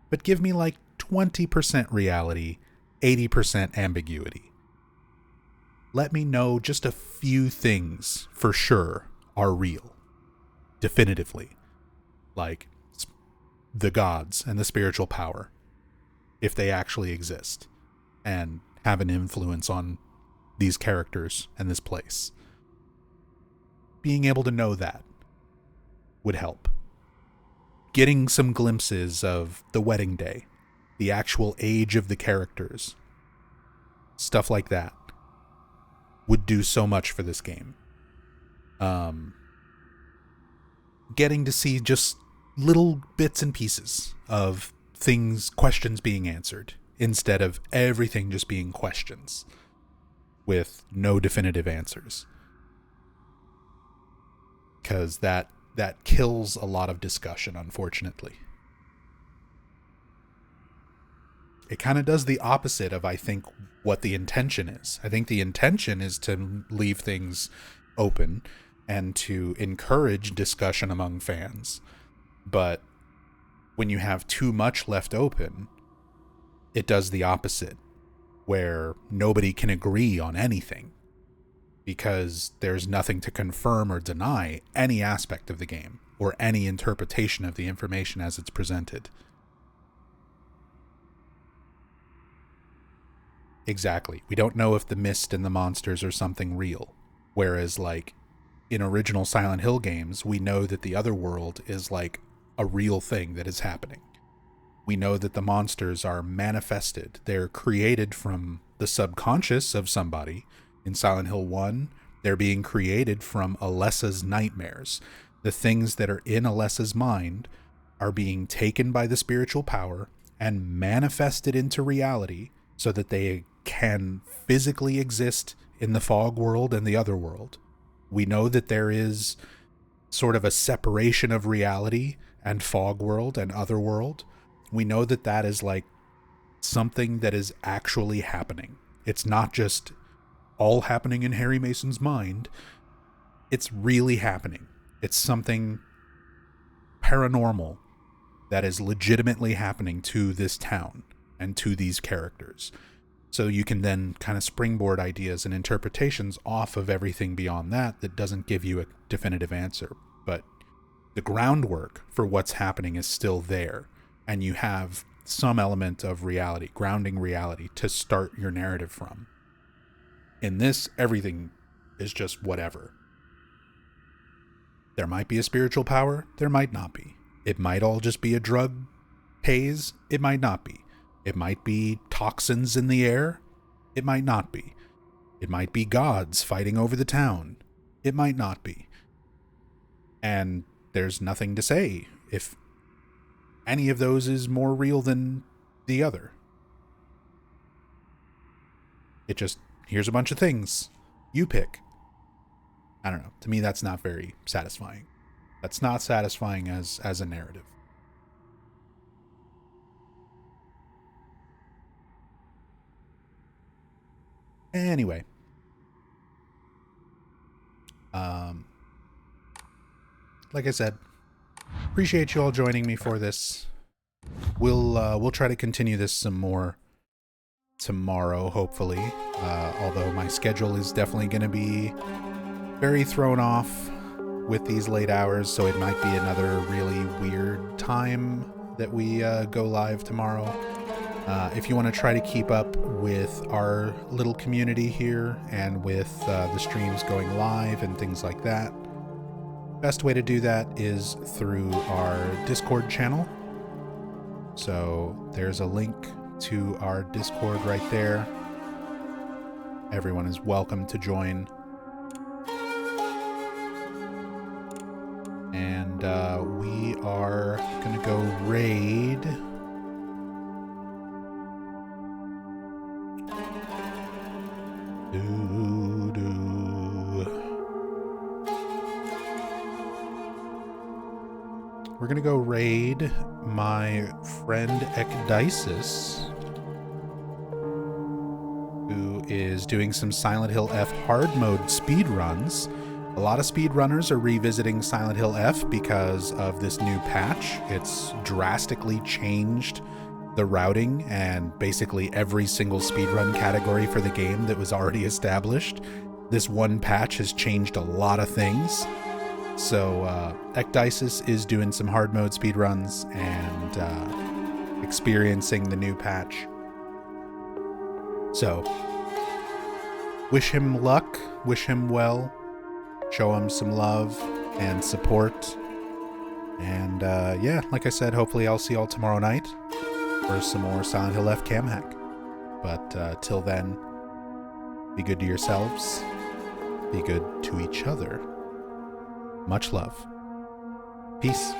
but give me like 20% reality, 80% ambiguity. Let me know just a few things for sure are real, definitively, like the gods and the spiritual power, if they actually exist and have an influence on these characters and this place. Being able to know that would help. Getting some glimpses of the wedding day, the actual age of the characters, stuff like that would do so much for this game. Getting to see just little bits and pieces of things, questions being answered, instead of everything just being questions with no definitive answers. Because that kills a lot of discussion, unfortunately. It kind of does the opposite of, I think, what the intention is. I think the intention is to leave things open and to encourage discussion among fans. But when you have too much left open, it does the opposite, where nobody can agree on anything, because there's nothing to confirm or deny any aspect of the game or any interpretation of the information as it's presented. Exactly. We don't know if the mist and the monsters are something real. Whereas, like, in original Silent Hill games, we know that the other world is like a real thing that is happening. We know that the monsters are manifested. They're created from the subconscious of somebody. In Silent Hill 1, they're being created from Alessa's nightmares. The things that are in Alessa's mind are being taken by the spiritual power and manifested into reality so that they can physically exist in the fog world and the other world. We know that there is sort of a separation of reality and fog world and other world. We know that that is like something that is actually happening. It's not just all happening in Harry Mason's mind. It's really happening. It's something paranormal that is legitimately happening to this town and to these characters. So you can then kind of springboard ideas and interpretations off of everything beyond that doesn't give you a definitive answer. But the groundwork for what's happening is still there. And you have some element of reality, grounding reality, to start your narrative from. In this, everything is just whatever. There might be a spiritual power, there might not be. It might all just be a drug haze, it might not be. It might be toxins in the air, it might not be. It might be gods fighting over the town, it might not be. And there's nothing to say if any of those is more real than the other. It just, here's a bunch of things, you pick. I don't know. To me, that's not very satisfying. That's not satisfying as a narrative. Anyway. Like I said, appreciate you all joining me for this. We'll try to continue this some more tomorrow, hopefully. Although my schedule is definitely going to be very thrown off with these late hours, so it might be another really weird time that we go live tomorrow. If you want to try to keep up with our little community here and with the streams going live and things like that, best way to do that is through our Discord channel. So there's a link to our Discord right there. Everyone is welcome to join. And we are going to go raid We're gonna go raid my friend Ekdysis, who is doing some Silent Hill F hard mode speedruns. A lot of speedrunners are revisiting Silent Hill F because of this new patch. It's drastically changed the routing and basically every single speedrun category for the game that was already established. This one patch has changed a lot of things. So Ekdysis is doing some hard mode speedruns and experiencing the new patch. So wish him luck, wish him well, show him some love and support. And yeah, like I said, hopefully I'll see y'all tomorrow night for some more Silent Hill F cam hack. But till then, be good to yourselves, be good to each other. Much love. Peace.